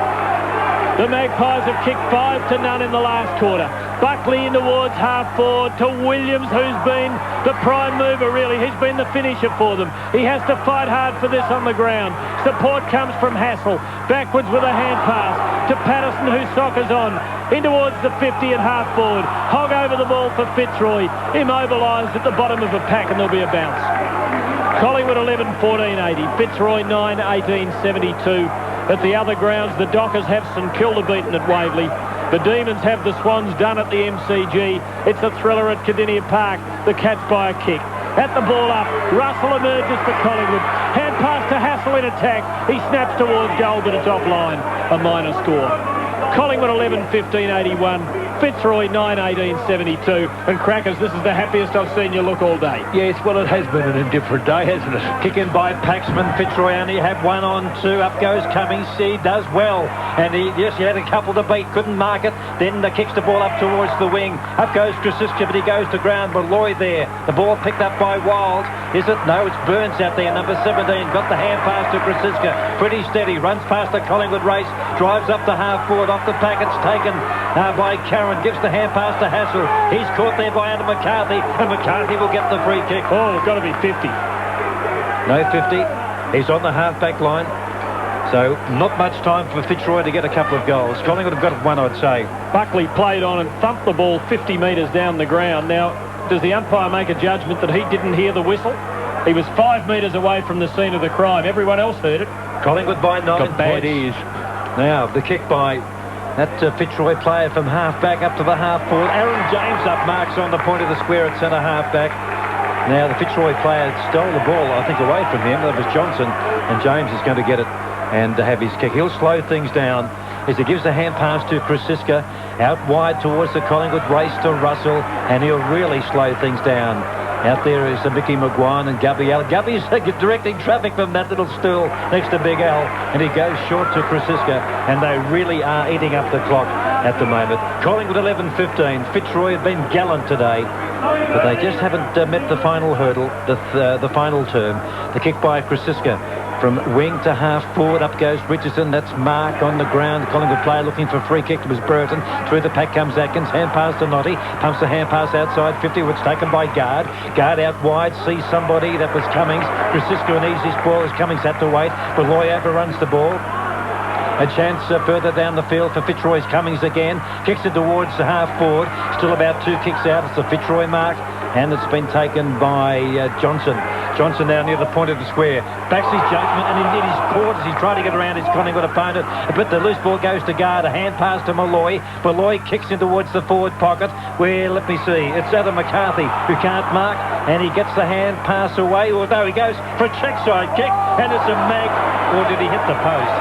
The Magpies have kicked 5-0 in the last quarter. Buckley in towards half forward to Williams, who's been the prime mover, really. He's been the finisher for them. He has to fight hard for this on the ground. Support comes from Hassel. Backwards with a hand pass to Patterson, who soccers on. In towards the 50 at half forward. Hogg over the ball for Fitzroy. Immobilised at the bottom of the pack, and there'll be a bounce. Collingwood 11-14-80. Fitzroy 9-18-72. At the other grounds, the Dockers have St Kilda beaten at Waverley. The Demons have the Swans done at the MCG. It's a thriller at Kardinia Park. The Cats by a kick. At the ball up, Russell emerges for Collingwood. Hand pass to Hassel in attack. He snaps towards goal, but it's offline. A minor score. Collingwood 11-15-81. Fitzroy 9-18-72. And Crackers, this is the happiest I've seen you look all day. Yes, well, it has been an indifferent day, hasn't it? Kick in by Paxman. Fitzroy only had 1 on 2. Up goes Cummings. He does well. And he had a couple to beat. Couldn't mark it. Then kicks the ball up towards the wing. Up goes Krasiska, but he goes to ground. Malloy there. The ball picked up by Wild. Is it? No, it's Burns out there. Number 17. Got the hand pass to Krasiska. Pretty steady. Runs past the Collingwood race. Drives up to half forward. Off the pack. It's taken by Karen. Gives the hand pass to Hassel. He's caught there by Adam McCarthy. And McCarthy will get the free kick. Oh, it's got to be 50. No 50. He's on the half-back line. So not much time for Fitzroy to get a couple of goals. Collingwood have got one, I'd say. Buckley played on and thumped the ball 50 metres down the ground. Now, does the umpire make a judgment that he didn't hear the whistle? He was 5 metres away from the scene of the crime. Everyone else heard it. Collingwood by 9 Got bad points. ears. Now, the kick by that Fitzroy player from half-back up to the half-forward. Aaron James up marks on the point of the square at centre half-back. Now, the Fitzroy player stole the ball, I think, away from him. That was Johnson, and James is going to get it and have his kick. He'll slow things down as he gives the hand pass to Krasiska out wide towards the Collingwood race to Russell, and he'll really slow things down. Out there is Mickey McGuire and Gabriel. Gubby's directing traffic from that little stool next to Big Al, and he goes short to Krasiska, and they really are eating up the clock at the moment. Collingwood 11-15. Fitzroy have been gallant today. but they just haven't met the final hurdle, the final term. The kick by Krasiska. From wing to half forward, up goes Richardson. That's Mark on the ground. Collingwood player looking for a free kick. It was Burton. Through the pack comes Atkins. Hand pass to Notty. Pumps the hand pass outside 50, which taken by Guard. Guard out wide. Sees somebody. That was Cummings. Krasiska and easy ball as Cummings had to wait. Beloy overruns the ball. A chance further down the field for Fitzroy's Cummings again. Kicks it towards the half forward. Still about 2 kicks out. It's the Fitzroy mark. And it's been taken by Johnson. Johnson now near the point of the square. Backs his judgment and in his court as he's trying to get around his Collingwood opponent. But the loose ball goes to Guard. A hand pass to Malloy. Malloy kicks in towards the forward pocket where, let me see, it's Adam McCarthy who can't mark. And he gets the hand pass away. Or no, he goes for a check side kick. And it's a mag. Or did he hit the post?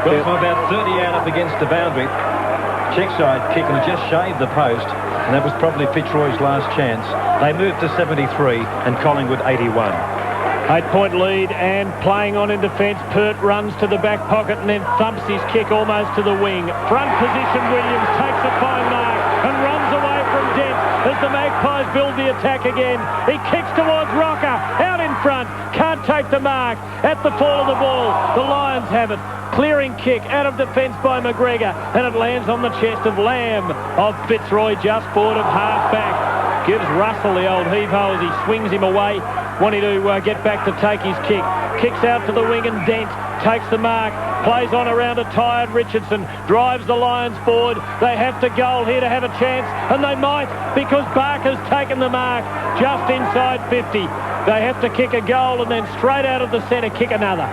Well, from about 30 out up against the boundary. Check side kick and just shaved the post. And that was probably Fitzroy's last chance. They moved to 73 and Collingwood 81. 8-point lead and playing on in defence. Pert runs to the back pocket and then thumps his kick almost to the wing. Front position, Williams takes it by Mark and runs away from Dent as the Magpies build the attack again. He kicks towards Rocker, out in front. Can't take the mark at the fall of the ball. The Lions have it. Clearing kick out of defence by McGregor, and it lands on the chest of Lamb of Fitzroy, just forward of half-back. Gives Russell the old heave-ho as he swings him away, wanting to get back to take his kick. Kicks out to the wing and Dent takes the mark, plays on around a tired Richardson, drives the Lions forward. They have to goal here to have a chance, and they might, because Barker's taken the mark just inside 50. They have to kick a goal and then straight out of the centre kick another.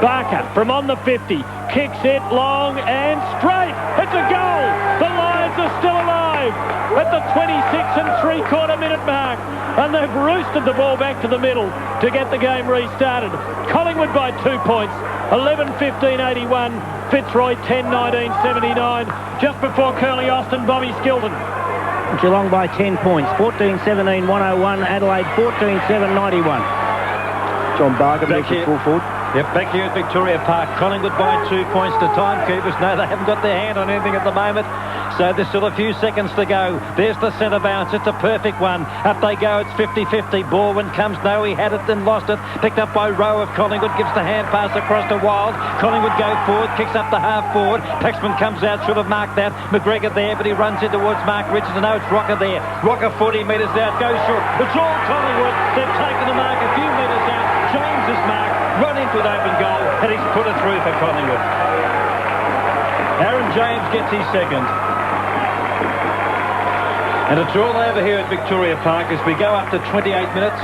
Barker from on the 50 kicks it long and straight. It's a goal. The Lions are still alive at the 26 and 3/4 minute mark, and they've roosted the ball back to the middle to get the game restarted. Collingwood by 2 points, 11-15-81. Fitzroy 10-19-79. Just before Curly Austin, Bobby Skilton. Geelong by 10 points, 14-17-101. Adelaide 14-7-91. John Barker makes it full forward. Yep, back here at Victoria Park. Collingwood by 2 points to timekeepers. No, they haven't got their hand on anything at the moment. So there's still a few seconds to go. There's the centre bounce. It's a perfect one. Up they go. It's 50-50. Baldwin comes. No, he had it then lost it. Picked up by Rowe of Collingwood. Gives the hand pass across to Wild. Collingwood go forward. Kicks up the half forward. Paxman comes out. Should have marked that. McGregor there, but he runs in towards Mark Richardson. No, it's Rocker there. Rocker 40 metres out. Goes short. It's all Collingwood. They've taken the mark a few metres out. James's mark. Run into an open goal, and he's put it through for Collingwood. Aaron James gets his second. And it's all over here at Victoria Park as we go up to 28 minutes.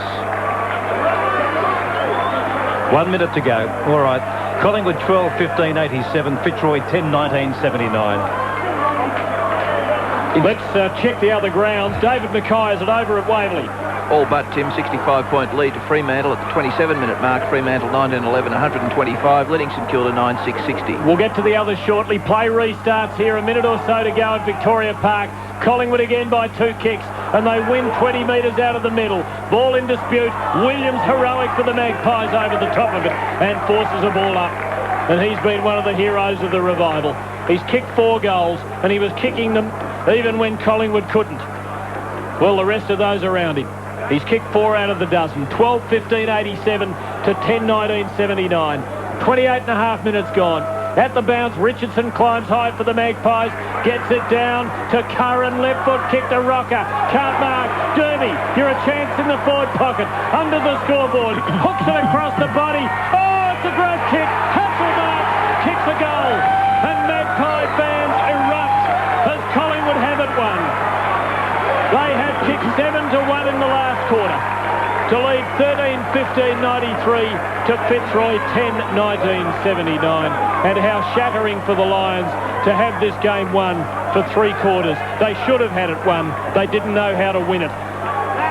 1 minute to go. All right. Collingwood 12-15-87. Fitzroy 10-19-79. Let's check the other grounds. David Mackay is it over at Waverley. All but Tim, 65-point lead to Fremantle at the 27-minute mark. Fremantle 19-11, 125, leading St Kilda 9-6-60. We'll get to the others shortly. Play restarts here, a minute or so to go at Victoria Park. Collingwood again by 2 kicks, and they win 20 metres out of the middle. Ball in dispute. Williams heroic for the Magpies over the top of it and forces a ball up. And he's been one of the heroes of the revival. He's kicked 4 goals, and he was kicking them even when Collingwood couldn't. Well, the rest of those around him. He's kicked 4 out of the dozen. 12-15-87 to 10-19-79. 28 and a half minutes gone. At the bounce, Richardson climbs high for the Magpies. Gets it down to Curran. Left foot kick to Rocker. Can't mark. Derby, you're a chance in the forward pocket. Under the scoreboard. Hooks it across the body. Oh, it's a great kick. Hasselmark kicks a goal. And Magpie fans erupt as Collingwood have it won. They had kicked 7-1 in the last quarter to lead 13-15-93 to Fitzroy 10-19-79. And how shattering for the Lions to have this game won for 3 quarters. They should have had it won. They didn't know how to win it.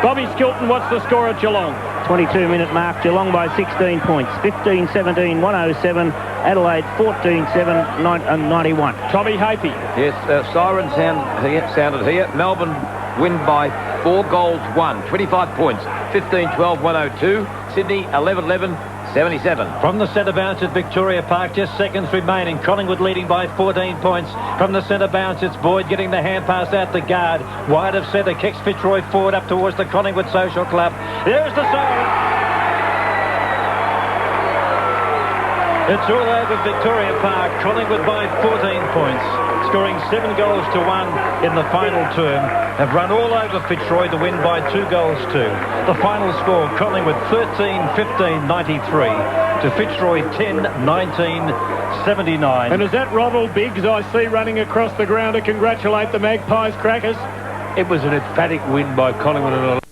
Bobby Skilton, what's the score at Geelong? 22-minute mark. Geelong by 16 points. 15-17-107. Adelaide 14-7-91. Tommy Hapey. Yes, siren sounded here. Melbourne win by 4 goals, 1. 25 points. 15-12-102. Sydney 11-11, 77. From the centre bounce at Victoria Park, just seconds remaining. Collingwood leading by 14 points. From the centre bounce, it's Boyd getting the hand pass out the guard. Wide of centre, kicks Fitzroy forward up towards the Collingwood Social Club. There's the siren. It's all over Victoria Park. Collingwood by 14 points, scoring 7 goals to 1 in the final term. Have run all over Fitzroy to win by 2 goals to. The final score, Collingwood 13-15-93 to Fitzroy 10-19-79. And is that Ronald Biggs I see running across the ground to congratulate the Magpies, Crackers? It was an emphatic win by Collingwood.